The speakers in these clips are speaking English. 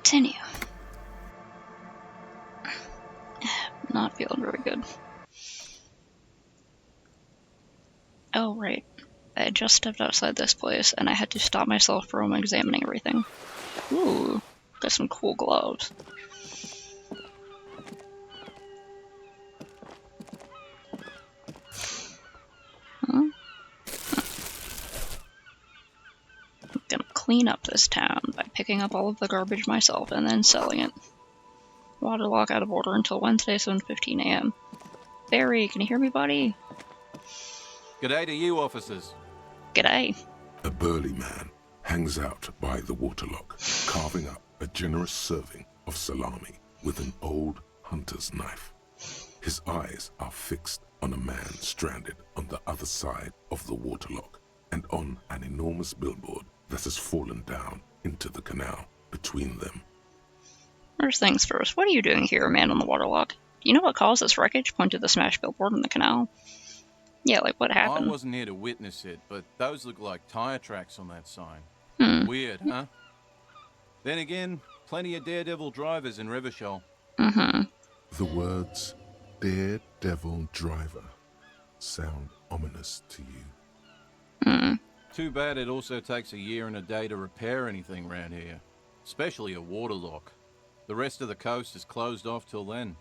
continue. Not feeling very good. Oh, right. I had just stepped outside this place, and I had to stop myself from examining everything. Ooh, got some cool gloves. Huh? I'm gonna clean up this town by picking up all of the garbage myself and then selling it. Waterlock out of order until Wednesday, 7:15 a.m. Barry, can you hear me, buddy? G'day to you, officers. G'day. A burly man hangs out by the waterlock, carving up a generous serving of salami with an old hunter's knife. His eyes are fixed on a man stranded on the other side of the waterlock and on an enormous billboard that has fallen down into the canal between them. First things first, what are you doing here, man on the waterlock? Do you know what caused this wreckage? Point to the smashed billboard in the canal. Yeah, like what happened? I wasn't here to witness it, but those look like tire tracks on that sign. Weird, huh? Then again, plenty of daredevil drivers in Rivershoal. The words "daredevil driver" sound ominous to you. Too bad it also takes a year and a day to repair anything around here. Especially a waterlock. The rest of the coast is closed off till then.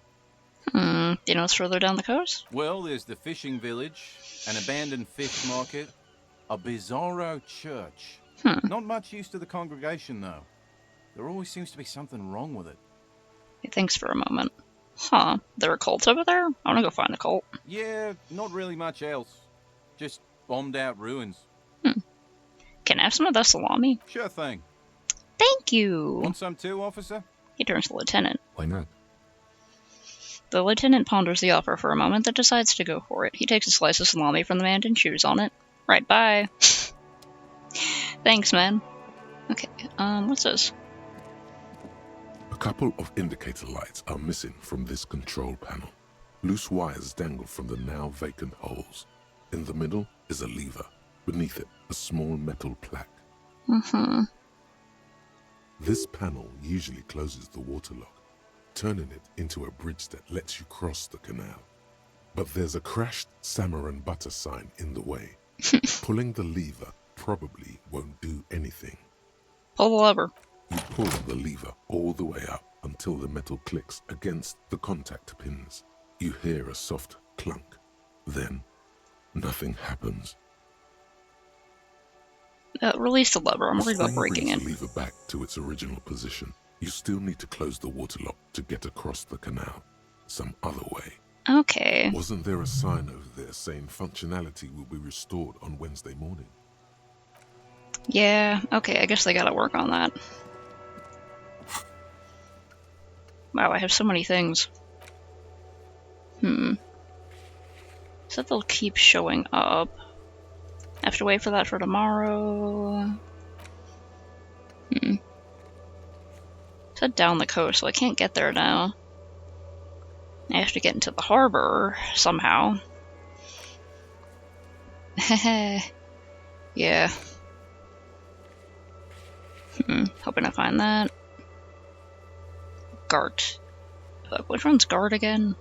Do you know what's further down the coast? Well, there's the fishing village, an abandoned fish market, a bizarro church. Not much use to the congregation, though. There always seems to be something wrong with it. He thinks for a moment. Huh, there are cults over there? I wanna go find a cult. Yeah, not really much else. Just bombed out ruins. Can I have some of that salami? Sure thing. Thank you! Want some too, officer? He turns to the lieutenant. Why not? The lieutenant ponders the offer for a moment, then decides to go for it. He takes a slice of salami from the man and chews on it. Right, bye. Thanks, man. Okay, what's this? A couple of indicator lights are missing from this control panel. Loose wires dangle from the now vacant holes. In the middle is a lever. Beneath it, a small metal plaque. This panel usually closes the waterlock, turning it into a bridge that lets you cross the canal. But there's a crashed salmon and butter sign in the way. Pulling the lever probably won't do anything. Pull the lever. You pull the lever all the way up until the metal clicks against the contact pins. You hear a soft clunk. Then, nothing happens. Release the lever. I'm worried about Before you breaking bring it. the lever back to its original position, you still need to close the waterlock to get across the canal. Some other way. Okay. Wasn't there a sign over there saying functionality will be restored on Wednesday morning? Yeah, okay, I guess they gotta work on that. Wow, I have so many things. So they'll keep showing up. I have to wait for that for tomorrow. It's head down the coast, so I can't get there now. I have to get into the harbor somehow. Yeah. Hoping to find that. Gart. Which one's Gart again?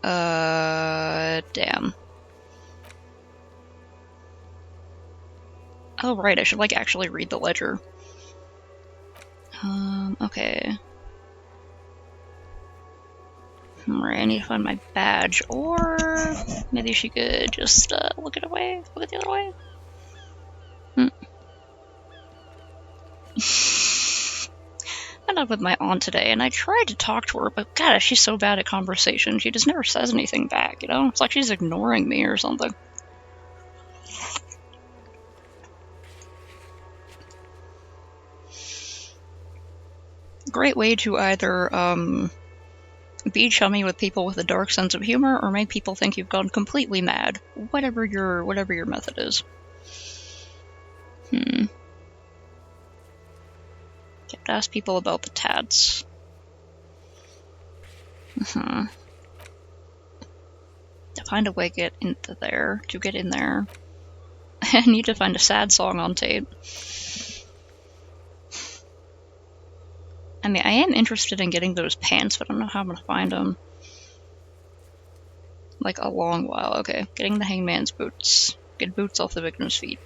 Damn. Oh, right, I should, like, actually read the ledger. Okay. Right, I need to find my badge, or maybe she could just, look it away, look it the other way. Met up with my aunt today, and I tried to talk to her, but god, she's so bad at conversation. She just never says anything back, you know? It's like she's ignoring me or something. Great way to either, be chummy with people with a dark sense of humor, or make people think you've gone completely mad. Whatever your method is. Kept ask people about the tats. To find a way to get in there. I need to find a sad song on tape. I mean, I am interested in getting those pants, but I don't know how I'm gonna find them. Like a long while. Okay, getting the hangman's boots. Get boots off the victim's feet.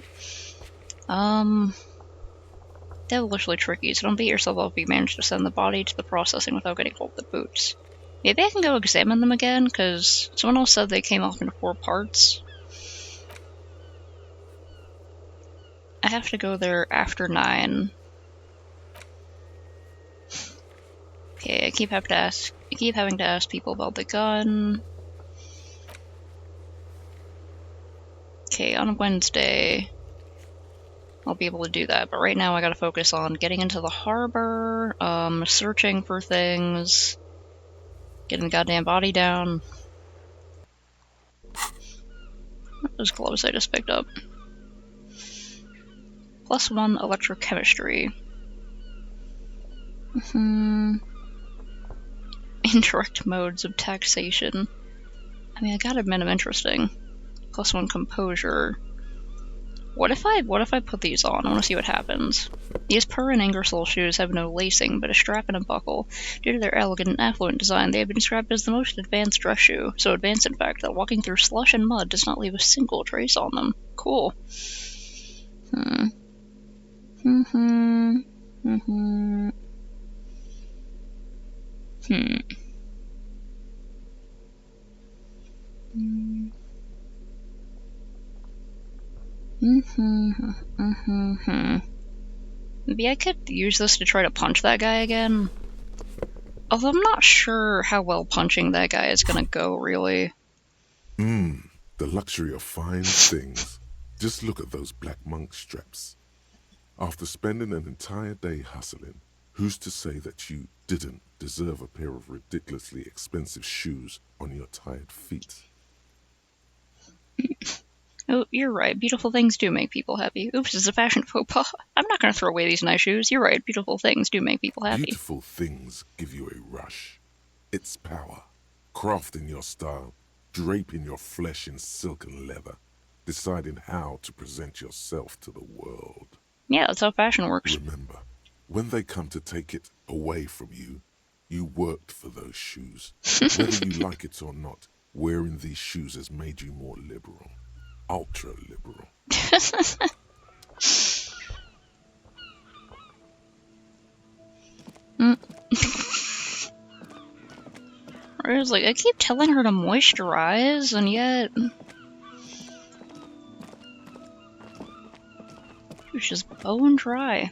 Devilishly tricky, so don't beat yourself up if you manage to send the body to the processing without getting hold of the boots. Maybe I can go examine them again, because someone else said they came off into 4 parts. I have to go there after 9. Okay, I keep having to ask people about the gun. Okay, on Wednesday I'll be able to do that, but right now I gotta focus on getting into the harbor, searching for things, getting the goddamn body down. Those gloves I just picked up. +1 electrochemistry. Indirect modes of taxation. I mean, I gotta admit I'm interesting. +1 composure. What if I put these on? I want to see what happens. These Purr and Ingersoll shoes have no lacing, but a strap and a buckle. Due to their elegant and affluent design, they have been described as the most advanced dress shoe. So advanced, in fact, that walking through slush and mud does not leave a single trace on them. Cool. Maybe I could use this to try to punch that guy again. Although I'm not sure how well punching that guy is gonna go, really. The luxury of fine things. Just look at those black monk straps. After spending an entire day hustling, who's to say that you didn't deserve a pair of ridiculously expensive shoes on your tired feet? Oh, you're right. Beautiful things do make people happy. Oops, it's a fashion faux pas. I'm not going to throw away these nice shoes. You're right. Beautiful things do make people happy. Beautiful things give you a rush. It's power. Crafting your style, draping your flesh in silk and leather, deciding how to present yourself to the world. Yeah, that's how fashion works. Remember, when they come to take it away from you, you worked for those shoes. Whether you like it or not, wearing these shoes has made you more liberal. Ultra liberal. I was like, I keep telling her to moisturize, and yet she's just bone dry.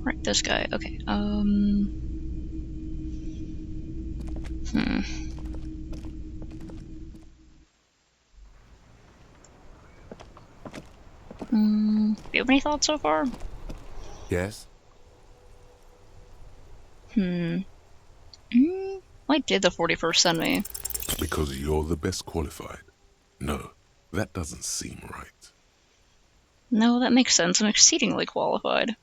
Right, this guy. Okay. Do you have any thoughts so far? Yes? Why did the 41st send me? Because you're the best qualified. No, that doesn't seem right. No, that makes sense. I'm exceedingly qualified.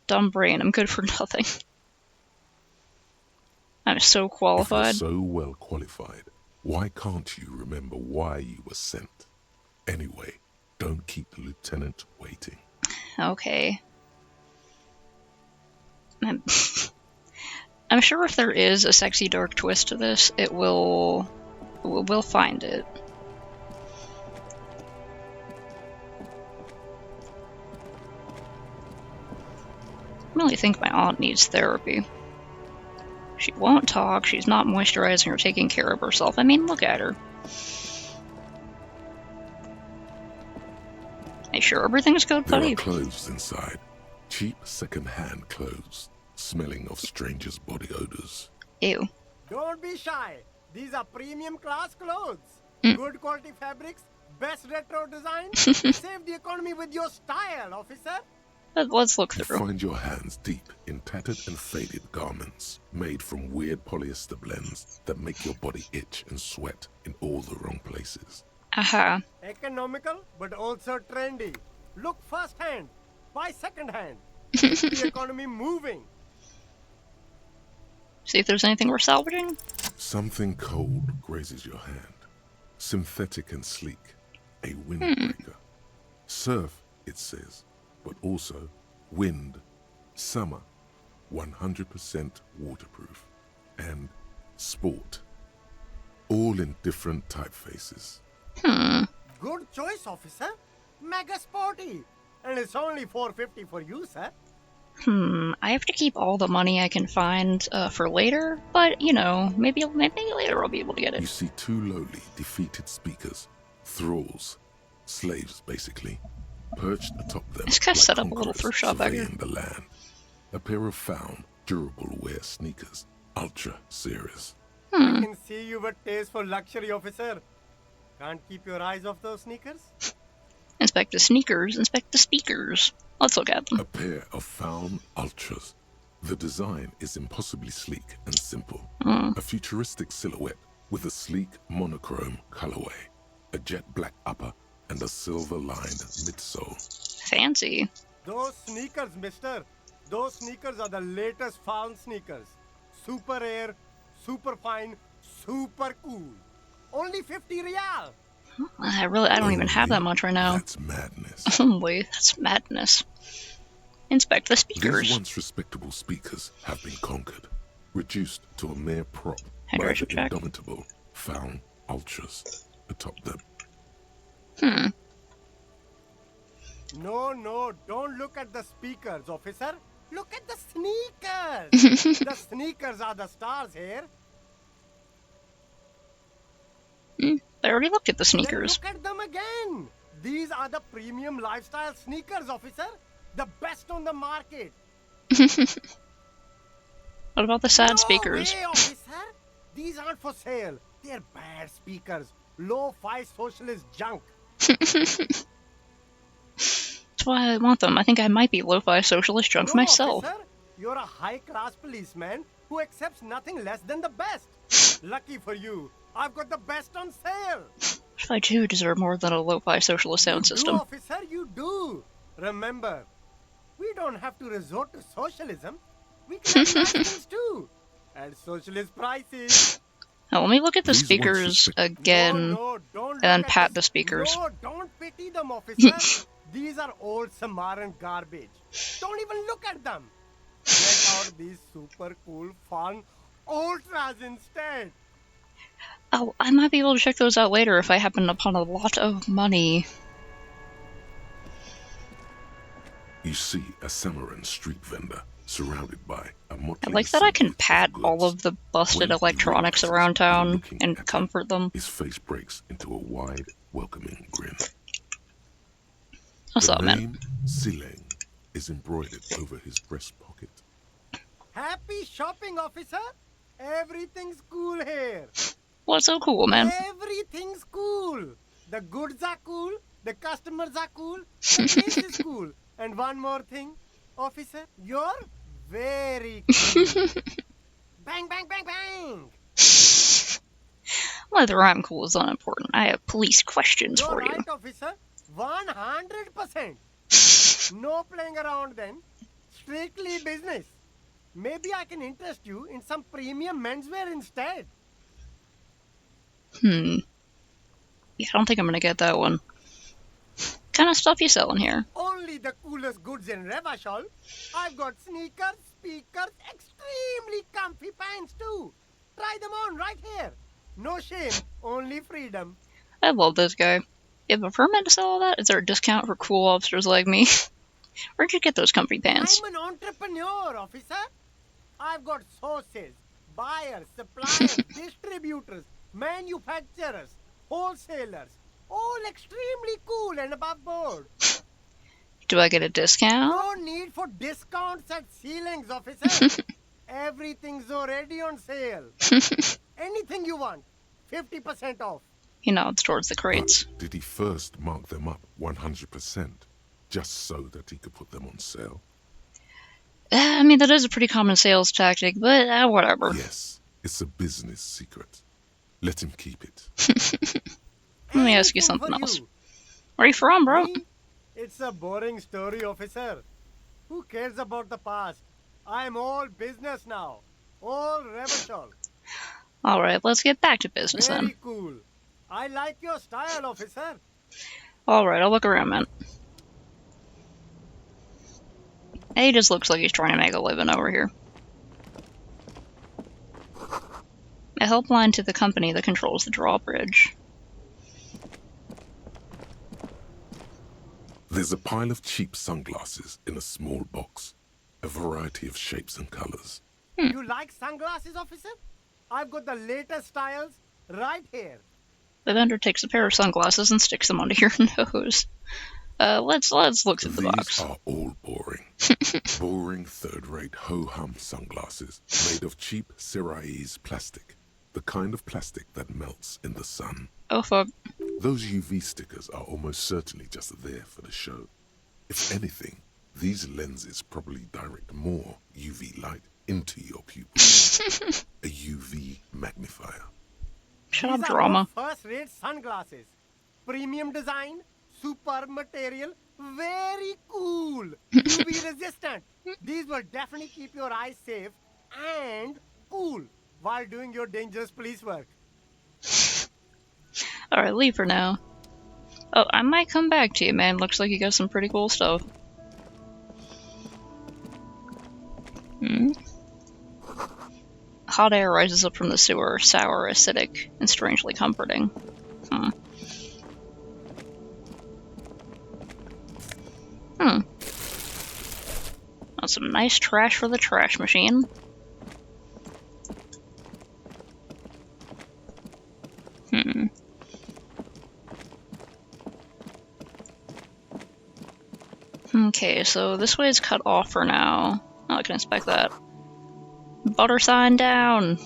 Dumb brain, I'm good for nothing. I'm so qualified. If you're so well qualified, why can't you remember why you were sent? Anyway, don't keep the lieutenant waiting. Okay. I'm sure if there is a sexy dark twist to this, we'll find it. I really think my aunt needs therapy. She won't talk, she's not moisturizing or taking care of herself. I mean, look at her. Are you sure everything's good, buddy? There are clothes inside. Cheap second-hand clothes, smelling of strangers' body odors. Ew. Don't be shy. These are premium class clothes. Good quality fabrics, best retro design. Save the economy with your style, officer. Let's look You through. find your hands deep in tattered and faded garments made from weird polyester blends that make your body itch and sweat in all the wrong places. Aha. Economical, but also trendy. Look first hand, buy second hand. Keep the economy moving. See if there's anything we're salvaging. Something cold grazes your hand. Synthetic and sleek. A windbreaker. Surf, it says, but also wind, summer, 100% waterproof, and sport. All in different typefaces. Good choice, officer. Mega sporty. And it's only $4.50 for you, sir. I have to keep all the money I can find for later, but you know, maybe later I'll be able to get You it. see two lowly, defeated speakers, thralls, slaves basically, perched atop them This guy's like set up a little conquerors thrift shop back here. surveying the land. A pair of found, durable wear sneakers, Ultra Series. I can see you with taste for luxury, officer. Can't keep your eyes off those sneakers? Inspect the sneakers, inspect the speakers. Let's look at them. A pair of found Ultras. The design is impossibly sleek and simple. A futuristic silhouette with a sleek monochrome colorway, a jet black upper, and a silver-lined midsole. Fancy. Those sneakers, mister. Those sneakers are the latest found sneakers. Super air, super fine, super cool. Only 50 real. I don't even have that much right now. That's madness. Holy, that's madness. Inspect the These speakers. once respectable speakers have been conquered, reduced to a mere prop by Hydration the check. indomitable found Ultras atop them. No, don't look at the speakers, officer. Look at the sneakers. The sneakers are the stars here. I already looked at the Then sneakers. look at them again. These are the premium lifestyle sneakers, officer. The best on the market. What about the sad No speakers? way, officer. These aren't for sale. They're bad speakers. Low-fi socialist junk. That's why I want them. I think I might be lo-fi socialist junk No, myself. officer. You're a high-class policeman who accepts nothing less than the best. Lucky for you, I've got the best on sale. If I do deserve more than a lo-fi socialist sound You system. do, officer, you do. Remember, we don't have to resort to socialism. We can have nice things too. At socialist prices. Now let me look at the These ones speakers suspect- again. No, don't and then look at pat the speakers. No, don't pity them, officer. These are old Samaritan garbage. Don't even look at them. Check out these super cool, fun ultras instead. Oh, I might be able to check those out later if I happen upon a lot of money. You see a Samaran street vendor surrounded by a motley I like that I can assemblage pat goods. all of the busted When he electronics realizes around you're town looking and at him, comfort them. His face breaks into a wide, welcoming grin. What's the up, man? name Sileng is embroidered over his breast pocket. Happy shopping, officer. Everything's cool here. What's so cool, man? Everything's cool. The goods are cool. The customers are cool. The place is cool. And one more thing, officer, you're very cool. Bang, bang, bang, bang. Whether I'm cool is unimportant. I have police questions You're for you. right, officer. 100%. No playing around then. Strictly business. Maybe I can interest you in some premium menswear instead. Yeah, I don't think I'm gonna get that one. Kind of stuff you selling here? Only the coolest goods in Revachol. I've got sneakers, speakers, extremely comfy pants too. Try them on right here. No shame, only freedom. I love this guy. You have a permit to sell all that? Is there a discount for cool lobsters like me? Where'd you get those comfy pants? I'm an entrepreneur, officer. I've got sources, buyers, suppliers, distributors, manufacturers, wholesalers, all extremely cool and above board. Do I get a discount? No need for discounts at ceilings, officer. Everything's already on sale. Anything you want, 50% off. He nods towards the crates. But did he first mark them up 100%, just so that he could put them on sale? I mean, that is a pretty common sales tactic, but whatever. Yes, it's a business secret. Let him keep it. Let me ask you Anything something for else. you. Where are you from, bro? Me? It's a boring story, officer. Who cares about the past? I'm all business now. All Revachol. Alright, let's get back to business then. Very cool. I like your style, officer. Alright, I'll look around, man. He just looks like he's trying to make a living over here. A helpline to the company that controls the drawbridge. There's a pile of cheap sunglasses in a small box, a variety of shapes and colors. You like sunglasses, officer? I've got the latest styles right here. The vendor takes a pair of sunglasses and sticks them under your nose. Let's look through the box. These are all boring. Boring third-rate ho-hum sunglasses made of cheap Syrahese plastic. The kind of plastic that melts in the sun. Oh fuck. Those UV stickers are almost certainly just there for the show. If anything, these lenses probably direct more UV light into your pupils. A UV magnifier. Shut up, These drama. are first-rate sunglasses. Premium design, super material, very cool. UV resistant. These will definitely keep your eyes safe and cool while doing your dangerous police work. Alright, leave for now. Oh, I might come back to you, man. Looks like you got some pretty cool stuff. Hot air rises up from the sewer, sour, acidic, and strangely comforting. That's some nice trash for the trash machine. Okay, so this way is cut off for now. Oh, I can inspect that. Butter sign down!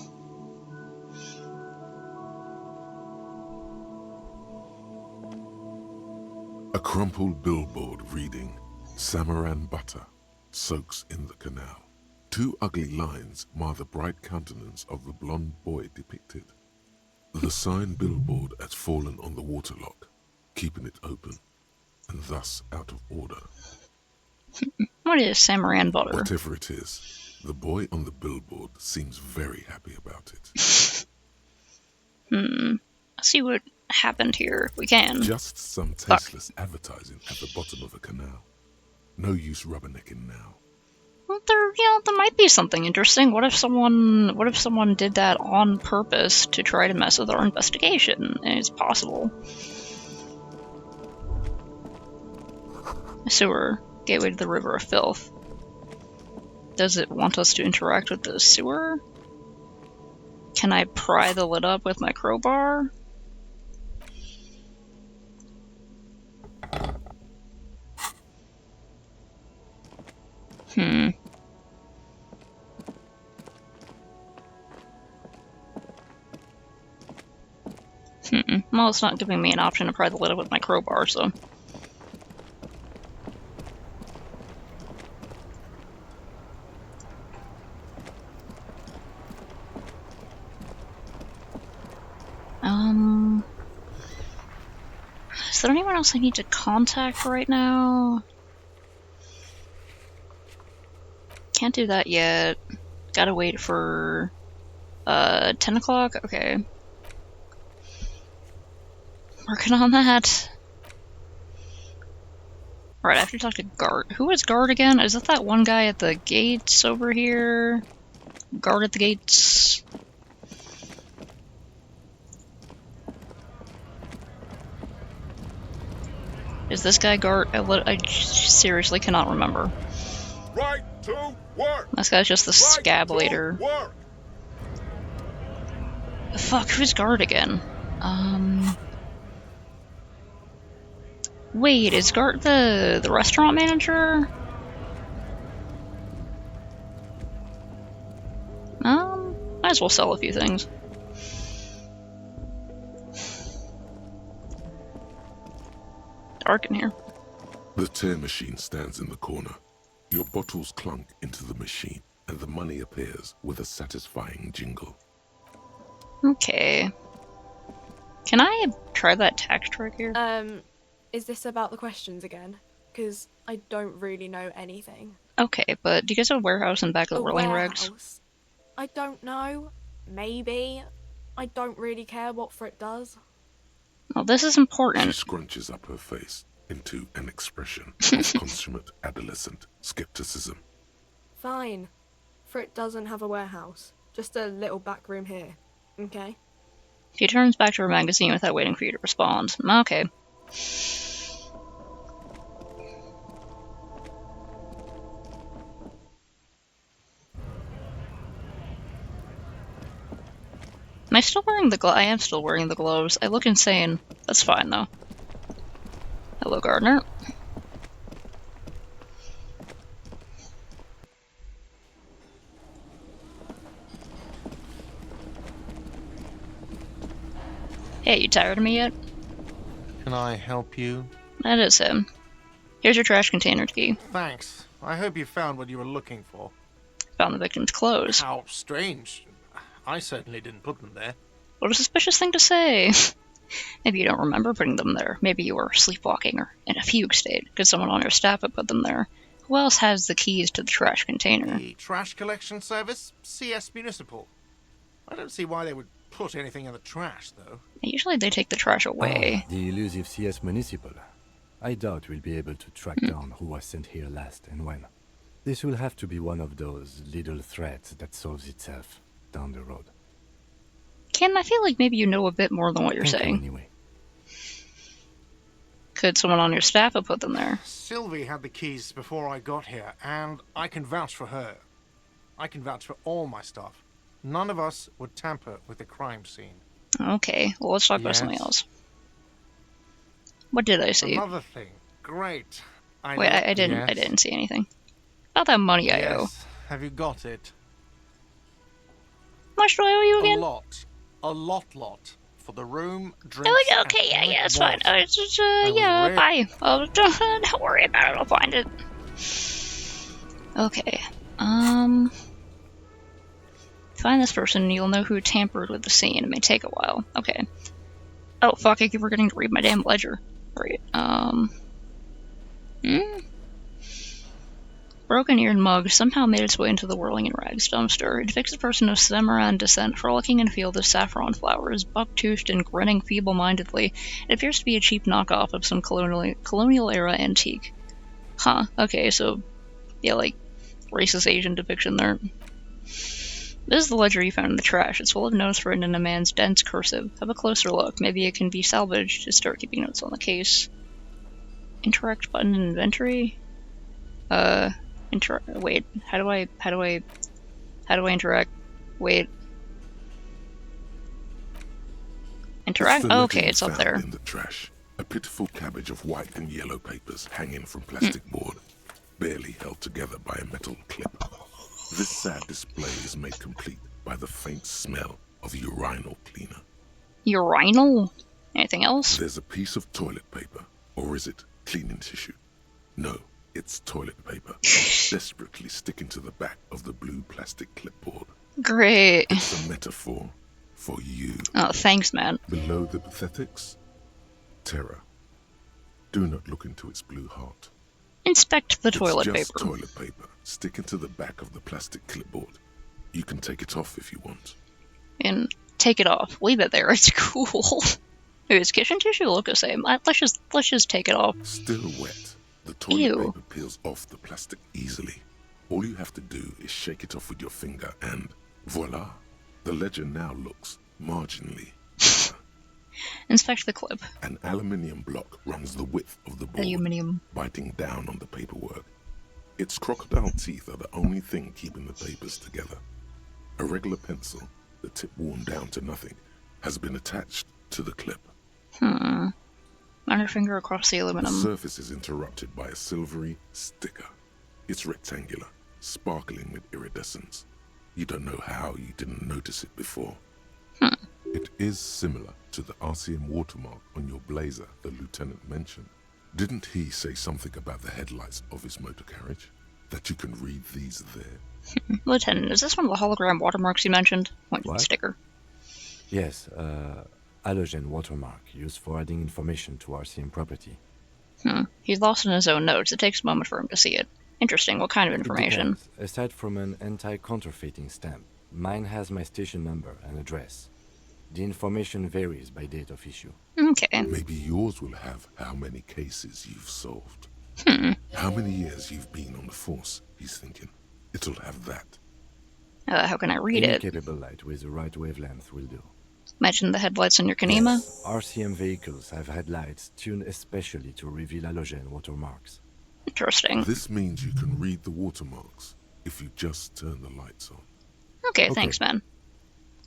A crumpled billboard reading, Samaran butter soaks in the canal. Two ugly lines mar the bright countenance of the blonde boy depicted. The sign billboard has fallen on the waterlock, keeping it open, and thus out of order. What is Samaran butter? Whatever it is, the boy on the billboard seems very happy about it. Let's see what happened here if we can. Just some tasteless advertising at the bottom of a canal. No use rubbernecking now. Well, there might be something interesting. What if someone did that on purpose to try to mess with our investigation? It's possible. Sewer, gateway to the river of filth. Does it want us to interact with the sewer? Can I pry the lid up with my crowbar? Well, it's not giving me an option to pry the lid up with my crowbar, so... Is there anyone else I need to contact right now? Can't do that yet. Gotta wait for 10 o'clock? Okay. Working on that. Right, I have to talk to Gart. Who is Gart again? Is that one guy at the gates over here? Guard at the gates. Is this guy Gart? I seriously cannot remember. Right to work. This guy's just the scab leader. Fuck, who's Gart again? Wait, is Gart the restaurant manager? Might as well sell a few things. Dark in here. The tear machine stands in the corner. Your bottles clunk into the machine, and the money appears with a satisfying jingle. Okay. Can I try that tax trick here? Is this about the questions again? Because I don't really know anything. Okay, but do you guys have a warehouse in back of the rolling regs? Warehouse? I don't know. Maybe. I don't really care what for it does. Well, this is She important. scrunches up her face into an expression of consummate adolescent skepticism. Fine. Frit doesn't have a warehouse. Just a little back room here. Okay? She turns back to her magazine without waiting for you to respond. Okay. Am I still wearing the gloves? I am still wearing the gloves. I look insane. That's fine, though. Hello, Gardner. Hey, you tired of me yet? Can I help you? That is him. Here's your trash container key. Thanks. I hope you found what you were looking for. Found the victim's clothes. How strange. I certainly didn't put them there. What a suspicious thing to say. Maybe you don't remember putting them there. Maybe you were sleepwalking or in a fugue state. Could someone on your staff have put them there? Who else has the keys to the trash container? The trash collection service? CS Municipal. I don't see why they would put anything in the trash, though. Usually they take the trash away. The elusive CS Municipal. I doubt we'll be able to track down who was sent here last and when. This will have to be one of those little threats that solves itself down the road. Kim, I feel like maybe you know a bit more than what you're saying. Anyway. Could someone on your staff have put them there? Sylvie had the keys before I got here, and I can vouch for her. I can vouch for all my staff. None of us would tamper with the crime scene. Okay, well let's talk about something Yes. else. What did I see? Another thing. Great. Wait, I didn't see anything. About that money I owe. Yes. Have you got it? How much do I owe you again? A lot. For the room, drinks, Oh, and okay, yeah, all it it's fine. was. It's just, was yeah, rare. bye. Oh, don't worry about it, I'll find it. Okay, find this person and you'll know who tampered with the scene. It may take a while. Okay. Oh, fuck, I keep forgetting to read my damn ledger. Right, Broken-eared mug somehow made its way into the Whirling in Rags dumpster. It depicts a person of Cimarron descent frolicking in a field of saffron flowers, buck-toothed and grinning feeble-mindedly. It appears to be a cheap knockoff of some colonial-era antique. Huh, okay, so, yeah, like, racist Asian depiction there. This is the ledger you found in the trash. It's full of notes written in a man's dense cursive. Have a closer look. Maybe it can be salvaged to start keeping notes on the case. Interact button in inventory? Wait, how do I interact? Wait. Interact? the Oh, okay, legend it's up found there. in the trash. A pitiful cabbage of white and yellow papers hanging from plastic board, barely held together by a metal clip. This sad display is made complete by the faint smell of urinal cleaner. Urinal? Anything else? There's a piece of toilet paper, or is it cleaning tissue? No, it's toilet paper, desperately sticking to the back of the blue plastic clipboard. Great. It's a metaphor for you. Oh, thanks, man. Below the pathetics, terror. Do not look into its blue heart. Inspect the toilet It's just paper. toilet paper sticking to the back of the plastic clipboard. You can take it off if you want. And take it off. Leave it there. It's cool. Maybe it's kitchen tissue. Look the same. Let's just take it off. Still wet, the toilet Ew. paper peels off the plastic easily. All you have to do is shake it off with your finger and voila. The ledger now looks marginally better. Inspect the clip. An aluminium block runs the width of the board, Aluminium. biting down on the paperwork. Its crocodile teeth are the only thing keeping the papers together. A regular pencil, the tip worn down to nothing, has been attached to the clip. Run your finger across the The aluminum. surface is interrupted by a silvery sticker. It's rectangular, sparkling with iridescence. You don't know how you didn't notice it before. It is similar to the RCM watermark on your blazer the lieutenant mentioned. Didn't he say something about the headlights of his motor carriage? That you can read these there? Lieutenant, is this one of the hologram watermarks you mentioned? Point to the What? sticker. Yes, halogen watermark used for adding information to RCM property. He's lost in his own notes. It takes a moment for him to see it. Interesting. What kind of It information? depends. Aside from an anti-counterfeiting stamp, mine has my station number and address. The information varies by date of issue. Okay. Maybe yours will have how many cases you've solved. How many years you've been on the force, he's thinking. It'll have that. How can I read Any it? capable light with the right wavelength will do. Imagine the headlights on your Kanema. Yes, RCM vehicles have headlights tuned especially to reveal halogen watermarks. Interesting. This means you can read the watermarks if you just turn the lights on. Okay, thanks, man.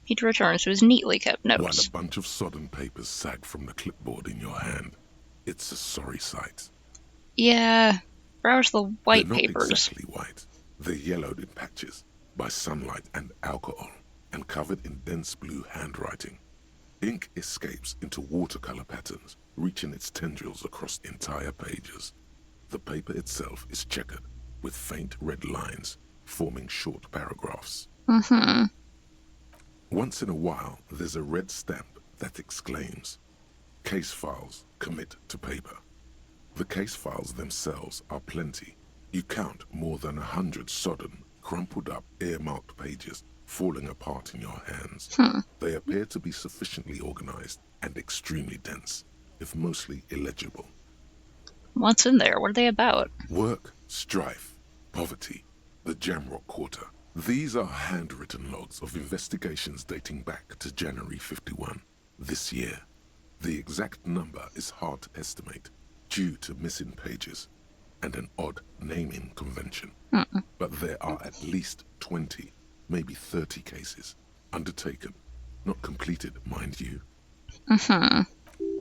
He returns to his neatly kept While notes. a bunch of sodden papers sag from the clipboard in your hand, it's a sorry sight. Yeah, browse the white They're not papers. exactly white. They're yellowed in patches by sunlight and alcohol, and covered in dense blue handwriting. Ink escapes into watercolor patterns, reaching its tendrils across entire pages. The paper itself is checkered, with faint red lines, forming short paragraphs. Mm-hmm. Once in a while, there's a red stamp that exclaims, "Case files commit to paper." The case files themselves are plenty. You count more than 100 sodden, crumpled up, earmarked pages falling apart in your hands. They appear to be sufficiently organized and extremely dense, if mostly illegible. What's in there? What are they about? Work, strife, poverty, the Jamrock Quarter. These are handwritten logs of investigations dating back to January 51, this year. The exact number is hard to estimate, due to missing pages and an odd naming convention. But there are at least 20, maybe 30 cases undertaken, not completed, mind you.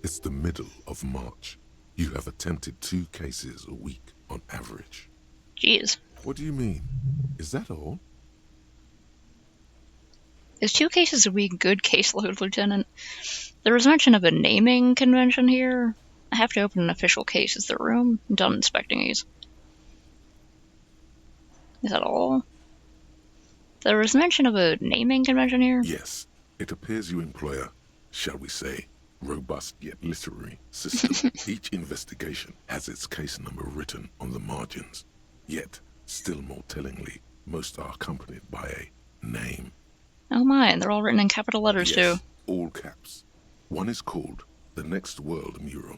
It's the middle of March. You have attempted 2 cases a week on average. Jeez. What do you mean? Is that all? Is 2 cases a week good caseload, Lieutenant? There was mention of a naming convention here. I have to open an official case. Is the room? I'm done inspecting these. Is that all? There was mention of a naming convention here? Yes. It appears you employ a, shall we say, robust yet literary system. Each investigation has its case number written on the margins. Yet, still more tellingly, most are accompanied by a name. Oh my, they're all written in capital letters Yes, too. all caps. One is called The Next World Mural.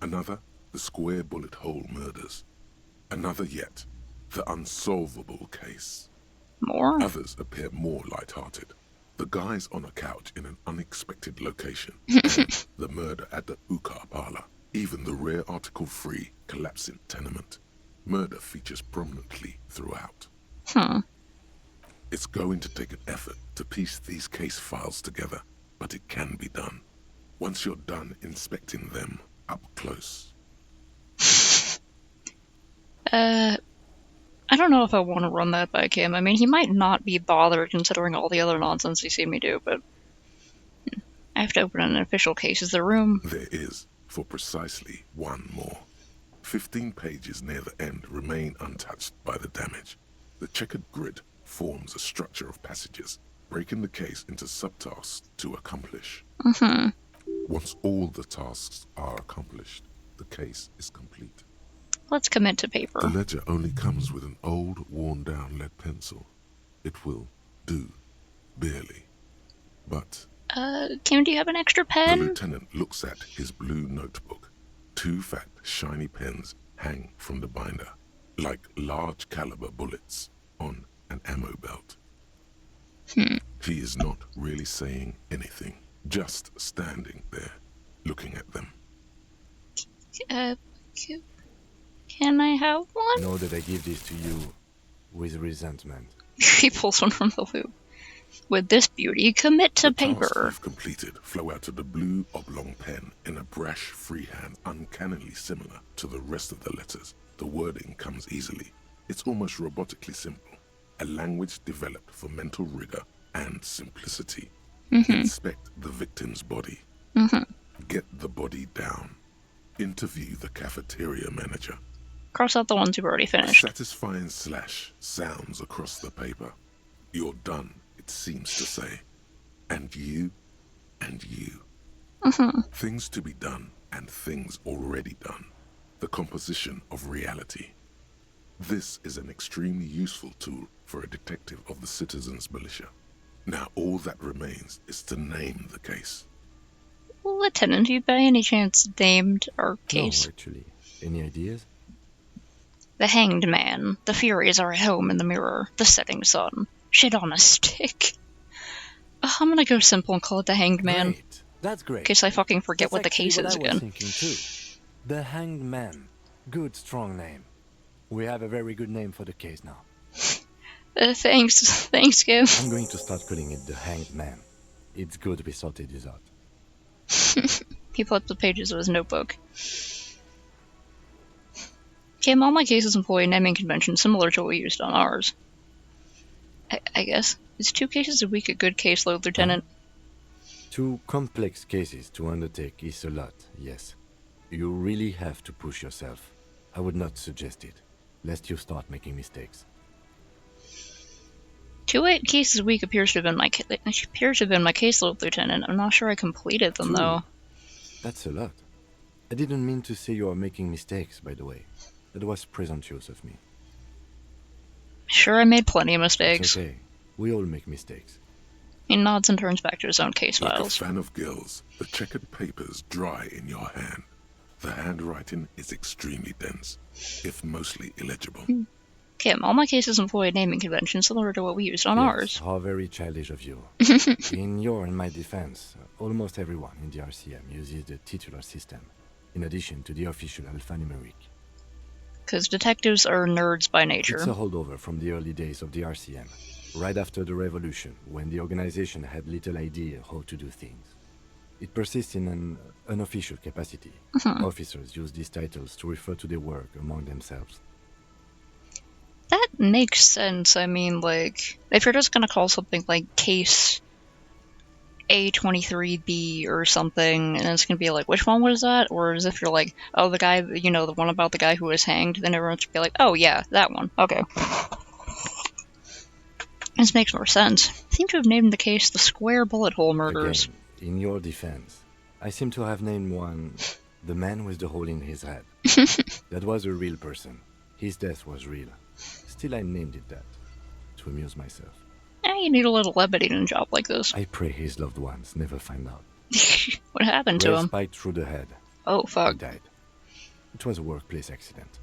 Another, The Square Bullet Hole Murders. Another yet, The Unsolvable Case. More? Others appear more light-hearted. The guys on a couch in an unexpected location. And the murder at the Ukar Parlor. Even the rare article-free collapsing tenement. Murder features prominently throughout. It's going to take an effort to piece these case files together, but it can be done. Once you're done inspecting them up close. I don't know if I want to run that by Kim. I mean, he might not be bothered considering all the other nonsense he's seen me do, but I have to open an official case. Is there room? There is, for precisely one more. 15 pages near the end remain untouched by the damage. The checkered grid forms a structure of passages, breaking the case into subtasks to accomplish. Once all the tasks are accomplished, the case is complete. Let's commit to paper. The ledger only comes with an old, worn-down lead pencil. It will do, barely. But Kim, do you have an extra the pen? lieutenant looks at his blue notebook. 2 fat, shiny pens hang from the binder, like large caliber bullets on an ammo belt. He is not really saying anything, just standing there, looking at them. Can I have one? Know that I give this to you with resentment. He pulls one from the loop. With this beauty, commit to The tasks paper. you've completed flow out of the blue oblong pen in a brash freehand uncannily similar to the rest of the letters. The wording comes easily. It's almost robotically simple. A language developed for mental rigor and simplicity. Inspect the victim's body. Get the body down. Interview the cafeteria manager. Cross out the ones you've already A finished. satisfying slash sounds across the paper. You're done, it seems to say. And you, and you. Things to be done and things already done. The composition of reality. This is an extremely useful tool for a detective of the Citizens Militia. Now all that remains is to name the case. Lieutenant, you by any chance named our case? No, actually. Any ideas? The Hanged Man. The Furies are at home in the mirror. The setting sun. Shit on a stick. I'm gonna go simple and call it the Hanged Man. Great. That's great. In case I fucking forget That's what the actually case what is I was again. thinking too. The Hanged Man. Good, strong name. We have a very good name for the case now. Thanks, Gib. I'm going to start calling it the Hanged Man. It's good we sorted this out. He flipped the pages of his notebook. Kim, all my cases employ a naming convention similar to what we used on ours. I guess. Is 2 cases a week a good caseload, Lieutenant? 2 complex cases to undertake is a lot, yes. You really have to push yourself. I would not suggest it, lest you start making mistakes. 2 cases a week appears to have been my caseload, Lieutenant. I'm not sure I completed them, 2? though. That's a lot. I didn't mean to say you are making mistakes, by the way. That was presumptuous of me. Sure, I made plenty of mistakes. It's okay. We all make mistakes. He nods and turns back to his own case Like a files. fan of gills, the checkered papers dry in your hand. The handwriting is extremely dense, if mostly illegible. Kim, all my cases employ a naming convention similar to what we used on ours. How very childish of you. In your and my defense, almost everyone in the RCM uses the titular system, in addition to the official alphanumeric. Because detectives are nerds by It's nature. a holdover from the early days of the RCM, right after the revolution, when the organization had little idea how to do things. It persists in an unofficial capacity. Officers use these titles to refer to their work among themselves. That makes sense. I mean, like, if you're just gonna call something like Case A23B or something, and it's gonna be like, which one was that? Or as if you're like, oh, the guy, you know, the one about the guy who was hanged, then everyone should be like, oh yeah, that one. Okay. This makes more sense. I seem to have named the case the Square Bullet Hole Murders. Again, in your defense, I seem to have named one the man with the hole in his head. That was a real person. His death was real. Still, I named it that, to amuse myself. You need a little levity in a job like this. I pray his loved ones never find out. What happened to Rail him? spiked through the head. Oh, He fuck. died. It was a workplace accident.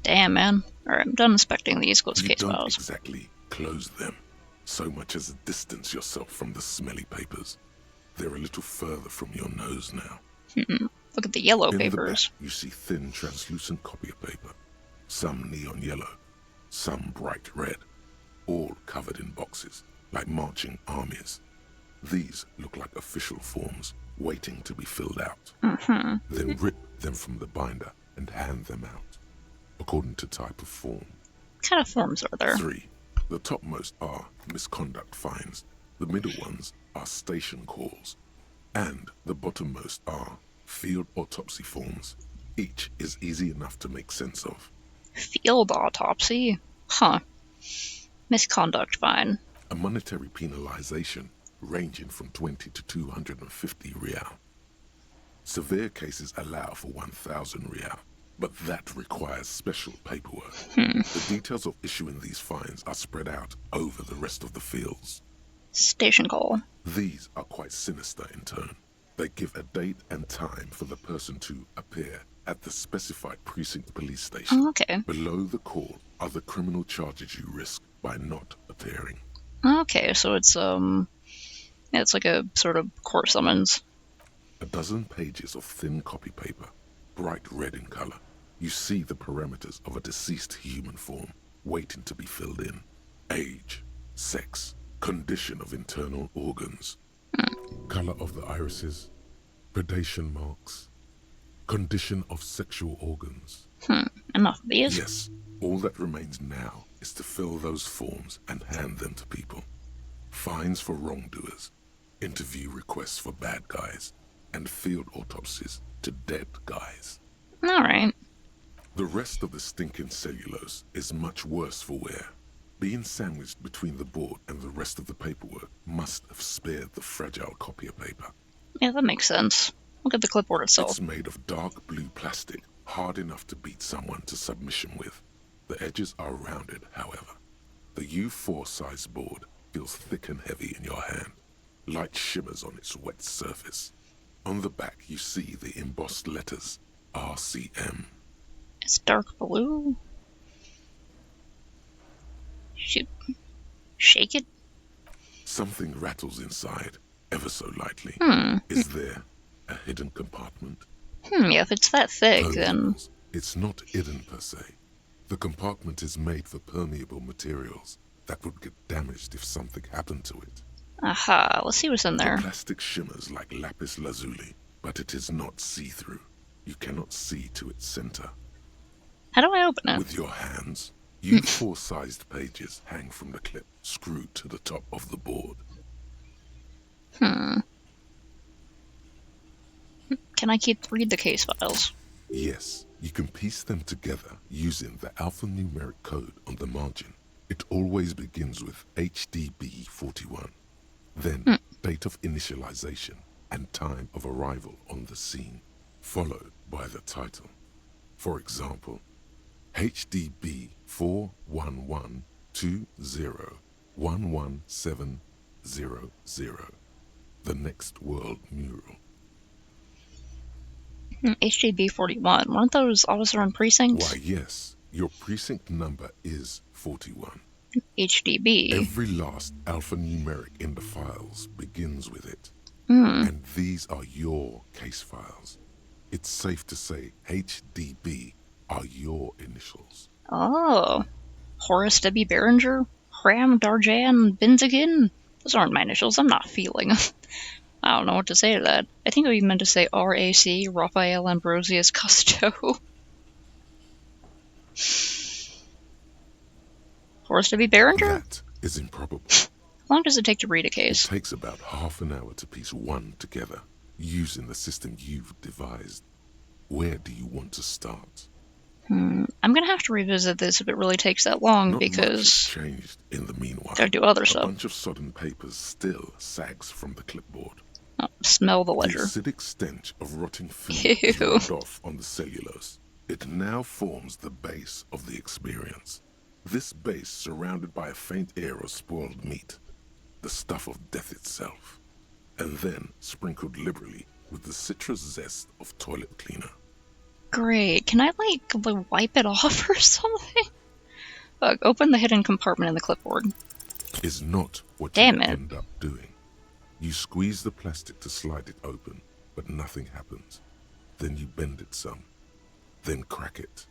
Damn, man. Alright, I'm done inspecting the East Coast You case don't files. exactly close them, so much as distance yourself from the smelly papers. They're a little further from your nose now. Look at the yellow In papers. the back, you see thin, translucent copy paper. Some neon yellow, some bright red, all covered in boxes, like marching armies. These look like official forms, waiting to be filled out. Then rip them from the binder and hand them out, according to type of form. What kind of forms are there? 3. The topmost are misconduct fines, the middle ones are station calls, and the bottommost are field autopsy forms. Each is easy enough to make sense of. Field autopsy? Huh. Misconduct fine. A monetary penalization ranging from 20 to 250 real. Severe cases allow for 1,000 real, but that requires special paperwork. The details of issuing these fines are spread out over the rest of the fields. Station call. These are quite sinister in turn. They give a date and time for the person to appear at the specified precinct police station. Oh, okay. Below the call are the criminal charges you risk by not appearing. Okay, so it's like a sort of court summons. A dozen pages of thin copy paper, bright red in color. You see the parameters of a deceased human form waiting to be filled in. Age, sex, condition of internal organs, color of the irises, predation marks, condition of sexual organs. Enough of these. Yes, all that remains now is to fill those forms and hand them to people. Fines for wrongdoers, interview requests for bad guys, and field autopsies to dead guys. Alright. The rest of the stinking cellulose is much worse for wear. Being sandwiched between the board and the rest of the paperwork must have spared the fragile copier paper. Yeah, that makes sense. Look at the clipboard itself. It's made of dark blue plastic, hard enough to beat someone to submission with. The edges are rounded, however. The U4 size board feels thick and heavy in your hand. Light shimmers on its wet surface. On the back you see the embossed letters, RCM. It's dark blue. Shake it? Something rattles inside, ever so lightly. Hmm. Is there a hidden compartment? Yeah, if it's that thick, then... Permeables. It's not hidden per se. The compartment is made for permeable materials that would get damaged if something happened to it. Aha, let's see what's in there. The plastic shimmers like lapis lazuli, but it is not see-through. You cannot see to its center. How do I open it? With your hands, U4 sized pages hang from the clip screwed to the top of the board. Can I read the case files? Yes, you can piece them together using the alphanumeric code on the margin. It always begins with HDB41, then date of initialization and time of arrival on the scene, followed by the title. For example, HDB 41120111700, the Next World Mural. HDB 41. Weren't those officer and precinct? Why, yes, your precinct number is 41. HDB. Every last alphanumeric in the files begins with it. And these are your case files. It's safe to say HDB are your initials. Oh. Horace W. Behringer? Ram Darjan Binzigan? Those aren't my initials. I'm not feeling them. I don't know what to say to that. I think we meant to say RAC, Raphael Ambrosius Cousteau. Horace W. Behringer? That is improbable. How long does it take to read a It case? takes about half an hour to piece one together, using the system you've devised. Where do you want to start? I'm gonna have to revisit this if it really takes that long, Not much has because changed in the meanwhile. gotta do other A stuff. bunch of sodden papers still sags from the clipboard. Oh, smell the The ledger. acidic stench of rotting food is Ew. rubbed off on the cellulose. It now forms the base of the experience. This base surrounded by a faint air of spoiled meat, the stuff of death itself, and then sprinkled liberally with the citrus zest of toilet cleaner. Great. Can I, wipe it off or something? Look, open the hidden compartment in the clipboard. Is not what Damn you it. end up doing. You squeeze the plastic to slide it open, but nothing happens. Then you bend it some, then crack it.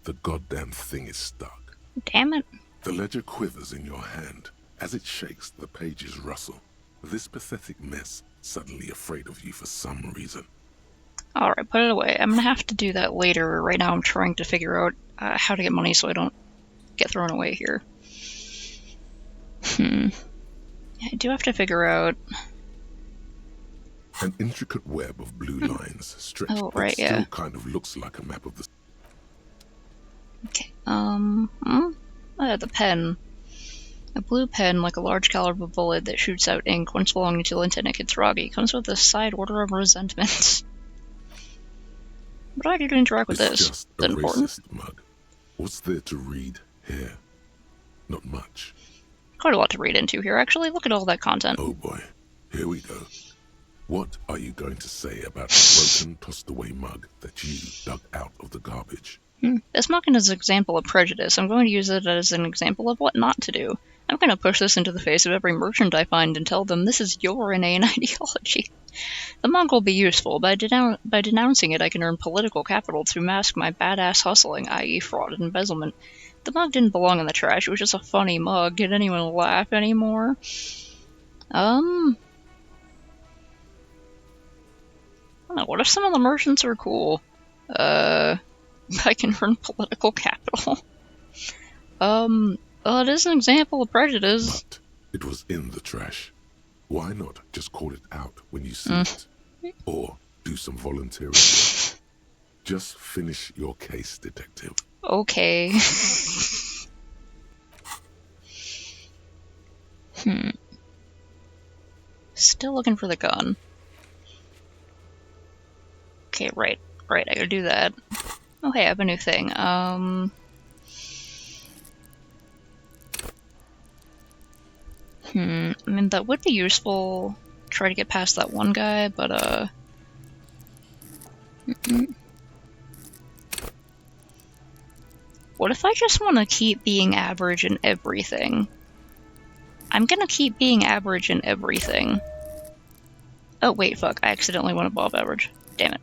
The goddamn thing is stuck. Damn it. The ledger quivers in your hand. As it shakes, the pages rustle. This pathetic mess suddenly afraid of you for some reason. Alright, put it away. I'm gonna have to do that later. Right now I'm trying to figure out how to get money so I don't get thrown away here. I do have to figure out... An intricate web of blue lines stretched Oh, right, that still yeah. kind of looks like a map of the... Okay, the pen. A blue pen, like a large caliber bullet that shoots out ink once belonging to Lieutenant Kitsuragi, comes with a side order of resentment. What do I do to interact with It's this? just Is a it important? racist mug. What's there to read here? Not much. Quite a lot to read into here, actually. Look at all that content. Oh boy, here we go. What are you going to say about the broken, tossed-away mug that you dug out of the garbage? This mug is an example of prejudice. I'm going to use it as an example of what not to do. I'm going to push this into the face of every merchant I find and tell them this is your inane ideology. The mug will be useful. By denouncing it, I can earn political capital to mask my badass hustling, i.e. fraud and embezzlement. The mug didn't belong in the trash. It was just a funny mug. Did anyone laugh anymore? I don't know. What if some of the merchants are cool? I can earn political capital. Well, it is an example of prejudice. But it was in the trash. Why not just call it out when you see it? Or do some volunteering work? Just finish your case, detective. Okay. Still looking for the gun. Okay, right, I gotta do that. Oh hey, I have a new thing. I mean, that would be useful. Try to get past that one guy, but What if I just want to keep being average in everything? I'm gonna keep being average in everything. Oh wait, fuck, I accidentally went above average. Damn it.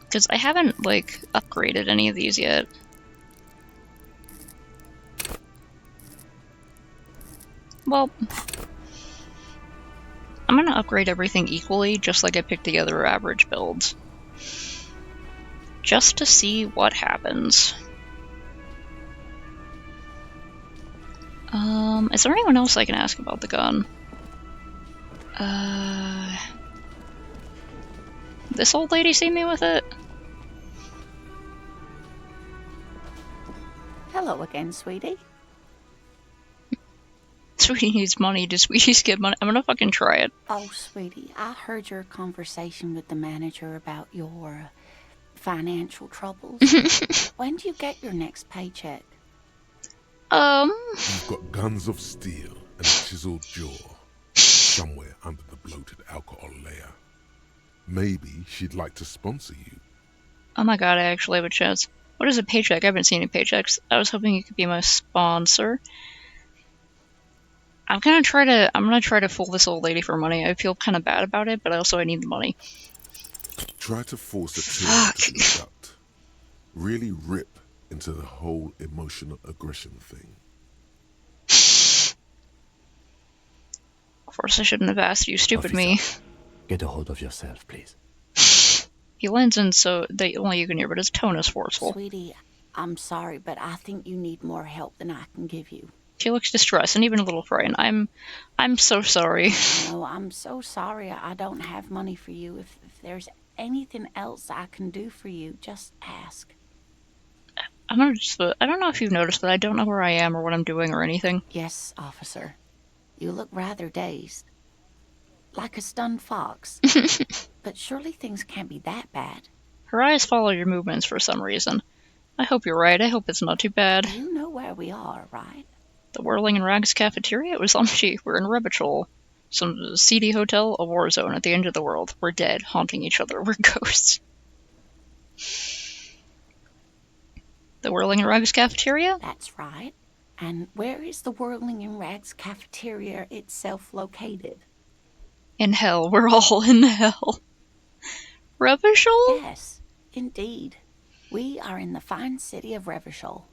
Because I haven't, like, upgraded any of these yet. Well, I'm gonna upgrade everything equally, just like I picked the other average builds. Just to see what happens. Is there anyone else I can ask about the gun? This old lady see me with it? Hello again, sweetie. Sweetie needs money. Do sweeties get money? I'm gonna fucking try it. Oh, sweetie, I heard your conversation with the manager about your financial troubles. When do you get your next paycheck? You've got guns of steel and a chiseled jaw somewhere under the bloated alcohol layer. Maybe she'd like to sponsor you. Oh my god, I actually have a chance. What is a paycheck? I haven't seen any paychecks. I was hoping you could be my sponsor. I'm gonna try to fool this old lady for money. I feel kind of bad about it, but also I need the money. Try to force a tear to the gut. Really rip into the whole emotional aggression thing. Of course, I shouldn't have asked you, stupid Officer, me. Get a hold of yourself, please. He leans in so that only you can hear, but his tone is forceful. Sweetie, I'm sorry, but I think you need more help than I can give you. She looks distressed and even a little frightened. I'm so sorry. No, I'm so sorry I don't have money for you. If there's anything else I can do for you, just ask. I don't know if you've noticed, but I don't know where I am or what I'm doing or anything. Yes, officer. You look rather dazed. Like a stunned fox. But surely things can't be that bad. Her eyes follow your movements for some reason. I hope you're right. I hope it's not too bad. You know where we are, right? The Whirling in Rags cafeteria? It was empty. We're in Revachol. Some seedy hotel, a war zone at the end of the world. We're dead, haunting each other. We're ghosts. The Whirling in Rags cafeteria? That's right. And where is the Whirling in Rags cafeteria itself located? In hell. We're all in hell. Revachol? Yes, indeed. We are in the fine city of Revachol.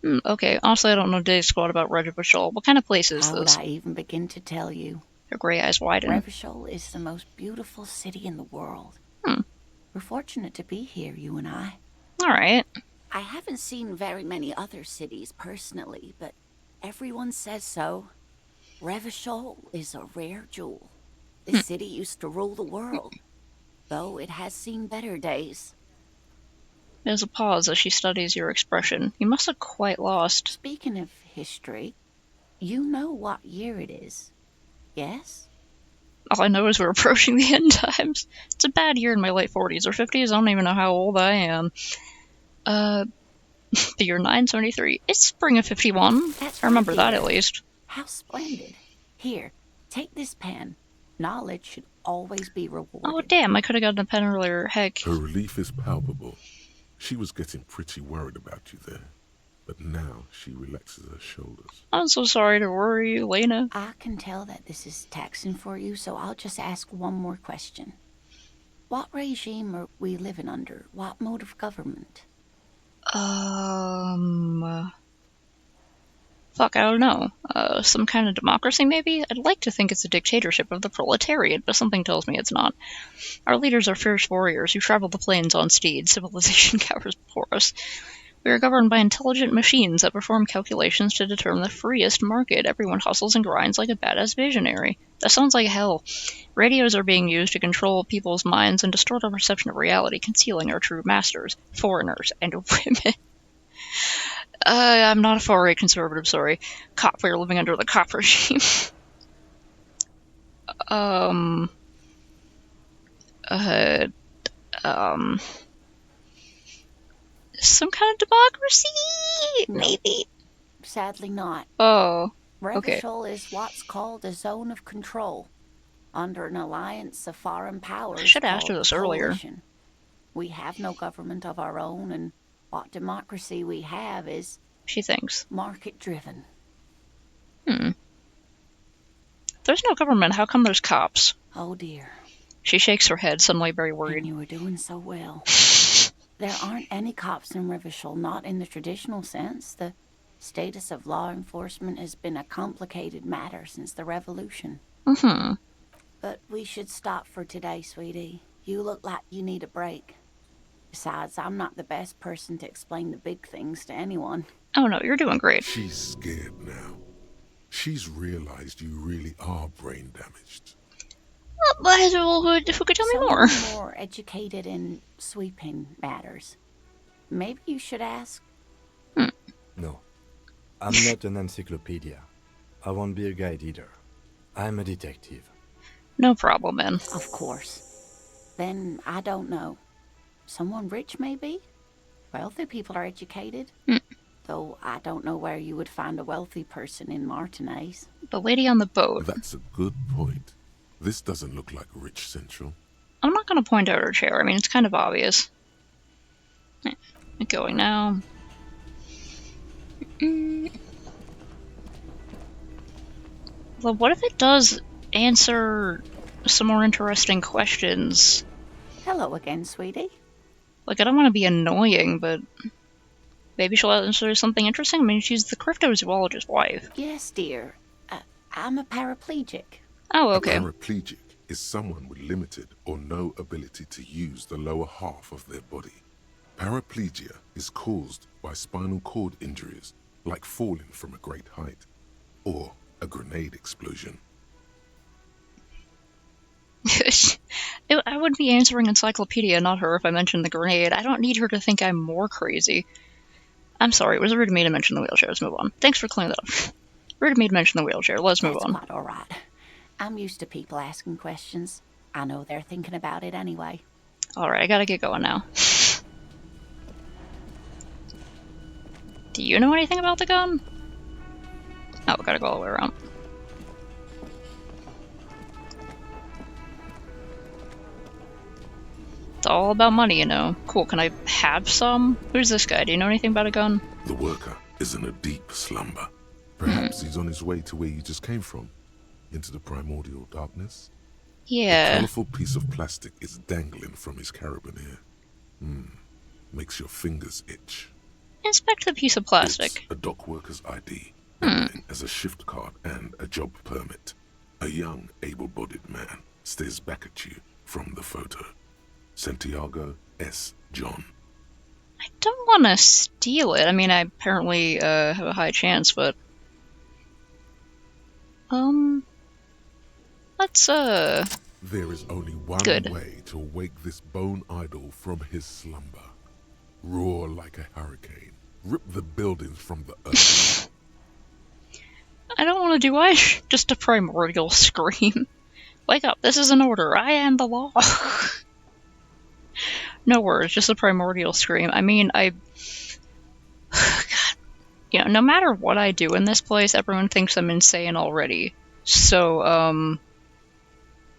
Okay, honestly I don't know day squat about Revachol. What kind of place is How would this? I even begin to tell you? Her grey eyes widen. Revachol is the most beautiful city in the world. We're fortunate to be here, you and I. Alright. I haven't seen very many other cities personally, but everyone says so. Revachol is a rare jewel. This city used to rule the world, though it has seen better days. There's a pause as she studies your expression. You must look quite lost. Speaking of history, you know what year it is, yes? All I know is we're approaching the end times. It's a bad year in my late 40s or 50s. I don't even know how old I am. The year 973. It's spring of 51. That's I remember right, that dear. at least. How splendid. Here, take this pen. Knowledge should always be rewarded. Oh damn, I could have gotten a pen earlier. Heck. Her relief is palpable. She was getting pretty worried about you there, but now she relaxes her shoulders. I'm so sorry to worry you, Lena. I can tell that this is taxing for you, so I'll just ask one more question. What regime are we living under? What mode of government? Fuck, I don't know. Some kind of democracy, maybe? I'd like to think it's a dictatorship of the proletariat, but something tells me it's not. Our leaders are fierce warriors who travel the plains on steeds. Civilization cowers before us. We are governed by intelligent machines that perform calculations to determine the freest market. Everyone hustles and grinds like a badass visionary. That sounds like hell. Radios are being used to control people's minds and distort our perception of reality, concealing our true masters, foreigners, and women. I'm not a far-right conservative, sorry. Cop, we're living under the cop regime. Some kind of democracy? Maybe. Sadly not. Oh, okay. Revachol is what's called a zone of control, under an alliance of foreign powers. I should have asked her called this earlier. coalition. We have no government of our own, and What democracy we have is She thinks. market-driven. If there's no government, how come there's cops? Oh dear. She shakes her head, suddenly very And worried. you were doing so well. There aren't any cops in Revachol, not in the traditional sense. The status of law enforcement has been a complicated matter since the revolution. But we should stop for today, sweetie. You look like you need a break. Besides, I'm not the best person to explain the big things to anyone. Oh no, you're doing great. She's scared now. She's realized you really are brain damaged. Well, who could tell me more? Someone more educated in sweeping matters. Maybe you should ask. No. I'm not an encyclopedia. I won't be a guide either. I'm a detective. No problem, man. Of course. Then I don't know. Someone rich, maybe? Wealthy people are educated. Though I don't know where you would find a wealthy person in Martinez. The lady on the boat. That's a good point. This doesn't look like Rich Central. I'm not going to point out her chair. I mean, it's kind of obvious. Going now. Well, what if it does answer some more interesting questions? Hello again, sweetie. Like, I don't want to be annoying, but maybe she'll answer something interesting. I mean, she's the cryptozoologist's wife. Yes, dear. I'm a paraplegic. Oh, okay. A paraplegic is someone with limited or no ability to use the lower half of their body. Paraplegia is caused by spinal cord injuries, like falling from a great height, or a grenade explosion. I would be answering Encyclopedia, not her, if I mentioned the grenade. I don't need her to think I'm more crazy. I'm sorry, it was rude of me to mention the wheelchair. Let's move on. Thanks for clearing that up. Rude of me to mention the wheelchair. Let's move on. That's quite all right. I'm used to people asking questions. I know they're thinking about it anyway. Alright, I gotta get going now. Do you know anything about the gun? Oh, we gotta go all the way around. It's all about money, you know. Cool, can I have some? Who's this guy? Do you know anything about a gun? The worker is in a deep slumber. Perhaps he's on his way to where you just came from, into the primordial darkness. A Yeah. colorful piece of plastic is dangling from his carabiner. Makes your fingers itch. Inspect the piece of plastic. It's a dock worker's ID, acting as a shift card and a job permit. A young, able-bodied man stares back at you from the photo. Santiago S. John. I don't want to steal it. I mean, I apparently have a high chance, but... Let's, There is only one Good. way to wake this bone idol from his slumber. Roar like a hurricane. Rip the buildings from the earth. I don't want to do much. Just a primordial scream. Wake up, this is an order. I am the law. No words, just a primordial scream. I mean, God. You know, no matter what I do in this place, everyone thinks I'm insane already. So,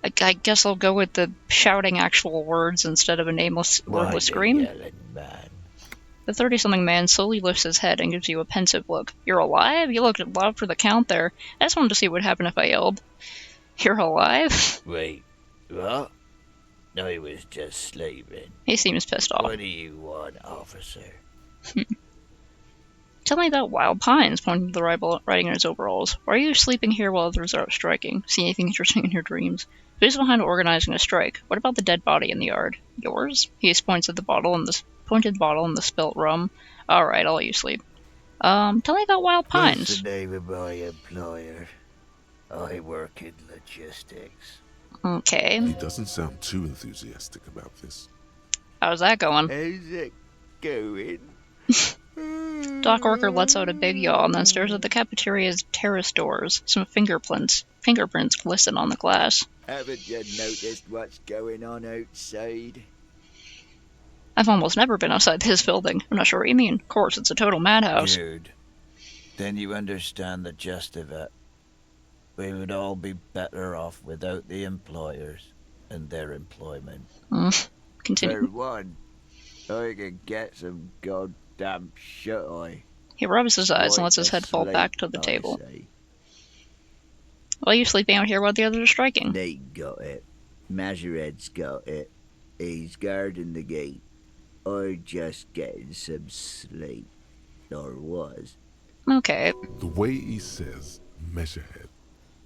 I guess I'll go with the shouting actual words instead of a nameless, wordless scream. The 30-something man slowly lifts his head and gives you a pensive look. You're alive? You looked loud for the count there. I just wanted to see what happened if I yelled. You're alive? Wait, what? No, he was just sleeping. He seems pissed off. What do you want, officer? Tell me about Wild Pines, pointing to the rival riding in his overalls. Why are you sleeping here while others are out striking? See anything interesting in your dreams? Who's behind organizing a strike? What about the dead body in the yard? Yours? He points at the bottle and the pointed bottle and the spilt rum. Alright, I'll let you sleep. Tell me about Wild Pines. What's the name of my employer? I work in logistics. Okay. He doesn't sound too enthusiastic about this. How's that going? How's it going? Dock worker lets out a big yaw and then stares at the cafeteria's terrace doors. Some fingerprints glisten on the glass. Haven't you noticed what's going on outside? I've almost never been outside this building. I'm not sure what you mean. Of course, it's a total madhouse. Good. Then you understand the gist of it. We would all be better off without the employers and their employment. For Continue. one, I can get some damn shut-eye. He rubs his eyes and lets his head fall back to the table. Why are you sleeping out here while the others are striking? They got it. Majoret's got it. He's guarding the gate. Or just getting some sleep. Or was. Okay. The way he says Measurehead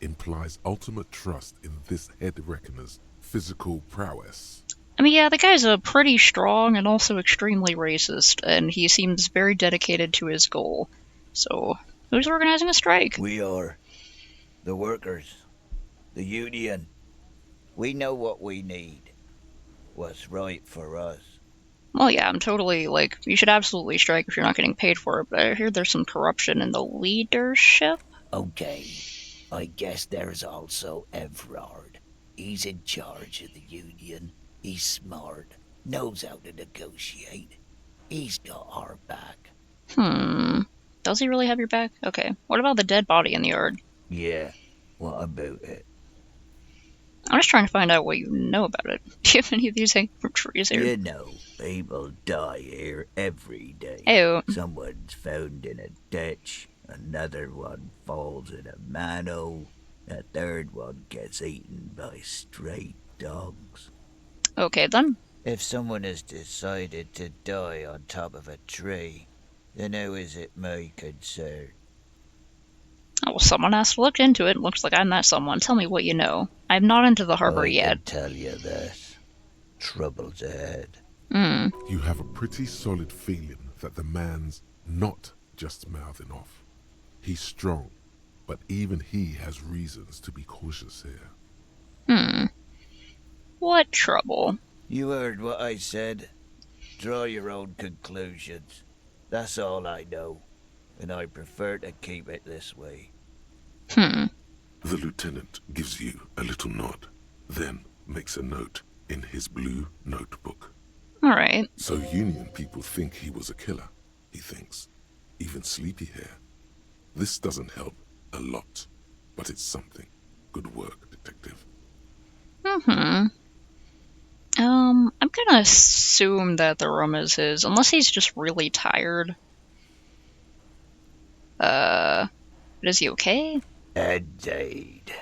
implies ultimate trust in this head reckoner's physical prowess. I mean, yeah, the guy's pretty strong and also extremely racist, and he seems very dedicated to his goal. So, who's organizing a strike? We are. The workers. The union. We know what we need. What's right for us. Well, yeah, I'm totally, you should absolutely strike if you're not getting paid for it, but I hear there's some corruption in the leadership? Okay. I guess there's also Everard. He's in charge of the union. He's smart, knows how to negotiate. He's got our back. Does he really have your back? Okay. What about the dead body in the yard? Yeah, what about it? I'm just trying to find out what you know about it. Do you have any of these hanging from trees here? You know, people die here every day. Ew. Someone's found in a ditch, another one falls in a manhole, a third one gets eaten by stray dogs. Okay, then. If someone has decided to die on top of a tree, then how is it my concern? Oh, well, someone has to look into it. Looks like I'm that someone. Tell me what you know. I'm not into the harbor yet. I can tell you this. Trouble's ahead. You have a pretty solid feeling that the man's not just mouthing off. He's strong, but even he has reasons to be cautious here. What trouble? You heard what I said. Draw your own conclusions. That's all I know, and I prefer to keep it this way. The lieutenant gives you a little nod, then makes a note in his blue notebook. Alright. So Union people think he was a killer, he thinks. Even Sleepy Hair. This doesn't help a lot, but it's something. Good work, detective. I'm gonna assume that the room is his, unless he's just really tired. Is he okay? Indeed.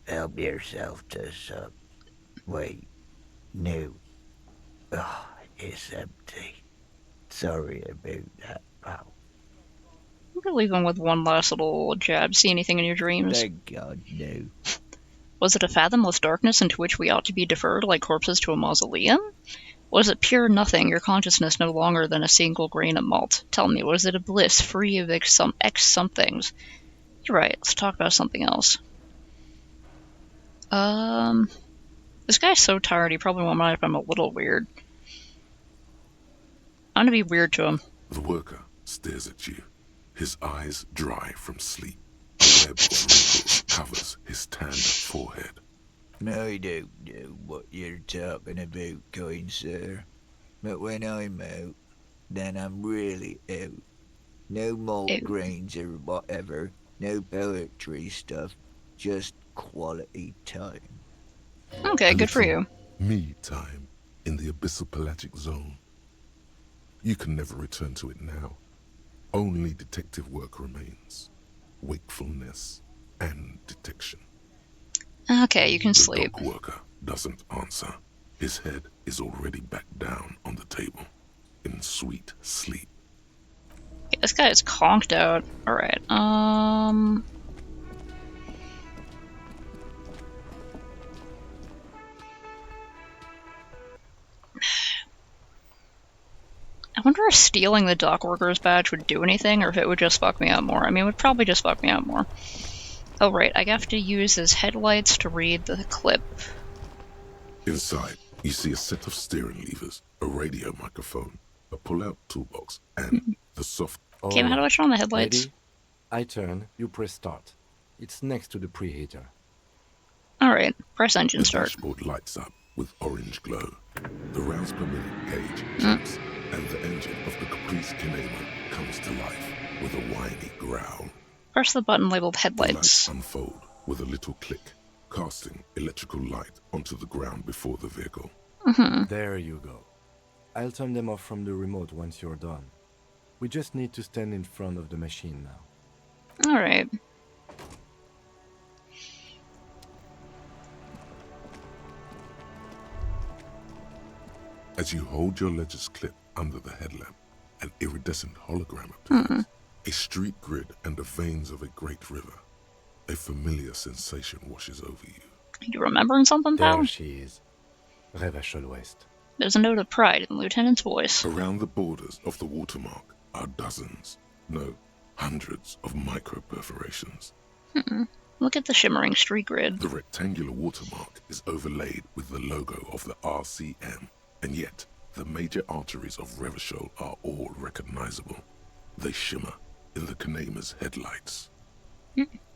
Help yourself to some. Wait. No. Oh, it's empty. Sorry about that, pal. I'm gonna leave him with one last little jab. See anything in your dreams? Thank God, no. Was it a fathomless darkness into which we ought to be deferred like corpses to a mausoleum? Was it pure nothing, your consciousness no longer than a single grain of malt? Tell me, was it a bliss free of somethings? You're right, let's talk about something else. This guy's so tired he probably won't mind if I'm a little weird. I'm gonna be weird to him. The worker stares at you, his eyes dry from sleep. A web of wrinkles covers his tanned forehead. I don't know what you're talking about, kind sir. But when I'm out, then I'm really out. No malt grains or whatever. No poetry stuff. Just quality time. Okay, good for you. Me time in the abyssal pelagic zone. You can never return to it now. Only detective work remains. Wakefulness and detection. Okay, you can sleep. The dog worker doesn't answer. His head is already back down on the table, in sweet sleep. Yeah, this guy is conked out. Alright, I wonder if stealing the dock worker's badge would do anything, or if it would just fuck me up more. I mean, it would probably just fuck me up more. Oh, right, I have to use his headlights to read the clip. Inside, you see a set of steering levers, a radio microphone, a pull-out toolbox, and the soft... Okay, how do I turn on the headlights? Ready? I turn, you press start. It's next to the preheater. Alright, press engine The start. dashboard lights up with orange glow. The rounds per minute gauge jumps, and the engine of the Caprice Kinema comes to life with a whiny growl. Press the button labeled The headlights. lights unfold with a little click, casting electrical light onto the ground before the vehicle. There you go. I'll turn them off from the remote once you're done. We just need to stand in front of the machine now. Alright. As you hold your ledger's clip under the headlamp, an iridescent hologram appears. A street grid and the veins of a great river. A familiar sensation washes over you. You remembering something, pal? There she is. Revachol West. There's a note of pride in the lieutenant's voice. Around the borders of the watermark are dozens, no, hundreds of micro-perforations. Look at the shimmering street grid. The rectangular watermark is overlaid with the logo of the RCM, and yet the major arteries of Revachol are all recognizable. They shimmer in the Kanema's headlights.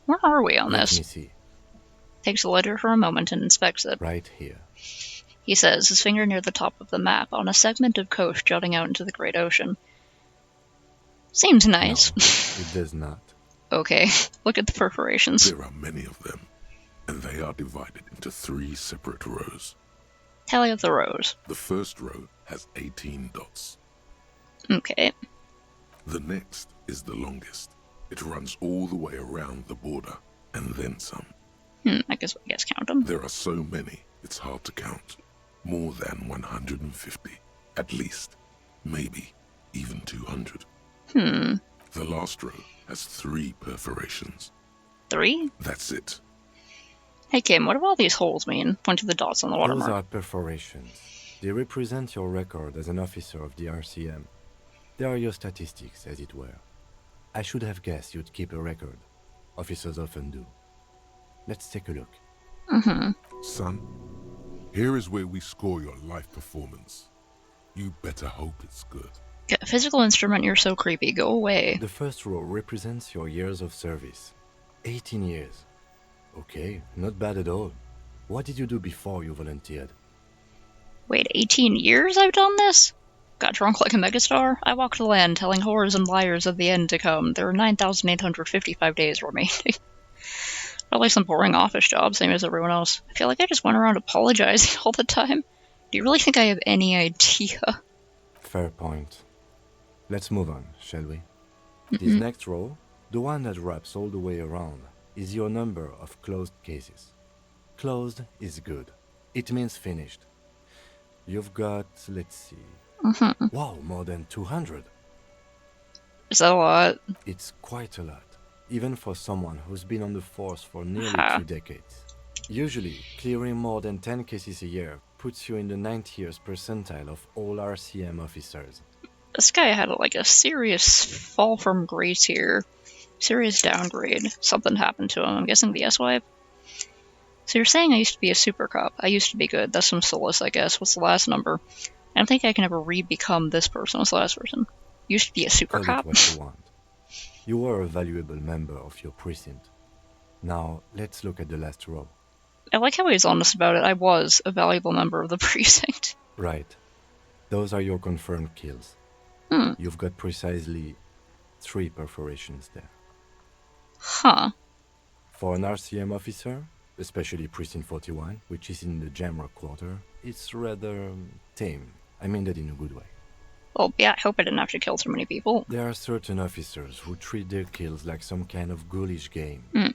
Where are we on Let this? me see. Takes the ledger for a moment and inspects it. Right here. He says, his finger near the top of the map, on a segment of coast jutting out into the great ocean. Seems nice. No, it does not. Okay, look at the perforations. There are many of them, and they are divided into 3 separate rows. Tally of the rows. The first row has 18 dots. Okay. The next is the longest. It runs all the way around the border, and then some. I guess count them. There are so many, it's hard to count. More than 150. At least. Maybe even 200. The last row has 3 perforations. 3? That's it. Hey Kim, what do all these holes mean? Point to the dots on the Those watermark. are perforations. They represent your record as an officer of the RCM. They are your statistics, as it were. I should have guessed you'd keep a record. Officers often do. Let's take a look. Son, here is where we score your life performance. You better hope it's good. Get a physical instrument, you're so creepy. Go away. The first row represents your years of service. 18 years. Okay, not bad at all. What did you do before you volunteered? Wait, 18 years I've done this? Got drunk like a megastar? I walked the land telling horrors and liars of the end to come. There are 9,855 days remaining. Probably some boring office job, same as everyone else. I feel like I just went around apologizing all the time. Do you really think I have any idea? Fair point. Let's move on, shall we? This next row, the one that wraps all the way around, is your number of closed cases. Closed is good. It means finished. You've got, let's see... Wow, more than 200. Is that a lot? It's quite a lot, even for someone who's been on the force for nearly 2 decades. Usually, clearing more than 10 cases a year puts you in the 90th percentile of all RCM officers. This guy had like a serious fall from grace here. Serious downgrade. Something happened to him. I'm guessing the S-Wipe? So you're saying I used to be a super cop. I used to be good. That's some solace, I guess. What's the last number? I don't think I can ever re-become this person. What's the last person? Used to be a super Call cop? it what you want. You were a valuable member of your precinct. Now, let's look at the last row. I like how he's honest about it. I was a valuable member of the precinct. Right. Those are your confirmed kills. You've got precisely 3 perforations there. Huh. For an RCM officer, especially Precinct 41, which is in the Jamrock Quarter, it's rather tame. I mean that in a good way. Well, yeah, I hope I didn't have to kill too many people. There are certain officers who treat their kills like some kind of ghoulish game.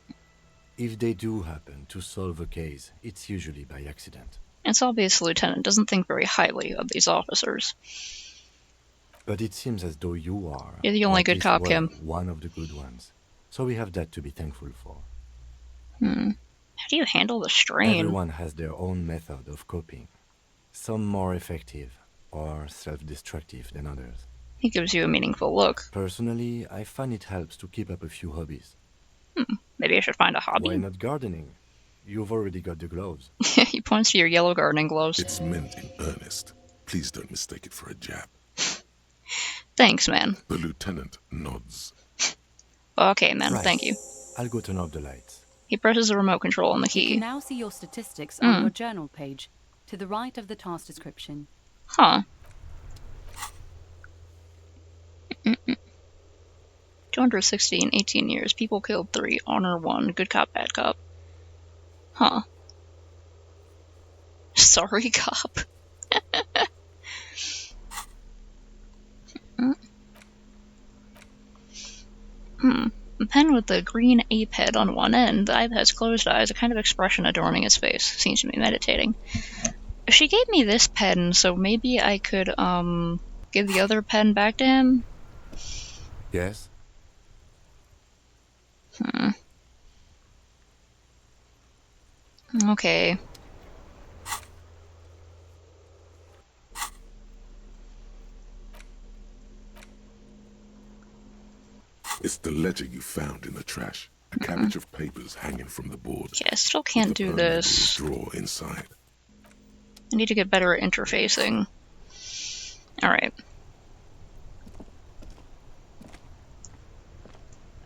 If they do happen to solve a case, it's usually by accident. It's obvious the lieutenant doesn't think very highly of these officers. But it seems as though you are. You're the only or at good least cop, were Kim. One of the good ones. So we have that to be thankful for. How do you handle the strain? Everyone has their own method of coping. Some more effective or self-destructive than others. He gives you a meaningful look. Personally, I find it helps to keep up a few hobbies. Maybe I should find a hobby. Why not gardening? You've already got the gloves. He points to your yellow gardening gloves. It's meant in earnest. Please don't mistake it for a jab. Thanks, man. The lieutenant nods. Okay, man, Right. thank you. I'll go turn off the lights. He presses the remote control on the You can key. now see your statistics on your journal page, to the right of the task description. Huh. 216, 18 years. People killed 3. Honor 1. Good cop, bad cop. Huh. Sorry, cop. with the green ape head on one end. The ape has closed eyes, a kind of expression adorning his face. Seems to be meditating. She gave me this pen, so maybe I could, give the other pen back to him? Yes? Okay. It's the ledger you found in the trash. A cabbage of papers hanging from the board. Yeah, I still can't do this. Drawer inside. I need to get better at interfacing. Alright.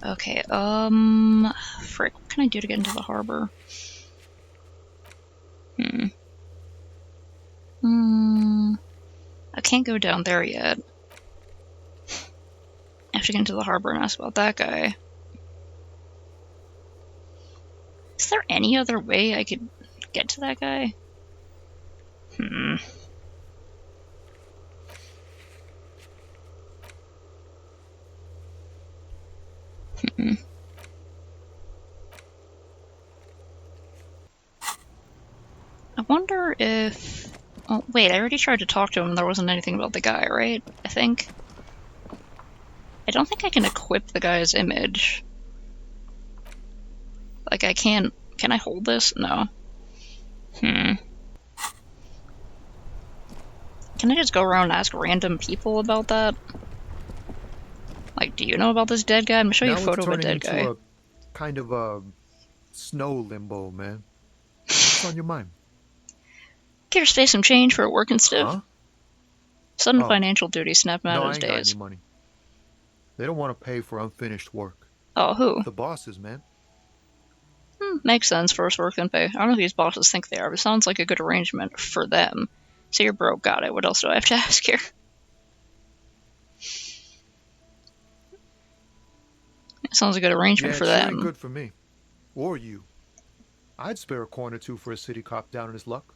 Okay, frick, what can I do to get into the harbor? I can't go down there yet. I have to get into the harbor and ask about that guy. Is there any other way I could get to that guy? I wonder if... Oh, wait, I already tried to talk to him and there wasn't anything about the guy, right? I think? I don't think I can equip the guy's image. Like, I can't... Can I hold this? No. Can I just go around and ask random people about that? Like, do you know about this dead guy? I'm gonna show you a photo of a dead guy. A kind of a snow limbo, man. What's on your mind? Care to stay some change for work and stuff? Huh? Sudden financial duty snapped him out No, of I his ain't got days. any money. They don't want to pay for unfinished work. Oh, who? The bosses, man. Makes sense. First work, then pay. I don't know if these bosses think they are, but it sounds like a good arrangement for them. So you're broke, got it. What else do I have to ask here? It sounds like a good arrangement for sure them. ain't good for me. Or you. I'd spare a coin or two for a city cop down on his luck.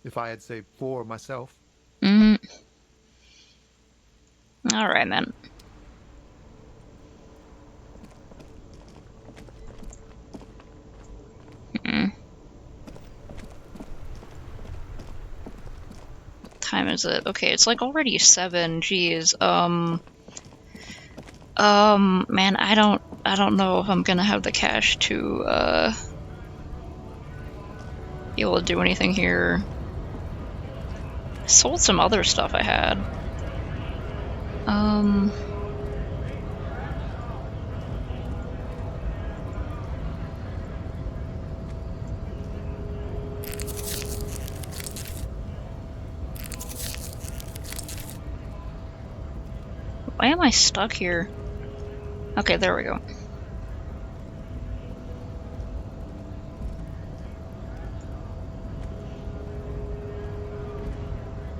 If I had saved 4 myself. Alright, man. Time is it? Okay, it's like already 7. Jeez. Man, I don't know if I'm gonna have the cash to be able to do anything here. I sold some other stuff I had. Why am I stuck here? Okay, there we go.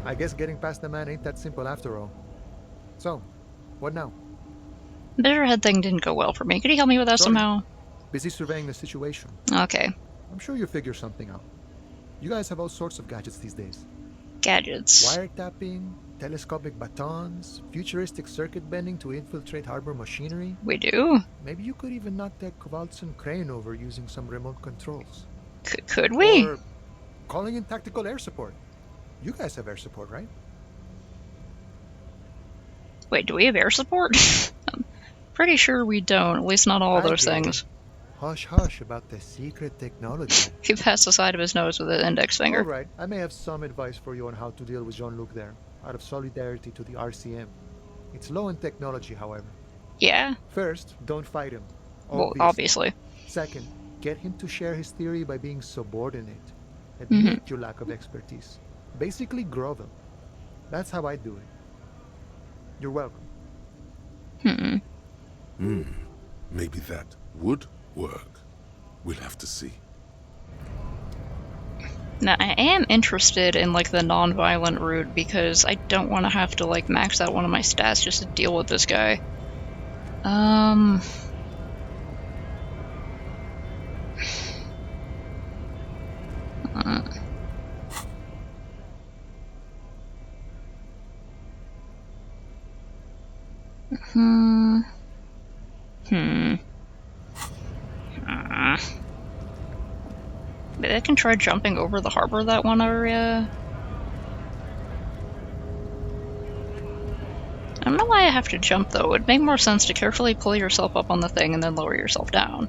I guess getting past the man ain't that simple after all. So, what now? The Bitterhead thing didn't go well for me. Could you help me with that somehow? Busy surveying the situation. Okay. I'm sure you'll figure something out. You guys have all sorts of gadgets these days. Gadgets. Wiretapping, telescopic batons, futuristic circuit bending to infiltrate harbor machinery. We do? Maybe you could even knock that Kowalson crane over using some remote controls. Could we? Or calling in tactical air support. You guys have air support, right? Wait, do we have air support? I'm pretty sure we don't, at least not all those things. Hush hush about the secret technology. He passed the side of his nose with his index finger. Alright, I may have some advice for you on how to deal with Jean-Luc there, out of solidarity to the RCM. It's low in technology, however. Yeah? First, don't fight him. Well, obviously. Second, get him to share his theory by being subordinate. Admit your lack of expertise. Basically grovel. That's how I do it. You're welcome. Maybe that would work. We'll have to see. Now, I am interested in, like, the non-violent route because I don't want to have to, like, max out one of my stats just to deal with this guy. Maybe I can try jumping over the harbor that one area. I don't know why I have to jump though. It would make more sense to carefully pull yourself up on the thing and then lower yourself down.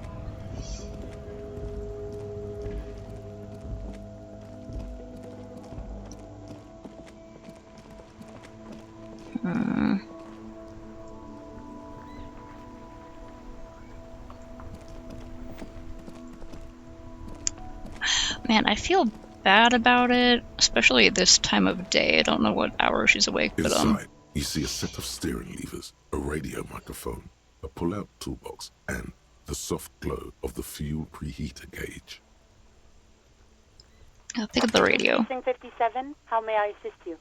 Man, I feel bad about it, especially at this time of day. I don't know what hour she's awake, but Inside, you see a set of steering levers, a radio microphone, a pull-out toolbox, and the soft glow of the fuel preheater gauge. I'll pick up the radio. 57, how may I assist you?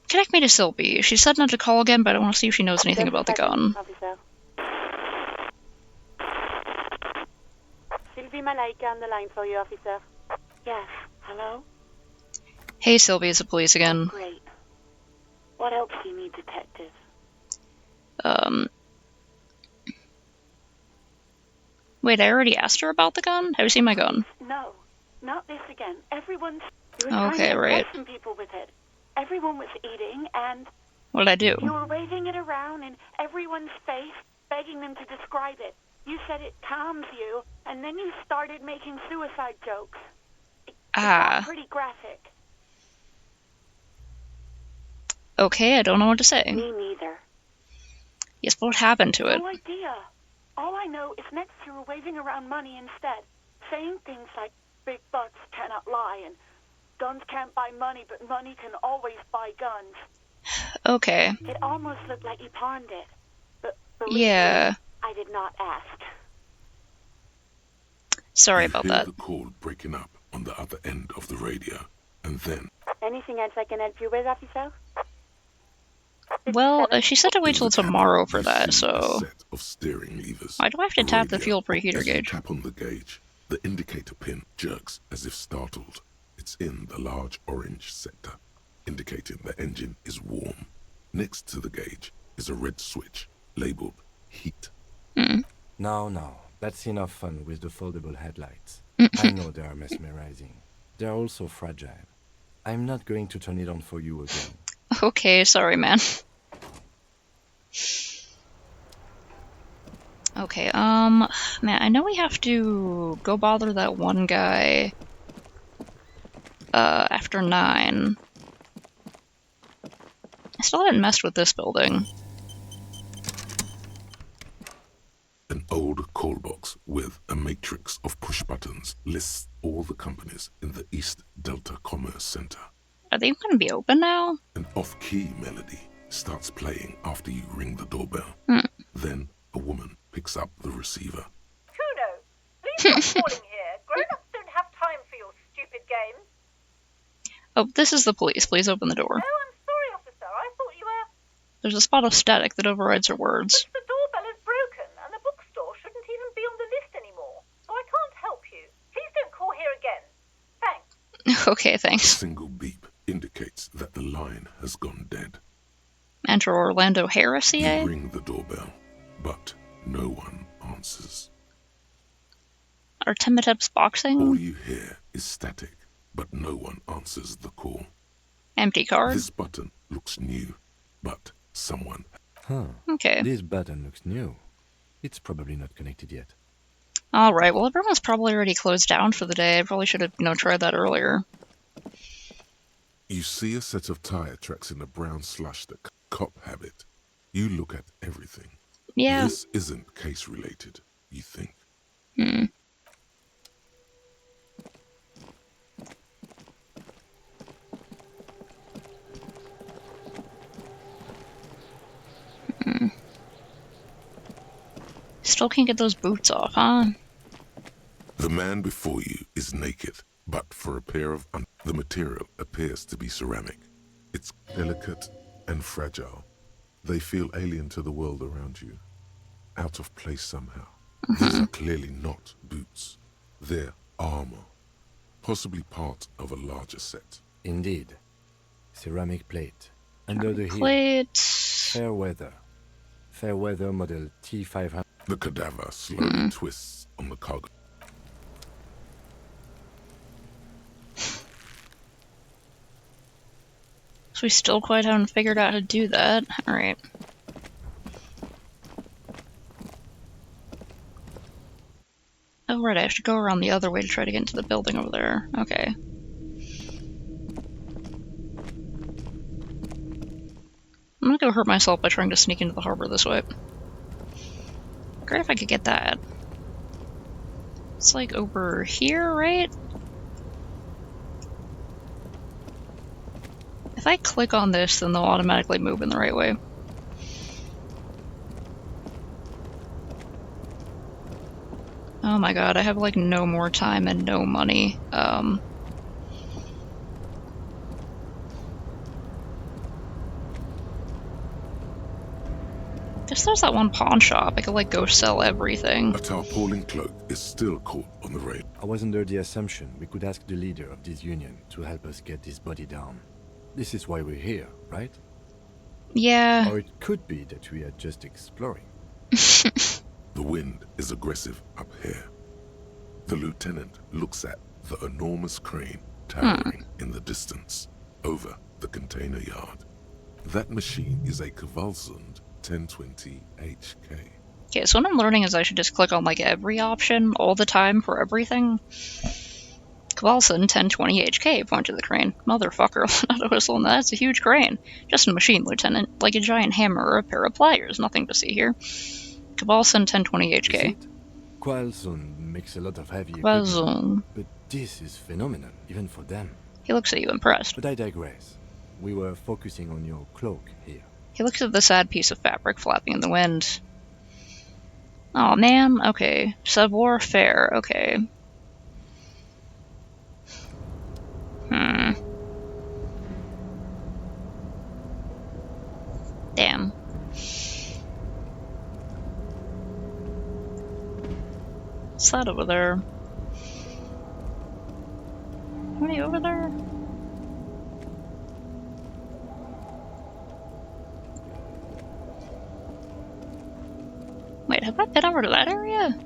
Connect me to Sylvie. She said not to call again, but I want to see if she knows anything about the gun. Officer. Sylvie Malaika on the line for you, officer. Yes, hello? Hey Sylvie, it's the police again. Great. What else do you need, detective? Wait, I already asked her about the gun? Have you seen my gun? No, not this again. Everyone's... You were Okay, trying to right. impress some people with it. Everyone was eating, and... What did I do? You were waving it around in everyone's face, begging them to describe it. You said it calms you, and then you started making suicide jokes. It got pretty graphic. Okay, I don't know what to say. Me neither. Yes, but what happened to it? No idea. All I know is next you were waving around money instead, saying things like, big bucks cannot lie, and guns can't buy money, but money can always buy guns. Okay. It almost looked like you pawned it. But Yeah. I did not ask. Sorry You about hear that. the call breaking up on the other end of the radio, and then Anything else I can help you with, officer? Well, she said to wait till tomorrow for that, so... set of steering levers. Why do I have to tap the fuel preheater As you gauge? tap on the gauge, the indicator pin jerks as if startled. It's in the large orange sector, indicating the engine is warm. Next to the gauge is a red switch labeled heat. No, that's enough fun with the foldable headlights. I know they are mesmerizing. They are also fragile. I'm not going to turn it on for you again. Okay, sorry, man. Okay, man, I know we have to go bother that one guy, after 9. I still haven't messed with this building. An old call box with a matrix of push buttons lists all the companies in the East Delta Commerce Center. Are they going to be open now? An off-key melody starts playing after you ring the doorbell. Then a woman picks up the receiver. Kuno, please stop calling here. Grown-ups don't have time for your stupid games. Oh, this is the police. Please open the door. Oh, I'm sorry, officer. I thought you were... There's a spot of static that overrides her words. The doorbell is broken, and the bookstore shouldn't even be on the list anymore. So I can't help you. Please don't call here again. Thanks. Okay, A thanks. single beep indicates that the line has gone dead. Enter Orlando Harris, CA? You ring the doorbell, but no one answers. Artemitep's boxing? All you hear is static, but no one answers the call. Empty card? This button looks new, but someone... Huh. Okay. This button looks new. It's probably not connected yet. Alright, well everyone's probably already closed down for the day. I probably should have, tried that earlier. You see a set of tire tracks in a brown slush that cop habit. You look at everything. Yeah. This isn't case-related, you think. Still can't get those boots off, huh? The man before you is naked, but for a pair of... the material appears to be ceramic. It's delicate and fragile. They feel alien to the world around you. Out of place somehow. These are clearly not boots. They're armor. Possibly part of a larger set. Indeed. Ceramic plate. Under the heel. Plate. Fair weather. Fair weather model T500. The cadaver slowly twists on the cargo. So we still quite haven't figured out how to do that. Alright. Oh right, I have to go around the other way to try to get into the building over there. Okay. I'm gonna go hurt myself by trying to sneak into the harbor this way. Great if I could get that. It's like over here, right? If I click on this, then they'll automatically move in the right way. Oh my god, I have like no more time and no money. Guess there's that one pawn shop. I could like go sell everything. A tarpaulin cloak is still caught on the rail. I was under the assumption we could ask the leader of this union to help us get this body down. This is why we're here, right? Yeah. Or it could be that we are just exploring. The wind is aggressive up here. The lieutenant looks at the enormous crane towering in the distance over the container yard. That machine is a Kvalsund 1020 HK. Okay, so what I'm learning is I should just click on like every option all the time for everything. Kvalsund 1020 HK, point to the crane. Motherfucker, not a whistle, that's a huge crane. Just a machine, Lieutenant. Like a giant hammer or a pair of pliers, nothing to see here. Kvalsund 1020 HK. Kvalsund makes a lot of heavy Kvalsund. But this is phenomenal, even for them. He looks at you impressed. But I digress. We were focusing on your cloak here. He looks at the sad piece of fabric flapping in the wind. Oh man, okay. Subwar fair, okay. Damn. What's that over there? What are you over there? Wait, have I been over to that area?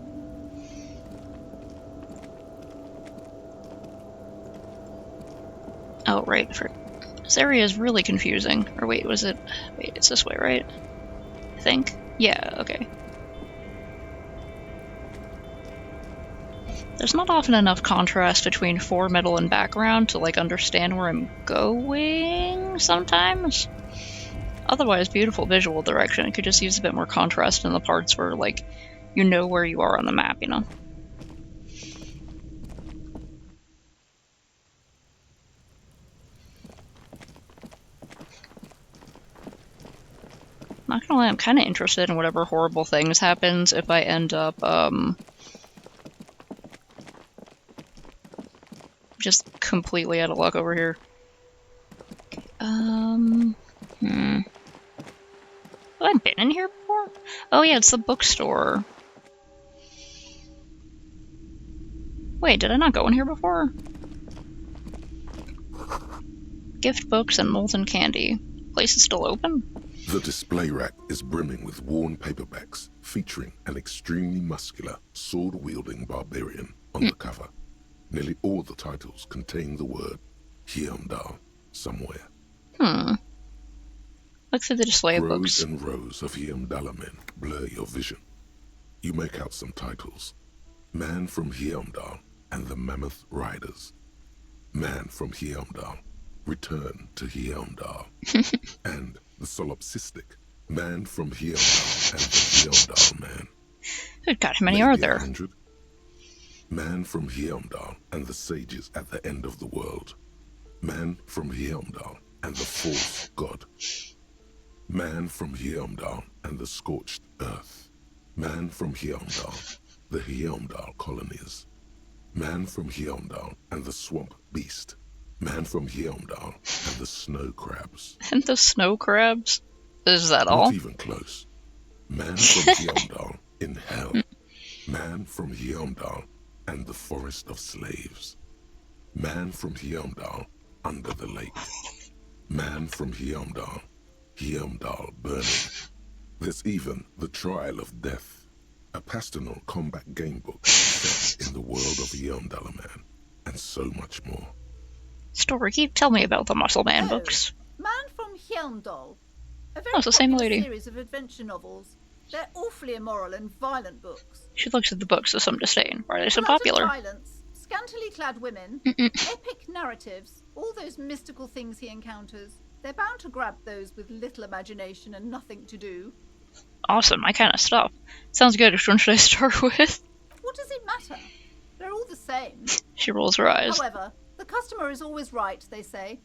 Oh, right. This area is really confusing. Or wait, was it... Wait, it's this way, right? I think? Yeah, okay. There's not often enough contrast between foremetal and background to, like, understand where I'm going sometimes. Otherwise, beautiful visual direction. It could just use a bit more contrast in the parts where, like, you know where you are on the map, you know? Not gonna lie, I'm kind of interested in whatever horrible things happens if I end up, just completely out of luck over here. Have I been in here before? Oh yeah, it's the bookstore. Wait, did I not go in here before? Gift books and molten candy. Place is still open? The display rack is brimming with worn paperbacks featuring an extremely muscular, sword-wielding barbarian on the cover. Nearly all the titles contain the word Heimdall somewhere. Look through the display of books. Rows and rows of Heimdall men blur your vision. You make out some titles. Man from Heimdall and the Mammoth Riders. Man from Heimdall, Return to Heimdall. And the Solipsistic, Man from Heimdall and the Heimdall Man. Good God, how many are there? 100. Man from Heimdall and the Sages at the End of the World. Man from Heimdall and the False God. Man from Heimdall and the Scorched Earth. Man from Heimdall, the Heimdall colonies. Man from Heimdall and the Swamp Beast. Man from Heimdall and the Snow Crabs. And the Snow Crabs? Is that all? Not even close. Man from Heimdall in Hell. Man from Heimdall and the Forest of Slaves. Man from Heimdall under the lake. Man from Heimdall, Heimdall burning. There's even the Trial of Death, a pastoral combat game book set in the world of Heimdall Man, and so much more. Story, tell me about the Muscle Man books. Man Hjelmdal. A very it's the same popular lady. series of adventure novels. They're awfully immoral and violent books. She looks at the books with some disdain. Why are they so Blood and popular? violence, scantily clad women, epic narratives, all those mystical things he encounters. They're bound to grab those with little imagination and nothing to do. Awesome, my kind of stuff. Sounds good. Which one should I start with? What does it matter? They're all the same. She rolls her eyes. However, the customer is always right, they say.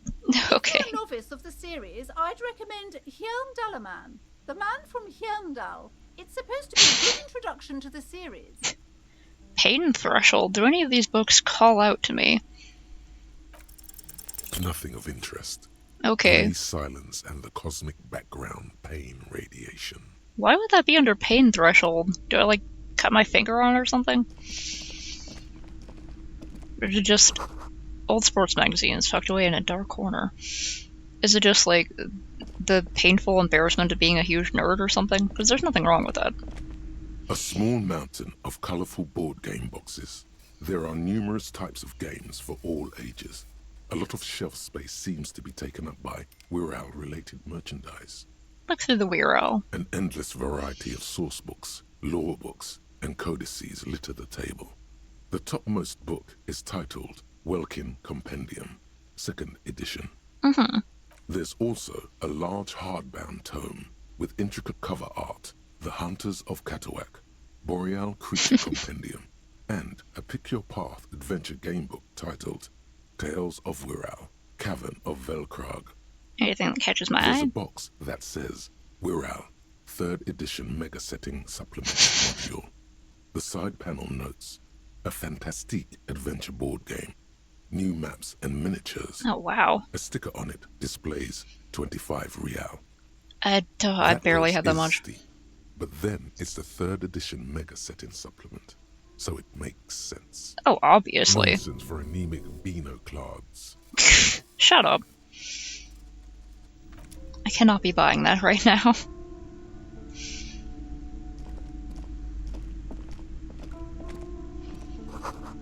Okay. If you're a novice of the series, I'd recommend Hjelmdalaman, the man from Hjelmdal. It's supposed to be a good introduction to the series. Pain Threshold. Do any of these books call out to me? Nothing of interest. Okay. Only silence and the cosmic background pain radiation. Why would that be under Pain Threshold? Do I, like, cut my finger on it or something? Or is it just old sports magazines tucked away in a dark corner? Is it just, like, the painful embarrassment of being a huge nerd or something? Because there's nothing wrong with that. A small mountain of colorful board game boxes. There are numerous types of games for all ages. A lot of shelf space seems to be taken up by Wirral-related merchandise. Look through the Wirral. An endless variety of source books, lore books, and codices litter the table. The topmost book is titled Welkin Compendium, 2nd edition. There's also a large hardbound tome with intricate cover art, The Hunters of Katawak, Boreal Creature Compendium, and a Pick Your Path adventure game book titled Tales of Wirral, Cavern of Velkrag. Anything that catches my There's eye? a box that says Wirral, 3rd edition Mega Setting Supplement module. The side panel notes, a fantastique adventure board game, new maps and miniatures. Oh, wow. A sticker on it displays 25 real. I barely have that much. Steep, but then it's the 3rd edition Mega Setting Supplement, so it makes sense. Oh, obviously. Nonsense for anemic Beano clods. Shut up. I cannot be buying that right now.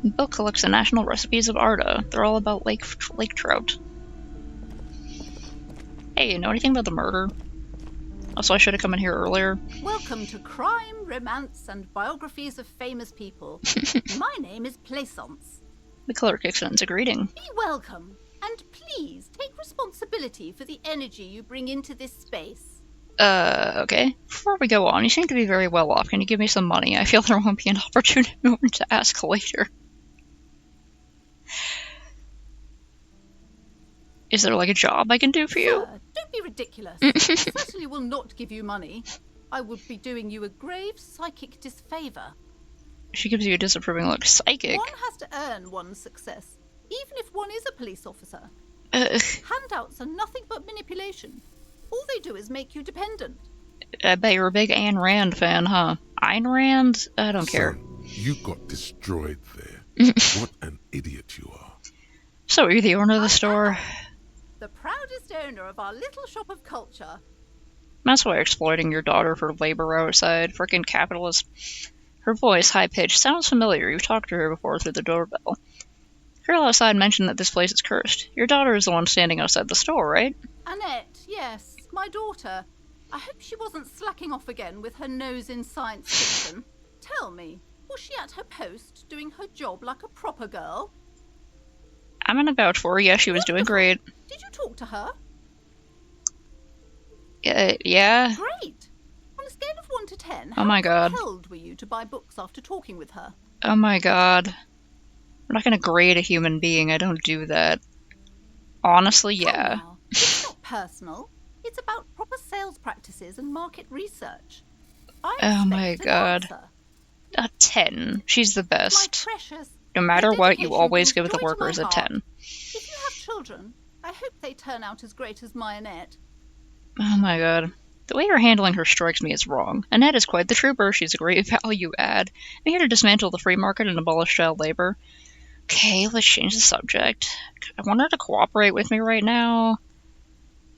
The book collects the national recipes of Arda. They're all about lake trout. Hey, you know anything about the murder? Also, I should have come in here earlier. Welcome to Crime, Romance, and Biographies of Famous People. My name is Plaisance. The clerk extends a greeting. Be welcome, and please take responsibility for the energy you bring into this space. Okay. Before we go on, you seem to be very well off. Can you give me some money? I feel there won't be an opportunity to ask later. Is there, like, a job I can do for you? Sir, don't be ridiculous. I certainly will not give you money. I would be doing you a grave psychic disfavor. She gives you a disapproving look. Psychic? One has to earn one's success, even if one is a police officer. Handouts are nothing but manipulation. All they do is make you dependent. I bet you're a big Ayn Rand fan, huh? Ayn Rand? I don't care. Son, you got destroyed there. What an idiot you are. So are you the owner of the store? The proudest owner of our little shop of culture. That's why exploiting your daughter for labor outside. Frickin' capitalist. Her voice, high-pitched, sounds familiar. You've talked to her before through the doorbell. Girl outside mentioned that this place is cursed. Your daughter is the one standing outside the store, right? Annette, yes, my daughter. I hope she wasn't slacking off again with her nose in science fiction. Tell me, was she at her post, doing her job like a proper girl? I'm gonna vouch for her. Yeah, she was doing great. Did you talk to her? Yeah. Great. On a scale of 1 to 10, Oh my god. how compelled were you to buy books after talking with her? Oh my god. I'm not gonna grade a human being. I don't do that. Honestly, yeah. Oh, it's not personal. It's about proper sales practices and market research. Oh my god. A 10. She's the best. My precious. No matter what, you dedication always brings give the joy to my workers a heart. 10. If you have children, I hope they turn out as great as my Annette. Oh my god. The way you're handling her strikes me as wrong. Annette is quite the trooper. She's a great value add. I'm here to dismantle the free market and abolish child labor. Okay, let's change the subject. I want her to cooperate with me right now.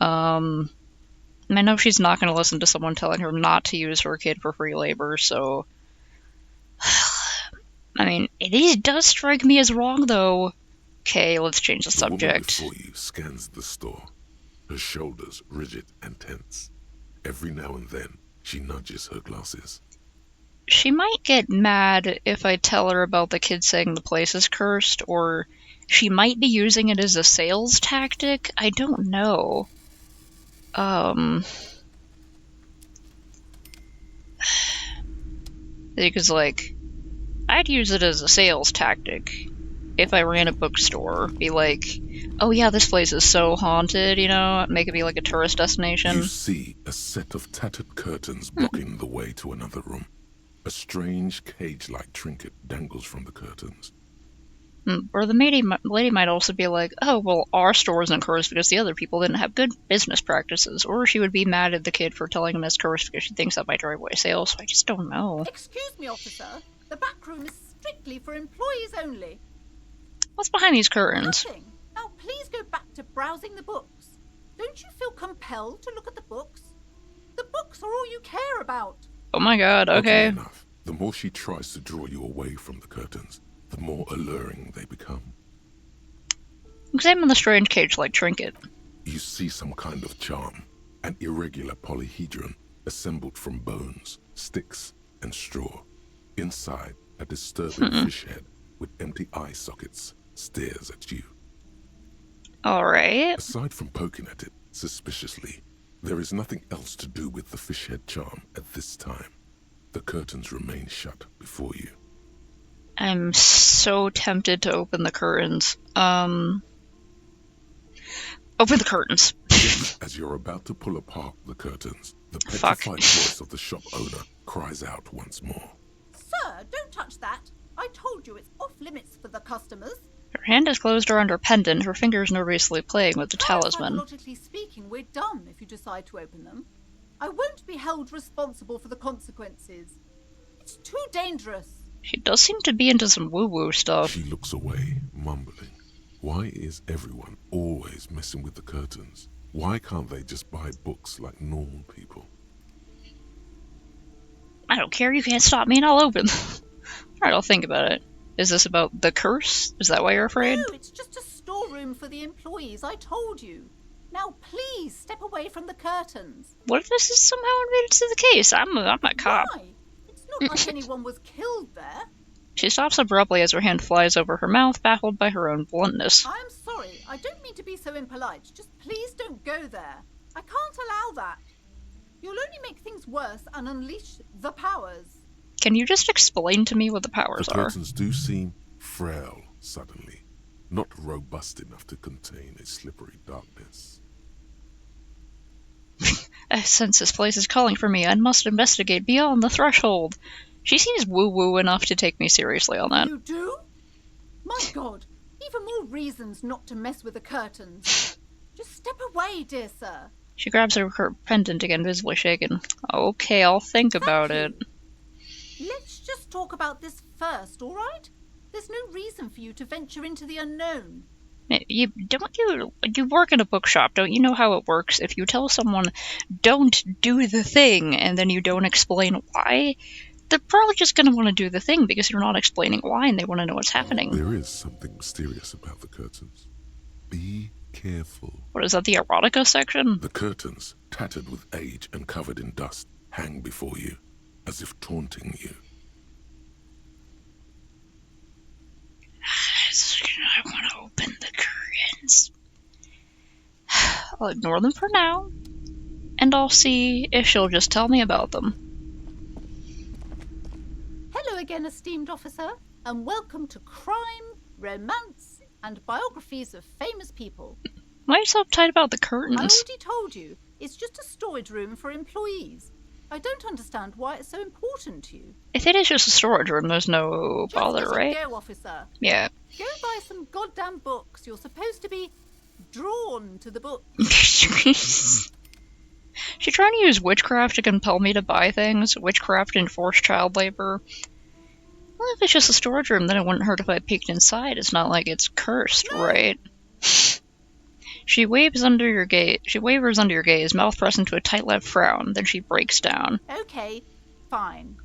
I know she's not going to listen to someone telling her not to use her kid for free labor, so... I mean, it does strike me as wrong, though. Okay, let's change the subject. The woman before you scans the store. her shoulders rigid and tense. Every now and then, she nudges her glasses. She might get mad if I tell her about the kid saying the place is cursed, or she might be using it as a sales tactic. I don't know. Because, like, I'd use it as a sales tactic if I ran a bookstore. Be like, oh yeah, this place is so haunted, you know, make it be like a tourist destination. You see a set of tattered curtains blocking the way to another room. A strange cage-like trinket dangles from the curtains. Or the lady might also be like, oh, well, our store isn't cursed because the other people didn't have good business practices. Or she would be mad at the kid for telling him it's cursed because she thinks that might drive away sales. I just don't know. Excuse me, officer. The back room is strictly for employees only. What's behind these curtains? Nothing. Now please go back to browsing the books. Don't you feel compelled to look at the books? The books are all you care about. Oh my god, okay. Enough. The more she tries to draw you away from the curtains, the more alluring they become. Examine the strange cage-like trinket. You see some kind of charm, an irregular polyhedron assembled from bones, sticks, and straw. Inside, a disturbing fish head with empty eye sockets stares at you. Alright. Aside from poking at it suspiciously, there is nothing else to do with the fish head charm at this time. The curtains remain shut before you. I'm so tempted to open the curtains. Open the curtains. Just as you're about to pull apart the curtains, the petrified voice of the shop owner cries out once more. Sir, don't touch that. I told you it's off limits for the customers. Her hand is closed around her pendant, her fingers nervously playing with the talisman. Psychologically speaking, we're done if you decide to open them. I won't be held responsible for the consequences. It's too dangerous. She does seem to be into some woo-woo stuff. She looks away, mumbling. Why is everyone always messing with the curtains? Why can't they just buy books like normal people? I don't care, you can't stop me and I'll open. Alright, I'll think about it. Is this about the curse? Is that why you're afraid? No, it's just a storeroom for the employees, I told you. Now please step away from the curtains. What if this is somehow related to the case? I'm a cop. Why? It's not like anyone was killed there. She stops abruptly as her hand flies over her mouth, baffled by her own bluntness. I'm sorry, I don't mean to be so impolite. Just please don't go there. I can't allow that. You'll only make things worse and unleash the powers. Can you just explain to me what the powers are? The curtains do seem frail suddenly, not robust enough to contain a slippery darkness. I sense this place is calling for me. I must investigate beyond the threshold. She seems woo-woo enough to take me seriously on that. You do? My god, even more reasons not to mess with the curtains. Just step away, dear sir. She grabs her pendant again, visibly shaken. Okay, I'll think about it. Let's just talk about this first, all right? There's no reason for you to venture into the unknown. You work in a bookshop, don't you know how it works? If you tell someone, don't do the thing, and then you don't explain why, they're probably just going to want to do the thing because you're not explaining why and they want to know what's happening. There is something mysterious about the curtains. Be careful. What is that, the erotica section? The curtains, tattered with age and covered in dust, hang before you, as if taunting you. I want to open the curtains. I'll ignore them for now, and I'll see if she'll just tell me about them. Hello again, esteemed officer, and welcome to Crime, Romance, and Biographies of Famous People. Why are you so uptight about the curtains? I already told you, it's just a storage room for employees. I don't understand why it's so important to you. If it is just a storage room, there's no bother, just right? Go, officer. Yeah. Go buy some goddamn books. You're supposed to be drawn to the book. She's trying to use witchcraft to compel me to buy things. Witchcraft and forced child labor. Well, if it's just a storage room, then it wouldn't hurt if I peeked inside. It's not like it's cursed, right? She wavers under your gaze, mouth pressed into a tight-lipped frown. Then she breaks down. Okay, fine.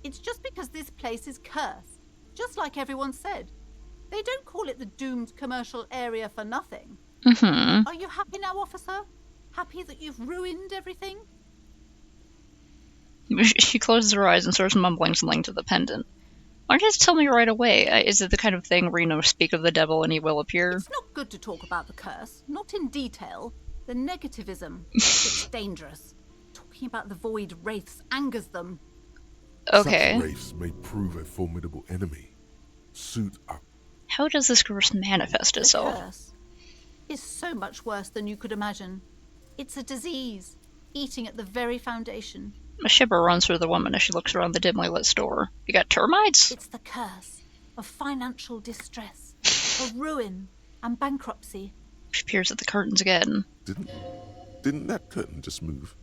It's just because this place is cursed, just like everyone said. They don't call it the doomed commercial area for nothing. Mm-hmm. Are you happy now, officer? Happy that you've ruined everything? She closes her eyes and starts mumbling something to the pendant. Why don't you just tell me right away? Is it the kind of thing where you know, speak of the devil and he will appear? It's not good to talk about the curse, not in detail. The negativism, it's dangerous. Talking about the void wraiths angers them. Okay. Such wraiths may prove a formidable enemy. Suit up. How does this curse manifest itself? The curse is so much worse than you could imagine. It's a disease, eating at the very foundation. A shiver runs through the woman as she looks around the dimly lit store. You got termites? It's the curse of financial distress, of ruin and bankruptcy. She peers at the curtains again. Didn't that curtain just move?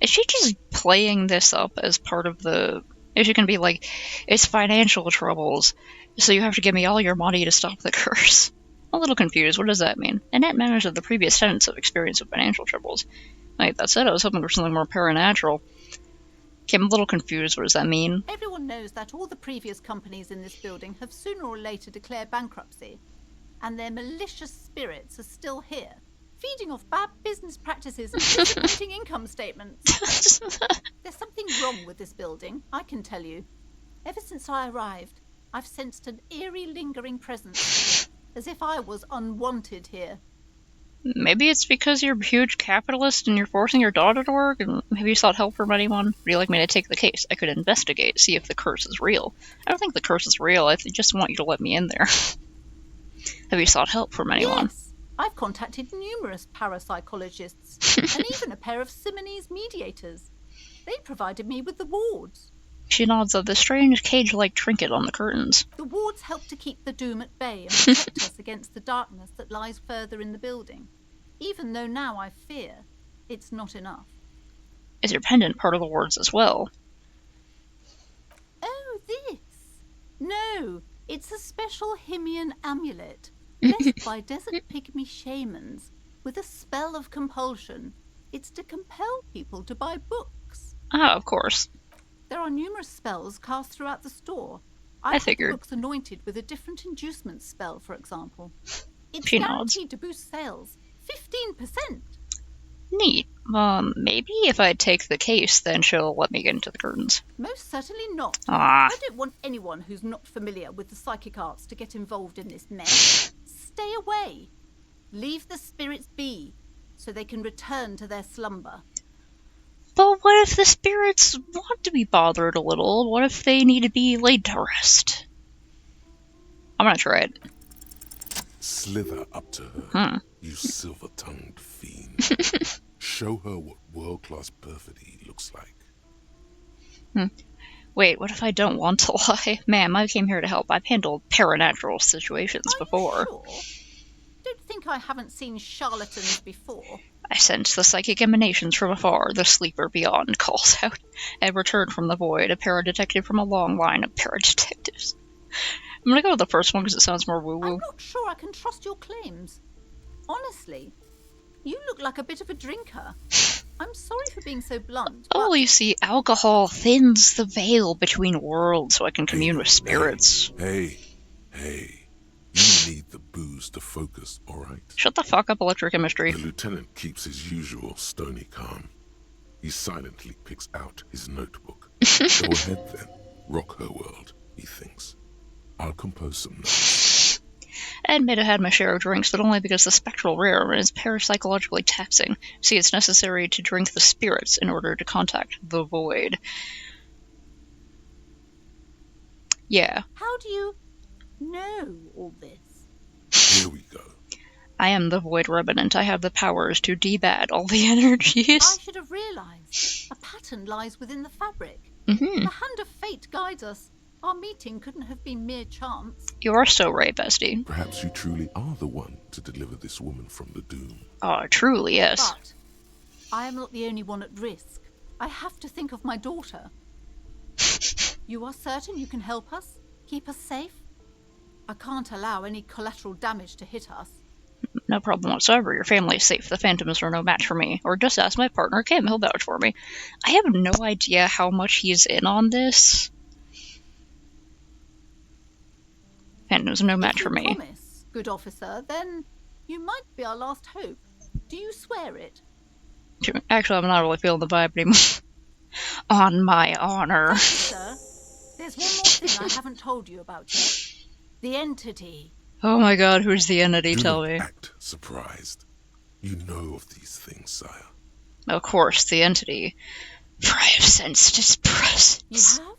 Is she just playing this up as part of the... Is she gonna be like, it's financial troubles, so you have to give me all your money to stop the curse? A little confused. What does that mean? Annette managed that the previous tenants have experienced with financial troubles. Wait, that said, I was hoping for something more paranatural. Okay, I'm a little confused. What does that mean? Everyone knows that all the previous companies in this building have sooner or later declared bankruptcy, and their malicious spirits are still here, feeding off bad business practices and disappointing income statements. There's something wrong with this building, I can tell you. Ever since I arrived, I've sensed an eerie, lingering presence, as if I was unwanted here. Maybe it's because you're a huge capitalist and you're forcing your daughter to work, and have you sought help from anyone? Would you like me to take the case? I could investigate, see if the curse is real. I don't think the curse is real, I just want you to let me in there. Have you sought help from anyone? Yes, I've contacted numerous parapsychologists, and even a pair of Simonese mediators. They provided me with the wards. She nods at the strange cage-like trinket on the curtains. The wards help to keep the doom at bay and protect us against the darkness that lies further in the building. Even though now I fear, it's not enough. Is your pendant part of the wards as well? Oh, this? No, it's a special Himian amulet, blessed by desert pygmy shamans, with a spell of compulsion. It's to compel people to buy books. Ah, of course. There are numerous spells cast throughout the store. I figured. Books anointed with a different inducement spell, for example. It's She guaranteed nods. to boost sales 15%. Neat. Maybe if I take the case, then she'll let me get into the curtains. Most certainly not. Ah. I don't want anyone who's not familiar with the psychic arts to get involved in this mess. Stay away. Leave the spirits be, so they can return to their slumber. But what if the spirits want to be bothered a little? What if they need to be laid to rest? I'm gonna try it. Slither up to her, you silver-tongued fiend. Show her what world-class perfidy looks like. Wait, what if I don't want to lie? Ma'am, I came here to help. I've handled paranatural situations before. Sure. Don't think I haven't seen charlatans before. I sense the psychic emanations from afar. The sleeper beyond calls out. And returned from the void, a paradetective from a long line of paradetectives. I'm gonna go with the first one because it sounds more woo-woo. I'm not sure I can trust your claims. Honestly, you look like a bit of a drinker. I'm sorry for being so blunt. Oh, you see, alcohol thins the veil between worlds so I can commune with spirits. Hey. You need the booze to focus, alright? Shut the fuck up, electric chemistry. The lieutenant keeps his usual stony calm. He silently picks out his notebook. Go ahead then. Rock her world, he thinks. I'll compose some notes. I admit I had my share of drinks, but only because the spectral realm is parapsychologically taxing. See, it's necessary to drink the spirits in order to contact the void. Yeah. How do you know all this? Here we go. I am the Void Revenant. I have the powers to debad all the energies. I should have realized. A pattern lies within the fabric. Mm-hmm. The hand of fate guides us. Our meeting couldn't have been mere chance. You are so right, bestie. Perhaps you truly are the one to deliver this woman from the doom. Oh, truly, yes. But I am not the only one at risk. I have to think of my daughter. You are certain you can help us? Keep us safe? I can't allow any collateral damage to hit us. No problem whatsoever. Your family is safe. The Phantoms are no match for me. Or just ask my partner, Kim. He'll vouch for me. I have no idea how much he's in on this. Phantoms are no match for me. Promise, good officer, then You might be our last hope. Do you swear it? Actually, I'm not really feeling the vibe anymore. On my honor. Sir, there's one more thing I haven't told you about yet. The entity. Oh my god, who's the entity? Tell Do me. not act surprised. You know of these things, sire. Of course, the entity. For I have sensed its presence. You have?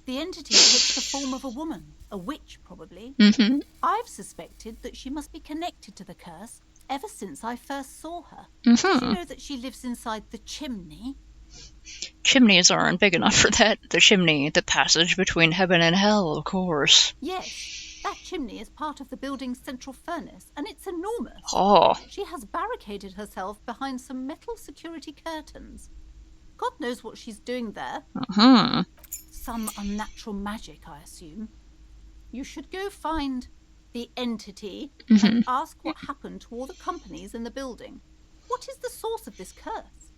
The entity takes the form of a woman. A witch, probably. Mm-hmm. I've suspected that she must be connected to the curse ever since I first saw her. Mm-hmm. Did you know that she lives inside the chimney? Chimneys aren't big enough for that. The chimney, the passage between heaven and hell, of course. Yes, that chimney is part of the building's central furnace, and it's enormous. Oh. She has barricaded herself behind some metal security curtains. God knows what she's doing there. Mm-hmm. Some unnatural magic, I assume. You should go find the entity and ask what happened to all the companies in the building. What is the source of this curse?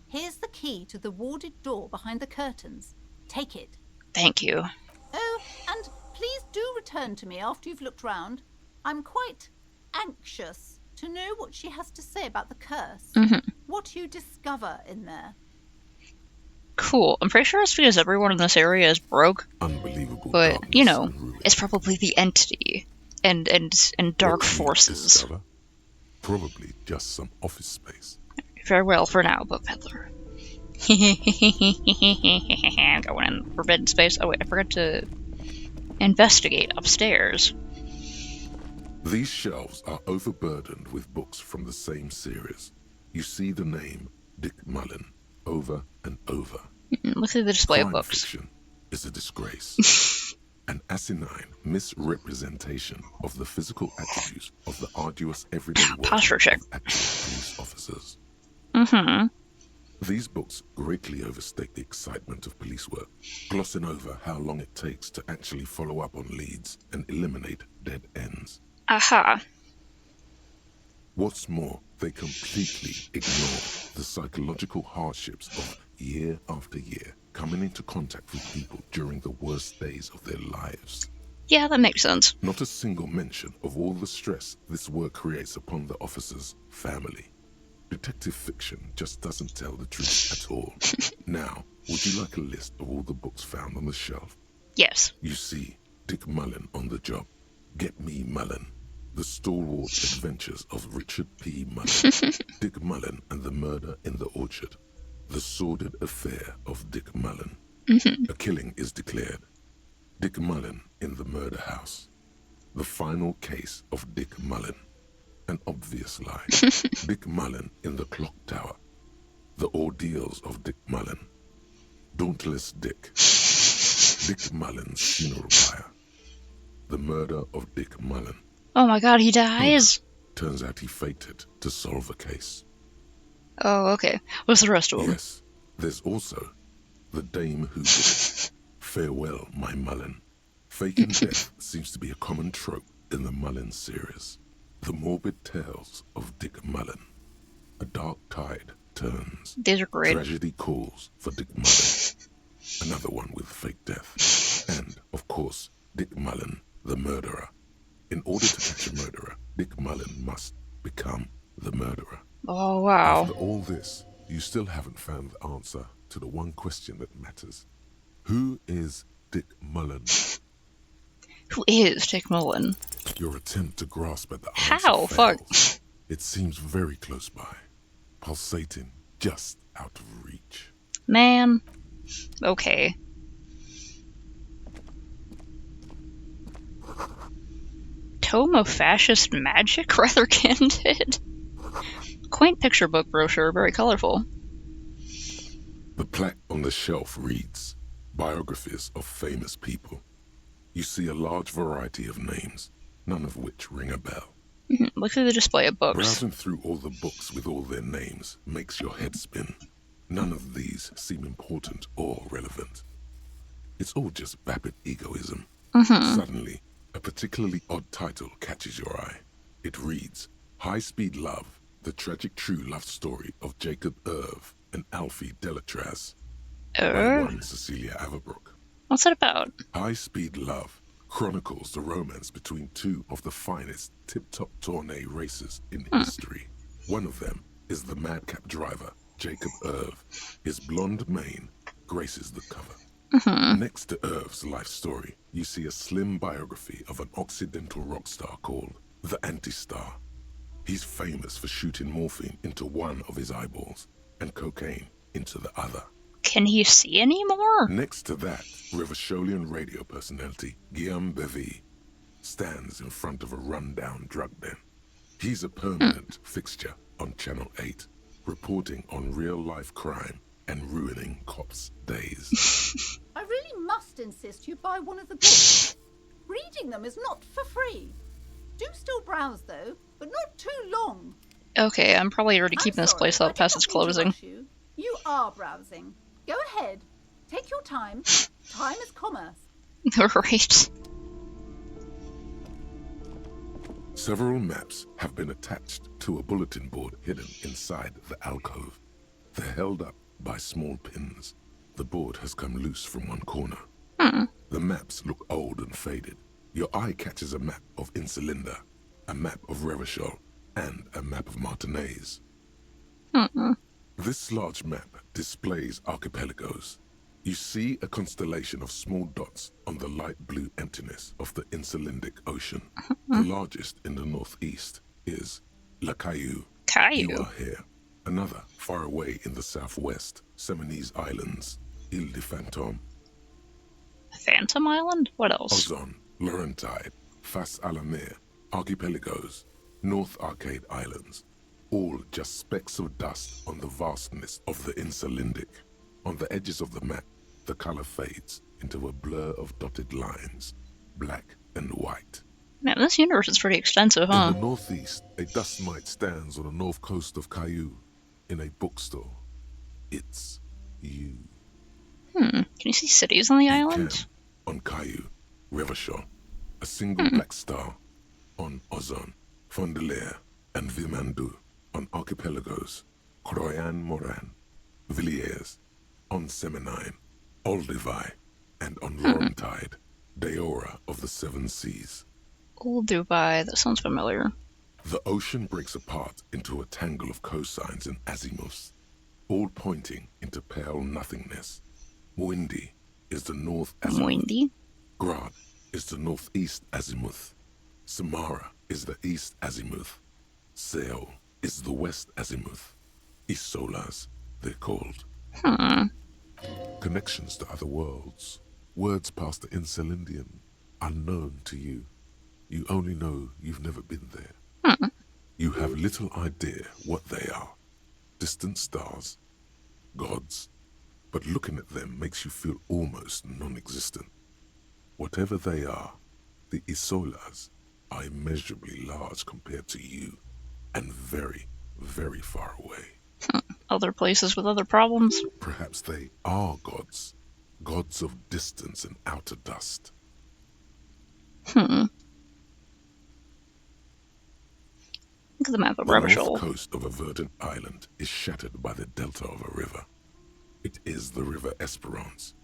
Here's the key to the warded door behind the curtains. Take it. Thank you. Oh, and please do return to me after you've looked round. I'm quite anxious to know what she has to say about the curse. What you discover in there. Cool. I'm pretty sure it's because everyone in this area is broke. Unbelievable. But, you know, it's probably the entity and dark forces. Discover? Probably just some office space. Very well for now, book peddler. I'm going in forbidden space. Oh wait, I forgot to investigate upstairs. These shelves are overburdened with books from the same series. You see the name Dick Mullen over and over. Look at the display Crime of books. Fiction is a disgrace. An asinine misrepresentation of the physical attributes of the arduous everyday work Posture check. of actual police officers. These books greatly overstate the excitement of police work, glossing over how long it takes to actually follow up on leads and eliminate dead ends. Aha. What's more, they completely ignore the psychological hardships of year after year coming into contact with people during the worst days of their lives. Yeah, that makes sense. Not a single mention of all the stress this work creates upon the officer's family. Detective fiction just doesn't tell the truth at all. Now, would you like a list of all the books found on the shelf? Yes. You see Dick Mullen on the job. Get Me Mullen. The Stalwart Adventures of Richard P. Mullen. Dick Mullen and the Murder in the Orchard. The Sordid Affair of Dick Mullen. A killing is declared. Dick Mullen in the Murder House. The Final Case of Dick Mullen. An Obvious Lie. Dick Mullen in the Clock Tower. The Ordeals of Dick Mullen. Dauntless Dick. Dick Mullen's Funeral Pyre. The Murder of Dick Mullen. Oh my god, he dies? Turns out he fated to solve a case. Oh, okay. What's the rest of them? Yes, there's also The Dame Who Did It. Farewell, My Mullen. Faking death seems to be a common trope in the Mullen series. The Morbid Tales of Dick Mullen. A Dark Tide Turns. These are great. Tragedy Calls for Dick Mullen. Another one with fake death. And, of course, Dick Mullen, the murderer. In order to catch a murderer, Dick Mullen must become the murderer. Oh, wow. After all this, you still haven't found the answer to the one question that matters. Who is Dick Mullen? Who is Dick Mullen? Your attempt to grasp at the How? answer Fuck. fails. It seems very close by, pulsating just out of reach. Man. Okay. Tome of Fascist Magic? Rather candid. Quaint picture book brochure, very colorful. The plaque on the shelf reads, Biographies of Famous People. You see a large variety of names, none of which ring a bell. Look at the display of books. Browsing through all the books with all their names makes your head spin. None of these seem important or relevant. It's all just vapid egoism. Suddenly, a particularly odd title catches your eye. It reads, High Speed Love, the tragic true love story of Jacob Irv and Alfie Delatraz. By one Cecilia Averbrook. What's it about? High Speed Love chronicles the romance between two of the finest tip-top tourney racers in history. One of them is the madcap driver, Jacob Irv. His blonde mane graces the cover. Next to Irv's life story, you see a slim biography of an Occidental rock star called the Anti-Star. He's famous for shooting morphine into one of his eyeballs and cocaine into the other. Can he see anymore? Next to that, Revacholian radio personality Guillaume Bevy stands in front of a rundown drug den. He's a permanent fixture on Channel 8, reporting on real-life crime and ruining cops' days. I really must insist you buy one of the books. Reading them is not for free. Do still browse, though, but not too long. Okay, I'm probably already keeping this place up past its closing. You are browsing. Go ahead. Take your time. Time is commerce. Right. Several maps have been attached to a bulletin board hidden inside the alcove. They're held up by small pins. The board has come loose from one corner. The maps look old and faded. Your eye catches a map of Insulinda, a map of Revachol, and a map of Martinez. This large map displays archipelagos. You see a constellation of small dots on the light blue emptiness of the Insulindic Ocean. The largest in the northeast is La Caillou. You are here. Another far away in the southwest, Seminese Islands, Ile de Fantôme. Phantom Island? What else? Ozon, Laurentide, Fas a la Mer, Archipelagos, North Arcade Islands. All just specks of dust on the vastness of the Insulindic. On the edges of the map, the color fades into a blur of dotted lines, black and white. Man, this universe is pretty extensive, huh? In the northeast, a dust mite stands on the north coast of Caillou in a bookstore. It's you. Can you see cities on the island? On Caillou, Revachol, a single black star. On Ozon, Fondelier, and Vilmandu. On Archipelagos, Croyan Moran, Villiers. On Seminine, Olduvai, and on Laurentide, Deora of the Seven Seas. Olduvai, that sounds familiar. The ocean breaks apart into a tangle of cosines and azimuths, all pointing into pale nothingness. Mwindi is the north azimuth. Mwindi? Grad is the northeast azimuth. Samara is the east azimuth. Seol is the west azimuth. Isolas, they're called. Connections to other worlds. Words past the Insulindian, unknown to you. You only know you've never been there. You have little idea what they are. Distant stars, gods, but looking at them makes you feel almost non-existent. Whatever they are, the Isolas are immeasurably large compared to you, and very, very far away. Other places with other problems? Perhaps they are gods. Gods of distance and outer dust. Look at the map of Revachol. The north coast of a verdant island is shattered by the delta of a river. It is the River Esperance.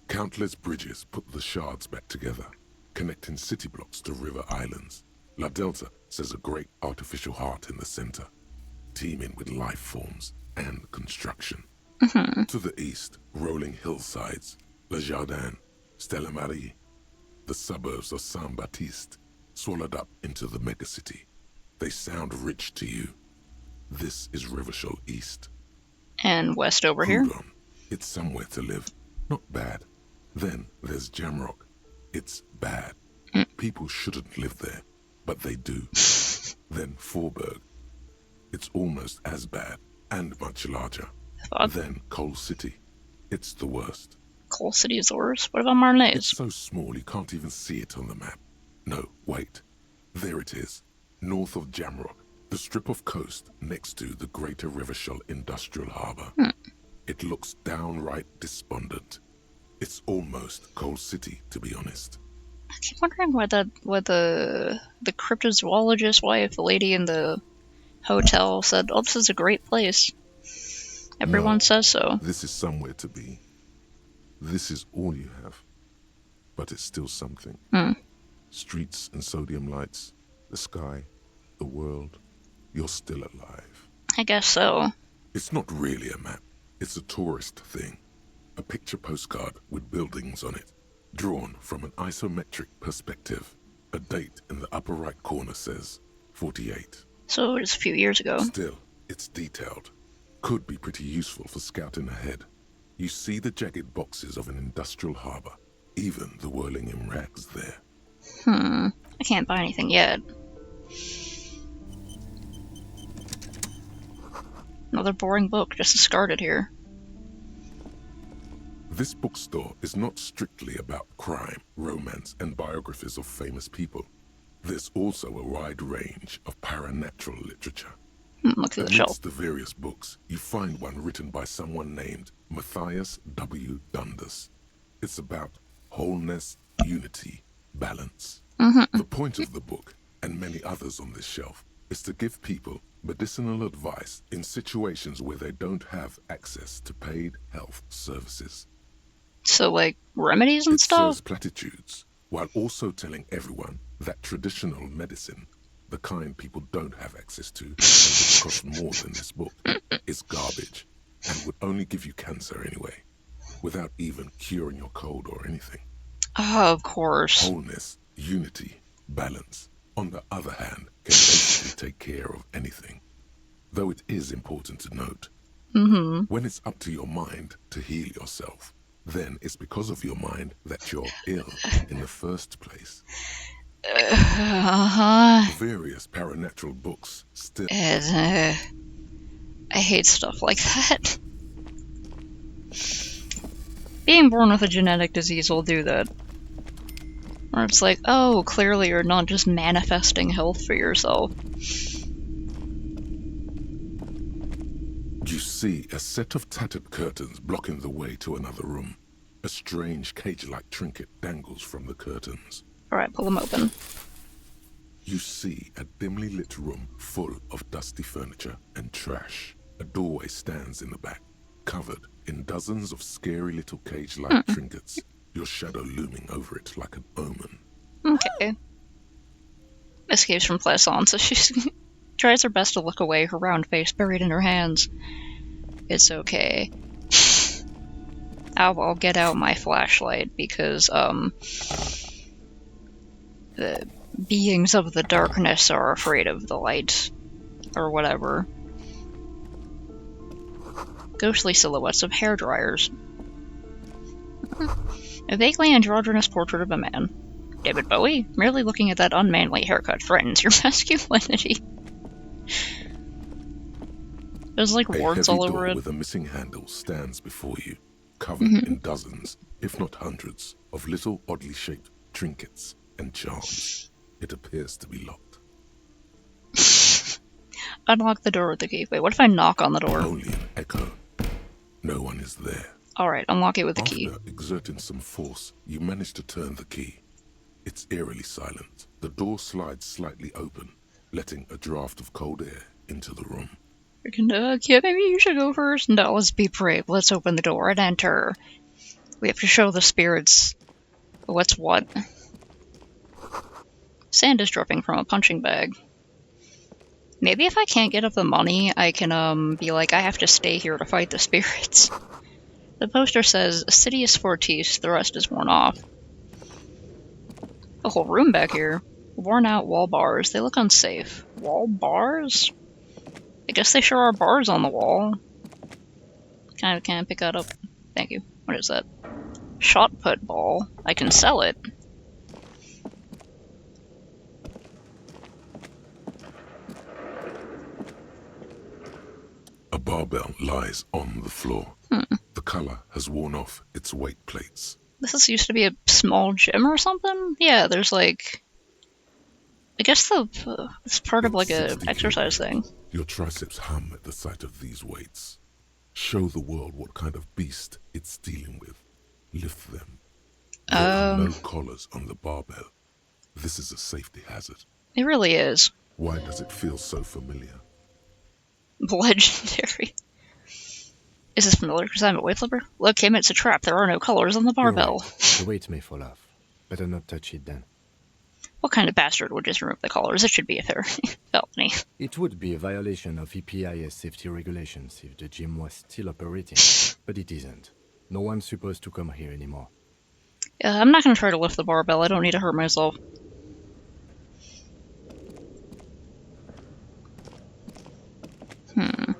Countless bridges put the shards back together, connecting city blocks to river islands. La Delta says a great artificial heart in the center, teeming with life forms and construction. To the east, rolling hillsides, Le Jardin, Stella Marie, the suburbs of Saint-Baptiste, swallowed up into the megacity. They sound rich to you. This is Revachol East. And west over here? Houdon. It's somewhere to live. Not bad. Then there's Jamrock. It's bad. People shouldn't live there, but they do. Then Forburg. It's almost as bad and much larger. Then Coal City. It's the worst. Coal City is the worst? What about Marnez? It's so small you can't even see it on the map. No, wait. There it is. North of Jamrock. The strip of coast next to the Greater Revachol Industrial Harbour. It looks downright despondent. It's almost Coal City, to be honest. I keep wondering why the cryptozoologist wife, the lady in the hotel, said, "Oh, this is a great place." Everyone says so. This is somewhere to be. This is all you have. But it's still something. streets and sodium lights, the sky, the world, you're still alive. I guess so. It's not really a map. It's a tourist thing. A picture postcard with buildings on it, drawn from an isometric perspective. A date in the upper right corner says 48. So it was a few years ago. Still, it's detailed. Could be pretty useful for scouting ahead. You see the jagged boxes of an industrial harbor, even the whirling in rags there. I can't buy anything yet. Another boring book, just discarded here. This bookstore is not strictly about crime, romance, and biographies of famous people. There's also a wide range of paranatural literature. Look through the shelf. Amidst the various books, you find one written by someone named Matthias W. Dundas. It's about wholeness, unity, balance. The point of the book, and many others on this shelf, is to give people medicinal advice in situations where they don't have access to paid health services. So, like, remedies and It stuff? serves platitudes, while also telling everyone that traditional medicine, the kind people don't have access to, and which costs more than this book, is garbage, and would only give you cancer anyway, without even curing your cold or anything. Oh, of course. Wholeness, unity, balance, on the other hand, can basically take care of anything. Though it is important to note, when it's up to your mind to heal yourself, then it's because of your mind that you're ill in the first place. Various paranatural books still... I hate stuff like that. Being born with a genetic disease will do that. Where it's like, oh, clearly you're not just manifesting health for yourself. You see a set of tattered curtains blocking the way to another room. A strange cage-like trinket dangles from the curtains. Alright, pull them open. You see a dimly lit room full of dusty furniture and trash. A doorway stands in the back, covered in dozens of scary little cage-like trinkets, your shadow looming over it like an omen. Okay. Escapes from Plaisance, so she tries her best to look away, her round face buried in her hands. It's okay. I'll get out my flashlight because, the beings of the darkness are afraid of the light. Or whatever. Ghostly silhouettes of hairdryers. A vaguely androgynous portrait of a man. David Bowie? Merely looking at that unmanly haircut threatens your masculinity. There's like warts all over it. With a missing handle stands before you, covered in dozens, if not hundreds, of little oddly shaped trinkets and charms. It appears to be locked. Unlock the door with the key. Wait, what if I knock on the door? Only an echo. No one is there. Alright, unlock it with the key. After exerting some force, you manage to turn the key. It's eerily silent. The door slides slightly open, letting a draft of cold air into the room. Yeah, maybe you should go first. No, let's be brave. Let's open the door and enter. We have to show the spirits what's what. Sand is dripping from a punching bag. Maybe if I can't get up the money, I can, be like, I have to stay here to fight the spirits. The poster says, Sidious Fortis, the rest is worn off. A whole room back here. Worn out wall bars. They look unsafe. Wall bars? I guess they sure are bars on the wall. Can I pick that up? Thank you. What is that? Shot put ball. I can sell it. A barbell lies on the floor. The color has worn off its weight plates. This used to be a small gym or something? Yeah, there's like... I guess it's part of like a exercise thing. Your triceps hum at the sight of these weights. Show the world what kind of beast it's dealing with. Lift them. There are no collars on the barbell. This is a safety hazard. It really is. Why does it feel so familiar? Legendary. Is this familiar because I'm a weightlifter? Look, Kim, it's a trap. There are no colors on the barbell. Right. The weight may fall off. Better not touch it then. What kind of bastard would just remove the collars? It should be a felony. It would be a violation of EPIS safety regulations if the gym was still operating, but it isn't. No one's supposed to come here anymore. I'm not going to try to lift the barbell. I don't need to hurt myself. I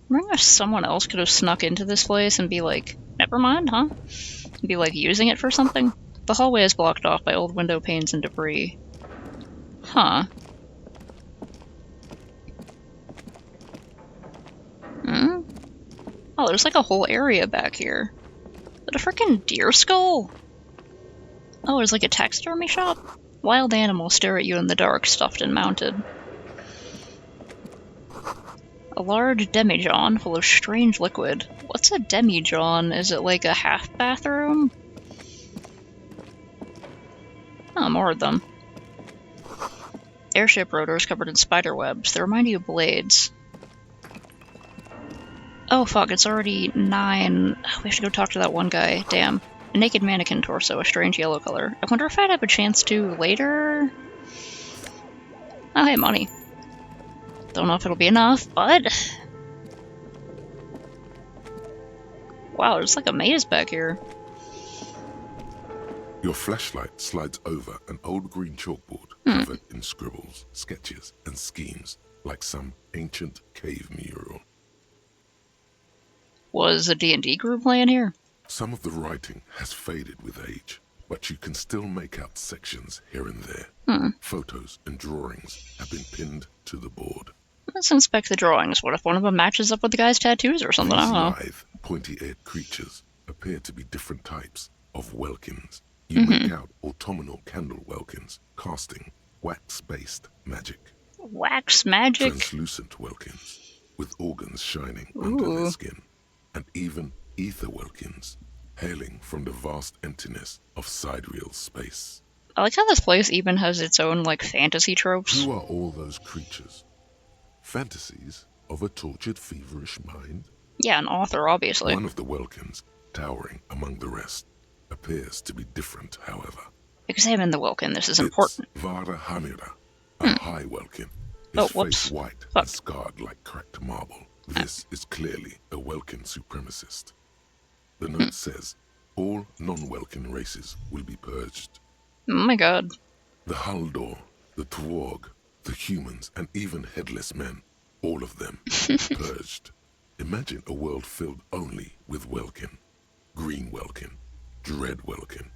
wonder if someone else could have snuck into this place and be like, never mind, huh? And be like using it for something? The hallway is blocked off by old window panes and debris. Huh. Oh, there's like a whole area back here. Is it a frickin' deer skull? Oh, there's like a taxidermy shop? Wild animals stare at you in the dark, stuffed and mounted. A large demijohn full of strange liquid. What's a demijohn? Is it like a half bathroom? Oh, more of them. Airship rotors covered in spider webs. They remind you of blades. Oh fuck, it's already 9. We have to go talk to that one guy. Damn. A naked mannequin torso, a strange yellow color. I wonder if I'd have a chance to later? Oh, hey, money. Don't know if it'll be enough, but... Wow, there's like a maze back here. Your flashlight slides over an old green chalkboard covered in scribbles, sketches, and schemes like some ancient cave mural. Was a D&D group playing here? Some of the writing has faded with age, but you can still make out sections here and there. Photos and drawings have been pinned to the board. Let's inspect the drawings. What if one of them matches up with the guy's tattoos or something? I don't know. Lithe, pointy-eared creatures appear to be different types of welkins. You make out autumnal candle welkins, casting wax-based magic. Wax magic? Translucent welkins, with organs shining under their skin. And even ether welkins, hailing from the vast emptiness of sidereal space. I like how this place even has its own, like, fantasy tropes. Who are all those creatures? Fantasies of a tortured, feverish mind? Yeah, an author, obviously. One of the welkins, towering among the rest, appears to be different, however. Examine the welkin, this is important. Vara Hamira, a high welkin, his face white and scarred like cracked marble. This is clearly a Welkin supremacist. The note says, all non-Welkin races will be purged. Oh my god. The Haldor, the Tworg, the humans, and even headless men, all of them purged. Imagine a world filled only with Welkin, Green Welkin, Dread Welkin,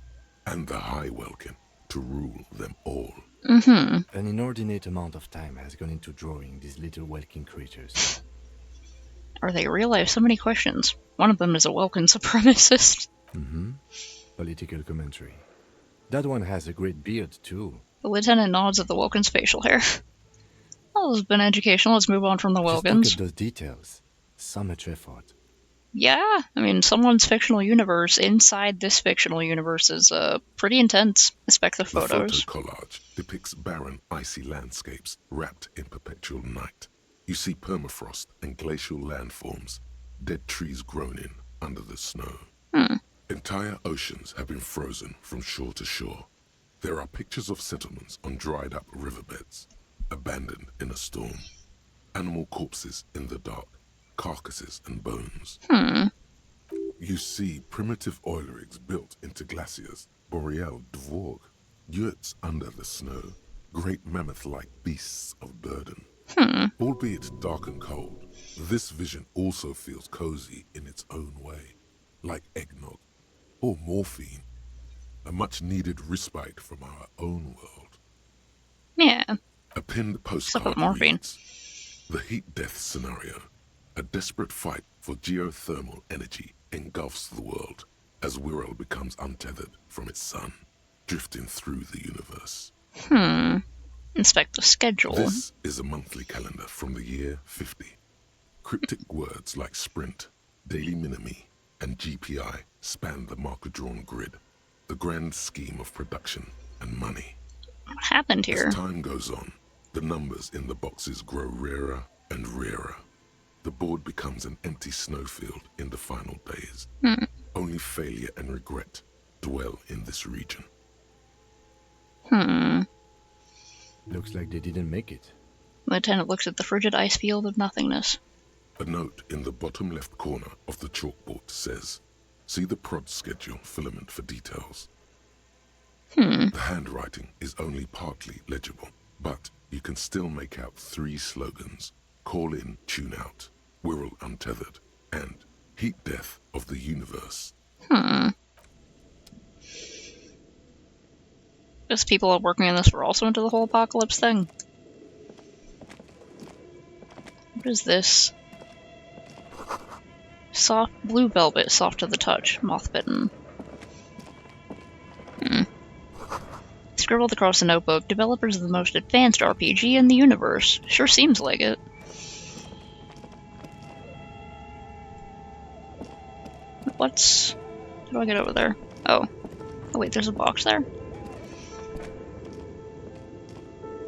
and the High Welkin to rule them all. An inordinate amount of time has gone into drawing these little Welkin creatures. Are they real? I have so many questions. One of them is a Welkin supremacist. Political commentary. That one has a great beard, too. The lieutenant nods at the Welkin's facial hair. Well, this has been educational. Let's move on from the Welkins. Just look at those details. So much effort. Yeah, I mean, someone's fictional universe inside this fictional universe is pretty intense. Inspect the photos. The photo collage depicts barren, icy landscapes wrapped in perpetual night. You see permafrost and glacial landforms, dead trees grown in under the snow. Entire oceans have been frozen from shore to shore. There are pictures of settlements on dried-up riverbeds, abandoned in a storm. Animal corpses in the dark, carcasses and bones. You see primitive oil rigs built into glaciers, boreal dvorg, yurts under the snow, great mammoth-like beasts of burden. Albeit dark and cold, this vision also feels cozy in its own way, like eggnog or morphine, a much-needed respite from our own world. Yeah. A pinned postcard reads, the heat death scenario, a desperate fight for geothermal energy engulfs the world as Wirral becomes untethered from its sun, drifting through the universe. Inspect the schedule. This is a monthly calendar from the year 50. Cryptic words like sprint, daily minimi, and GPI span the marker-drawn grid, the grand scheme of production and money. What happened here? As time goes on, the numbers in the boxes grow rarer and rarer. The board becomes an empty snowfield in the final days. Only failure and regret dwell in this region. Looks like they didn't make it. Lieutenant looks at the frigid ice field of nothingness. A note in the bottom left corner of the chalkboard says, "See the prod schedule filament for details." The handwriting is only partly legible, but you can still make out 3 slogans: Call in, Tune out, Wirral Untethered, and Heat Death of the Universe. Guess people working on this were also into the whole apocalypse thing. What is this? Soft blue velvet, soft to the touch, moth bitten. Scribbled across the notebook, developers of the most advanced RPG in the universe. Sure seems like it. How do I get over there? Oh wait, there's a box there?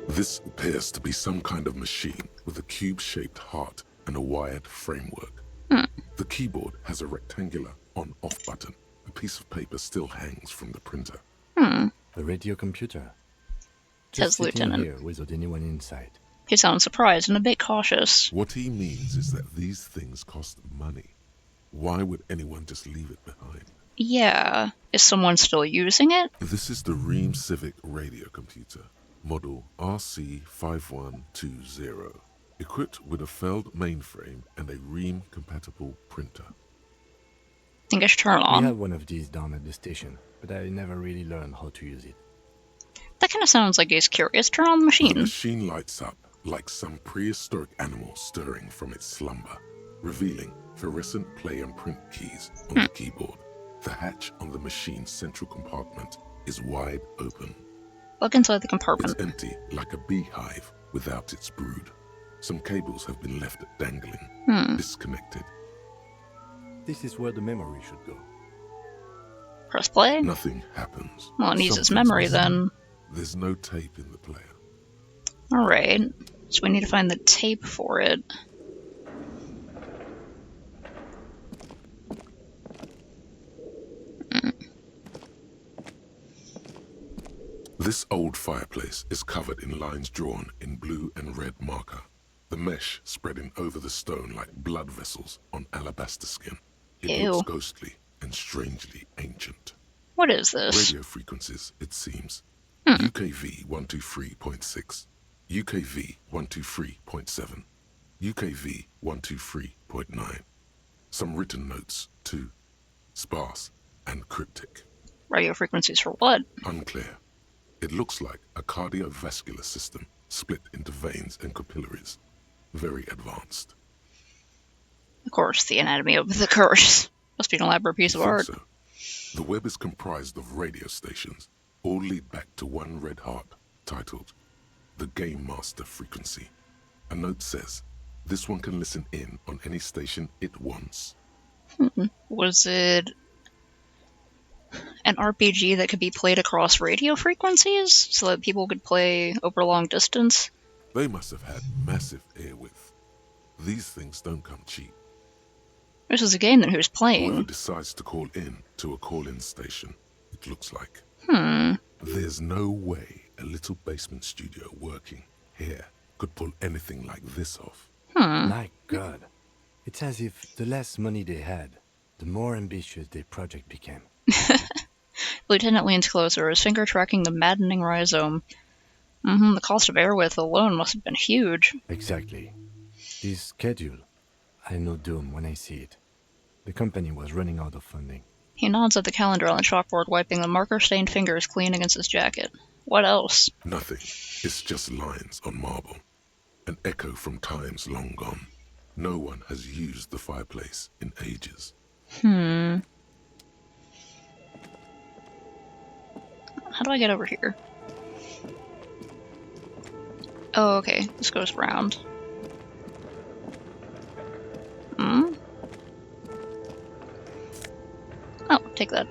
This appears to be some kind of machine with a cube-shaped heart and a wired framework. The keyboard has a rectangular on-off button. A piece of paper still hangs from the printer. A radio computer. Says Just sitting Lieutenant. here without anyone inside. He sounds surprised and a bit cautious. What he means is that these things cost money. Why would anyone just leave it behind? Yeah. Is someone still using it? This is the Ream Civic radio computer, model RC5120, equipped with a Feld mainframe and a Ream-compatible printer. Think I should turn it We on. have one of these down at the station, but I never really learned how to use it. That kind of sounds like he's curious. Turn on the The machine. machine lights up like some prehistoric animal stirring from its slumber, revealing fluorescent play and print keys on the keyboard. The hatch on the machine's central compartment is wide open. Look inside the compartment. It's empty, like a beehive without its brood. Some cables have been left dangling, disconnected. This is where the memory should go. Press play? Nothing happens. Well, it needs its Something's memory missing. then. There's no tape in the player. Alright. So we need to find the tape for it. This old fireplace is covered in lines drawn in blue and red marker, the mesh spreading over the stone like blood vessels on alabaster skin. It Ew. looks ghostly and strangely ancient. What is this? Radio frequencies, it seems. UKV 123.6, UKV 123.7, UKV 123.9. Some written notes, too. Sparse and cryptic. Radio frequencies for what? Unclear. It looks like a cardiovascular system split into veins and capillaries. Very advanced. Of course, the anatomy of the curse. Must be an elaborate piece of Think art. so. The web is comprised of radio stations, all lead back to one red heart, titled The Game Master Frequency. A note says, this one can listen in on any station it wants. Was it an RPG that could be played across radio frequencies so that people could play over long distance? They must have had massive airwidth. These things don't come cheap. This is a game that who's Whoever playing. decides to call in to a call-in station, it looks like. Hmm. There's no way a little basement studio working here could pull anything like this off. My God. It's as if the less money they had, the more ambitious their project became. Lieutenant leans closer, his finger tracking the maddening rhizome. The cost of airwidth alone must have been huge. Exactly. This schedule, I know doom when I see it. The company was running out of funding. He nods at the calendar on the chalkboard, wiping the marker-stained fingers clean against his jacket. What else? Nothing. It's just lines on marble. An echo from times long gone. No one has used the fireplace in ages. How do I get over here? Oh, okay. This goes round. Oh, take that.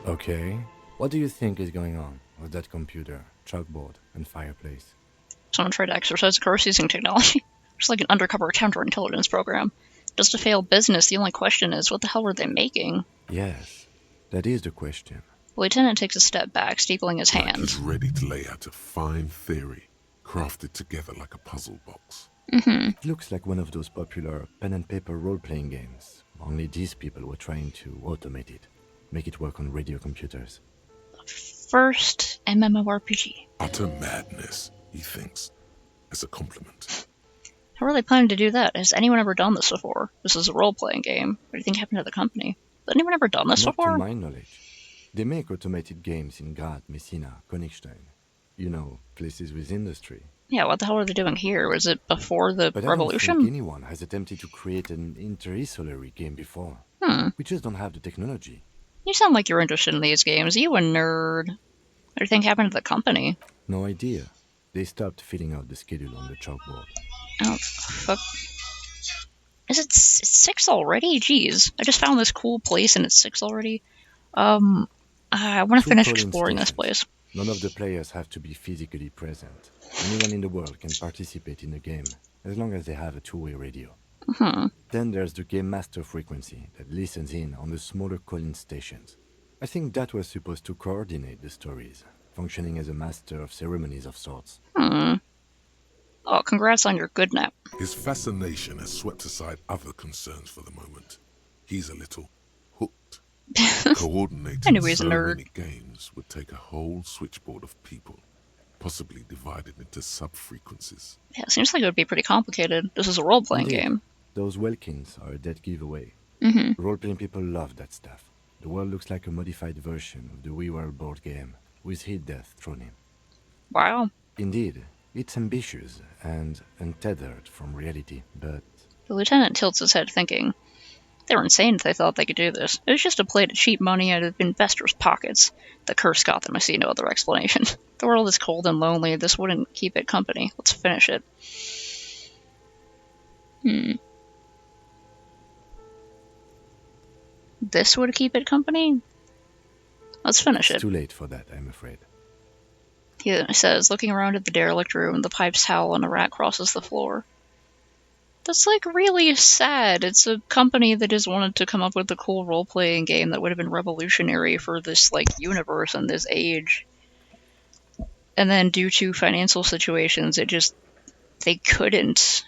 Okay. What do you think is going on with that computer, chalkboard, and fireplace? Someone tried to exercise a curse using technology. It's like an undercover counterintelligence program. Just a failed business, the only question is, what the hell were they making? Yes. That is the question. The lieutenant takes a step back, steepling his Like hands. he's ready to lay out a fine theory, crafted together like a puzzle box. It looks like one of those popular pen and paper role-playing games. Only these people were trying to automate it, make it work on radio computers. First MMORPG. Utter madness, he thinks, as a compliment. How are they planning to do that? Has anyone ever done this before? This is a role-playing game. What do you think happened to the company? Has anyone ever done this Not before? to my knowledge. They make automated games in Graz, Messina, Königstein. You know, places with industry. Yeah, what the hell are they doing here? Was it before the But revolution? I don't think anyone has attempted to create an interinsulary game before. We just don't have the technology. You sound like you're interested in these games. You a nerd. What do you think happened to the company? No idea. They stopped filling out the schedule on the chalkboard. Oh, fuck. Is it 6 already? Jeez. I just found this cool place and it's 6 already. I want to finish exploring this place. None of the players have to be physically present. Anyone in the world can participate in the game, as long as they have a two-way radio. Then there's the Game Master frequency that listens in on the smaller call-in stations. I think that was supposed to coordinate the stories, functioning as a master of ceremonies of sorts. Oh, congrats on your good nap. His fascination has swept aside other concerns for the moment. He's a little hooked. Coordinating I knew he was a so nerd. many games would take a whole switchboard of people, possibly divided into sub-frequencies. Yeah, it seems like it would be pretty complicated. This is a role-playing Indeed. game. Those Welkins are a dead giveaway. Role-playing people love that stuff. The world looks like a modified version of the WeWorld board game, with hit death thrown in. Wow. Indeed, it's ambitious and untethered from reality, but The lieutenant tilts his head, thinking, they were insane if they thought they could do this. It was just a play to cheat money out of investors' pockets. The curse got them. I see no other explanation. The world is cold and lonely. This wouldn't keep it company. Let's finish it. This would keep it company? Let's finish it's it. too late for that, I'm afraid. He says, looking around at the derelict room, the pipes howl and a rat crosses the floor. That's, like, really sad. It's a company that just wanted to come up with a cool role-playing game that would have been revolutionary for this, like, universe and this age. And then, due to financial situations, they couldn't.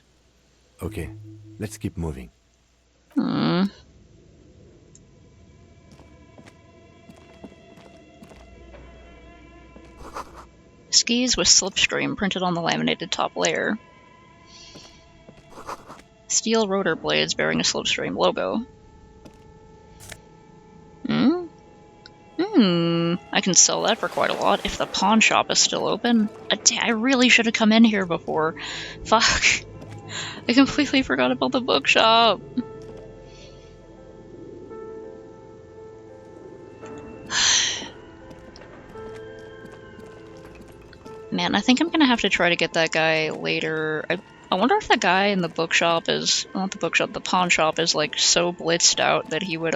Okay, let's keep moving. Skis with Slipstream printed on the laminated top layer. Steel rotor blades bearing a Slipstream logo. I can sell that for quite a lot if the pawn shop is still open. I really should have come in here before. Fuck. I completely forgot about the bookshop. Man, I think I'm gonna have to try to get that guy later. I wonder if the guy in the bookshop is... Not the bookshop, the pawn shop is, like, so blitzed out that he would,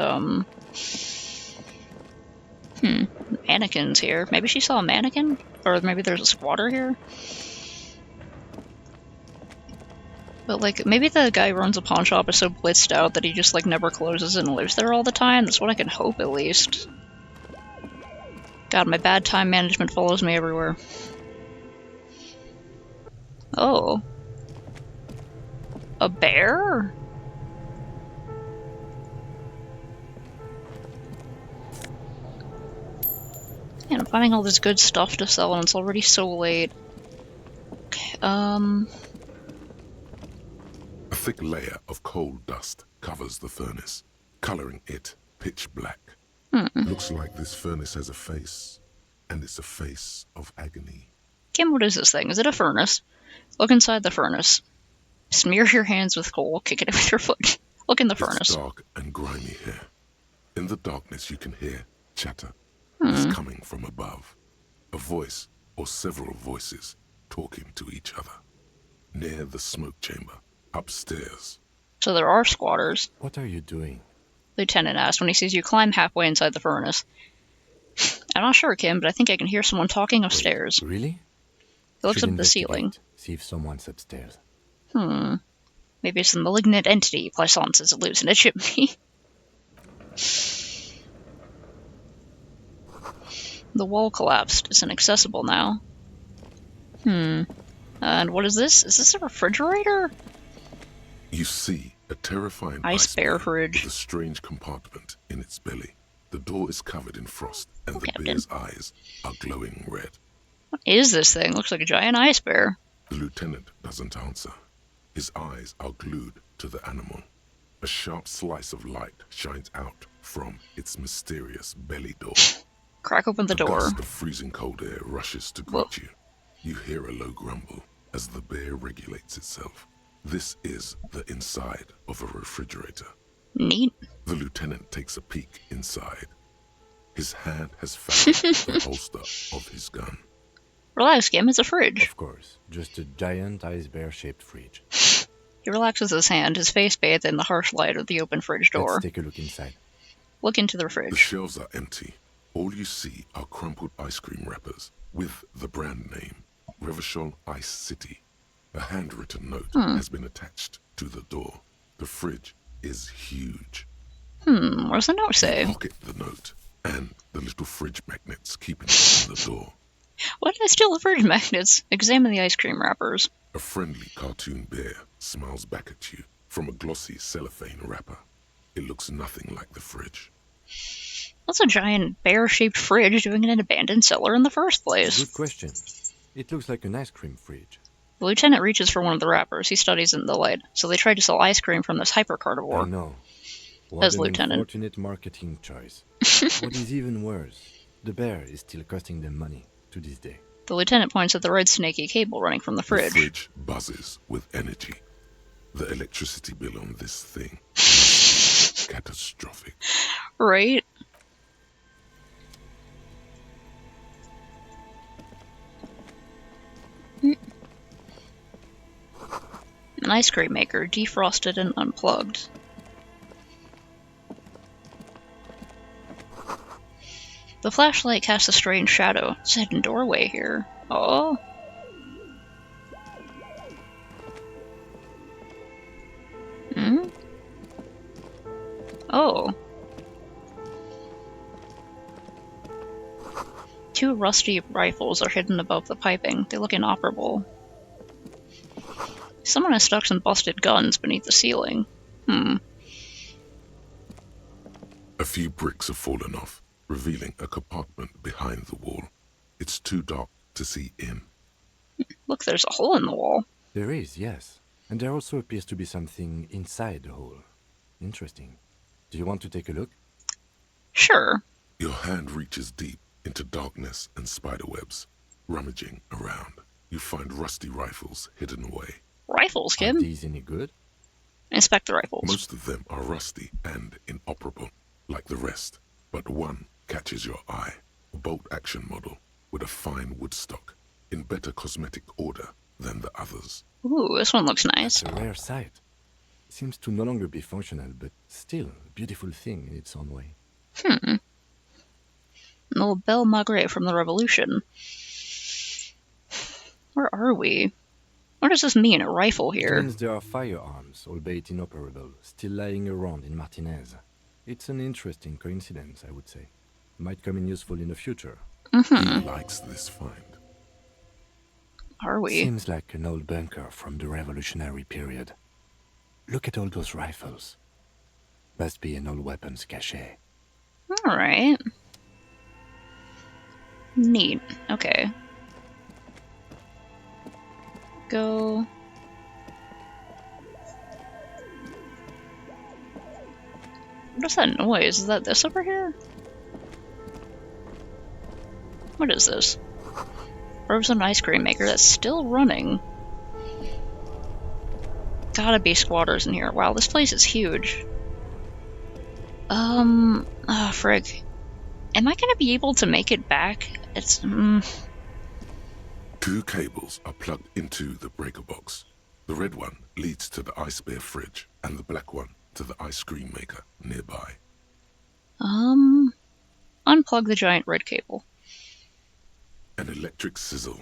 mannequins here. Maybe she saw a mannequin? Or maybe there's a squatter here? But, like, maybe the guy who runs a pawn shop is so blitzed out that he just, like, never closes and lives there all the time. That's what I can hope, at least. God, my bad time management follows me everywhere. Oh. A bear? Man, I'm finding all this good stuff to sell and it's already so late. Okay, A thick layer of coal dust covers the furnace, coloring it pitch black. Looks like this furnace has a face, and it's a face of agony. Kim, what is this thing? Is it a furnace? Look inside the furnace. Smear your hands with coal, kick it with your foot. Look in the furnace. It's dark and grimy here. In the darkness you can hear chatter. It's coming from above. A voice, or several voices, talking to each other. Near the smoke chamber, upstairs. So there are squatters. What are you doing? Lieutenant asks when he sees you climb halfway inside the furnace. I'm not sure, Kim, but I think I can hear someone talking upstairs. Wait, really? He looks Should up at the ceiling. investigate, See if someone's upstairs. Maybe it's a malignant entity Plaisance is hallucination me. The wall collapsed. It's inaccessible now. And what is this? Is this a refrigerator? You see a terrifying ice bear fridge with a strange compartment in its belly. The door is covered in frost, and the bear's eyes are glowing red. What is this thing? Looks like a giant ice bear. The lieutenant doesn't answer. His eyes are glued to the animal. A sharp slice of light shines out from its mysterious belly door. Crack open the door. A gust of freezing cold air rushes to greet you. You hear a low grumble as the bear regulates itself. This is the inside of a refrigerator. Neat. The lieutenant takes a peek inside. His hand has found the holster of his gun. Relax, Kim, it's a fridge. Of course, just a giant ice bear-shaped fridge. He relaxes his hand, his face bathed in the harsh light of the open fridge door. Let's take a look inside. Look into the fridge. The shelves are empty. All you see are crumpled ice cream wrappers with the brand name, Revachol Ice City. A handwritten note has been attached to the door. The fridge is huge. What does the note say? You pocket the note and the little fridge magnets keeping it on the door. Why did I steal the fridge magnets? Examine the ice cream wrappers. A friendly cartoon bear smiles back at you from a glossy cellophane wrapper. It looks nothing like the fridge. What's a giant bear-shaped fridge doing in an abandoned cellar in the first place? Good question. It looks like an ice cream fridge. The lieutenant reaches for one of the wrappers. He studies it in the light. So they tried to sell ice cream from this hypercarnivore. I know. What As an lieutenant. unfortunate marketing choice. What is even worse, the bear is still costing them money to this day. The lieutenant points at the red snaky cable running from the fridge. The fridge buzzes with energy. The electricity bill on this thing is catastrophic. Right? An ice cream maker, defrosted and unplugged. The flashlight casts a strange shadow. It's a hidden doorway here. Oh. Oh. Two rusty rifles are hidden above the piping. They look inoperable. Someone has stuck some busted guns beneath the ceiling. A few bricks have fallen off, revealing a compartment behind the wall. It's too dark to see in. Look, there's a hole in the wall. There is, yes. And there also appears to be something inside the hole. Interesting. Do you want to take a look? Sure. Your hand reaches deep into darkness and spiderwebs. Rummaging around, you find rusty rifles hidden away. Rifles, kid. Are these any good? Inspect the rifles. Most of them are rusty and inoperable, like the rest. But one catches your eye. A bolt-action model with a fine wood stock, in better cosmetic order than the others. Ooh, this one looks nice. It's a rare sight. Seems to no longer be functional, but still a beautiful thing in its own way. An old Belle Maigret from the Revolution. Where are we? What does this mean, a rifle here? It means there are firearms, albeit inoperable, still lying around in Martinez. It's an interesting coincidence, I would say. Might come in useful in the future. He likes this find. Are we? Seems like an old bunker from the Revolutionary period. Look at all those rifles. Must be an old weapons cache. Alright. Neat. Okay. Go. What is that noise? Is that this over here? What is this? Frozen ice cream maker that's still running. Gotta be squatters in here. Wow, this place is huge. Oh, frig. Am I gonna be able to make it back? It's, Two cables are plugged into the breaker box. The red one leads to the ice bear fridge, and the black one to the ice cream maker nearby. Unplug the giant red cable. An electric sizzle.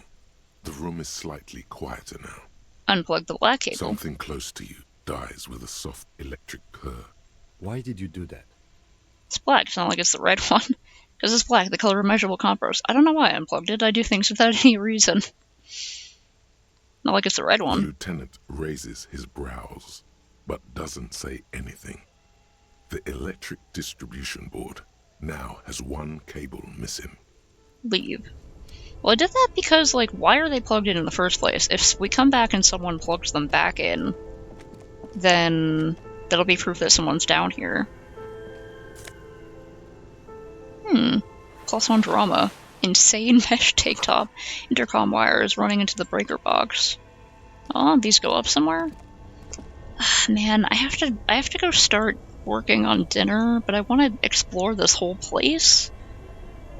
The room is slightly quieter now. Unplug the black cable. Something close to you dies with a soft electric purr. Why did you do that? It's black, it's not like it's the red one. Because it's black, the color of measurable compost. I don't know why I unplugged it. I do things without any reason. Not like it's the red one. The lieutenant raises his brows, but doesn't say anything. The electric distribution board now has one cable missing. Leave. Well, I did that because, like, why are they plugged in the first place? If we come back and someone plugs them back in, then that'll be proof that someone's down here. +1 drama. Insane mesh take top. Intercom wires running into the breaker box. Oh, these go up somewhere? Man, I have to go start working on dinner, but I want to explore this whole place.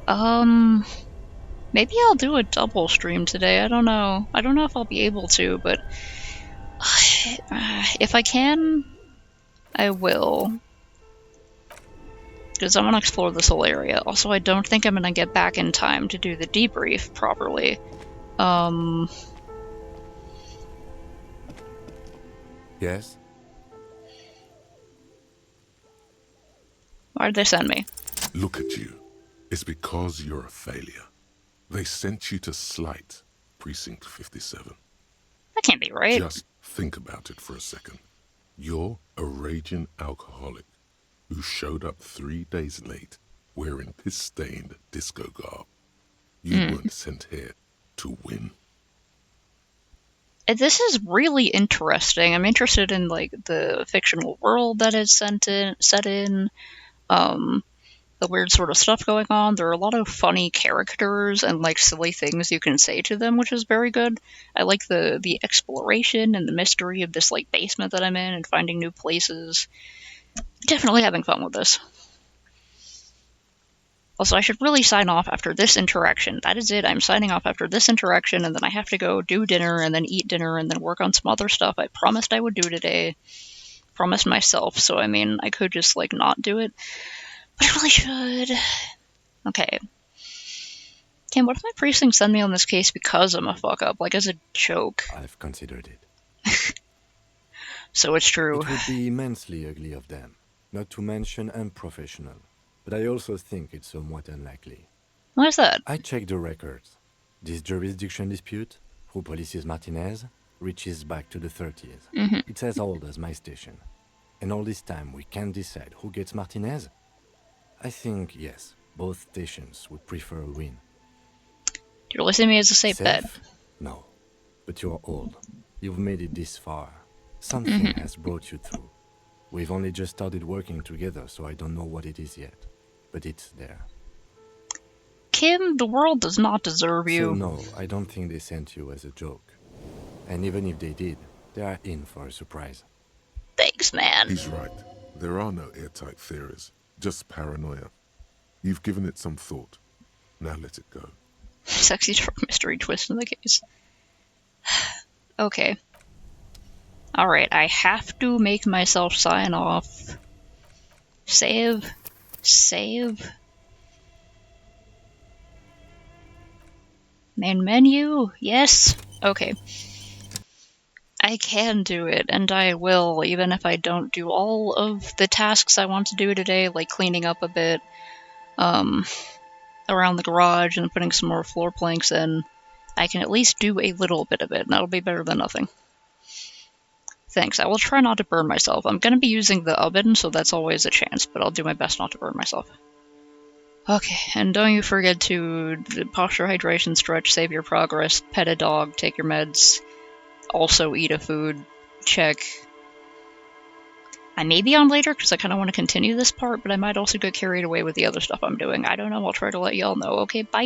Maybe I'll do a double stream today. I don't know. I don't know if I'll be able to, but if I can, I will. Because I want to explore this whole area. Also, I don't think I'm going to get back in time to do the debrief properly. Yes? Why did they send me? Look at you. It's because you're a failure. They sent you to Slight, Precinct 57. That can't be right. Just think about it for a second. You're a raging alcoholic who showed up 3 days late wearing piss-stained disco garb. You weren't sent here to win. This is really interesting. I'm interested in, like, the fictional world that is set in, the weird sort of stuff going on. There are a lot of funny characters and, like, silly things you can say to them, which is very good. I like the exploration and the mystery of this, like, basement that I'm in and finding new places. Definitely having fun with this. Also, I should really sign off after this interaction. That is it. I'm signing off after this interaction, and then I have to go do dinner, and then eat dinner, and then work on some other stuff I promised I would do today. Promised myself, so I mean, I could just, like, not do it. But I really should. Okay. Kim, what if my precinct send me on this case because I'm a fuck-up? Like, as a joke? I've considered it. So it's true. It would be immensely ugly of them, not to mention unprofessional. But I also think it's somewhat unlikely. Why is that? I checked the records. This jurisdiction dispute, who polices Martinez, reaches back to the 30s. It's as old as my station. And all this time we can't decide who gets Martinez? I think, yes, both stations would prefer a win. Do you really see me as a safe bet? No. But you're old. You've made it this far. Something has brought you through. We've only just started working together, so I don't know what it is yet. But it's there. Kim, the world does not deserve you. So no, I don't think they sent you as a joke. And even if they did, they are in for a surprise. Thanks, man. He's right. There are no airtight theories, just paranoia. You've given it some thought. Now let it go. Sexy dark mystery twist in the case. Okay. Alright, I have to make myself sign off. Save. Save. Main menu? Yes. Okay. I can do it, and I will, even if I don't do all of the tasks I want to do today, like cleaning up a bit around the garage and putting some more floor planks in. I can at least do a little bit of it, and that'll be better than nothing. Thanks. I will try not to burn myself. I'm going to be using the oven, so that's always a chance, but I'll do my best not to burn myself. Okay, and don't you forget to posture, hydration, stretch, save your progress, pet a dog, take your meds, also eat a food, check. I may be on later because I kind of want to continue this part, but I might also get carried away with the other stuff I'm doing. I don't know. I'll try to let y'all know. Okay, bye!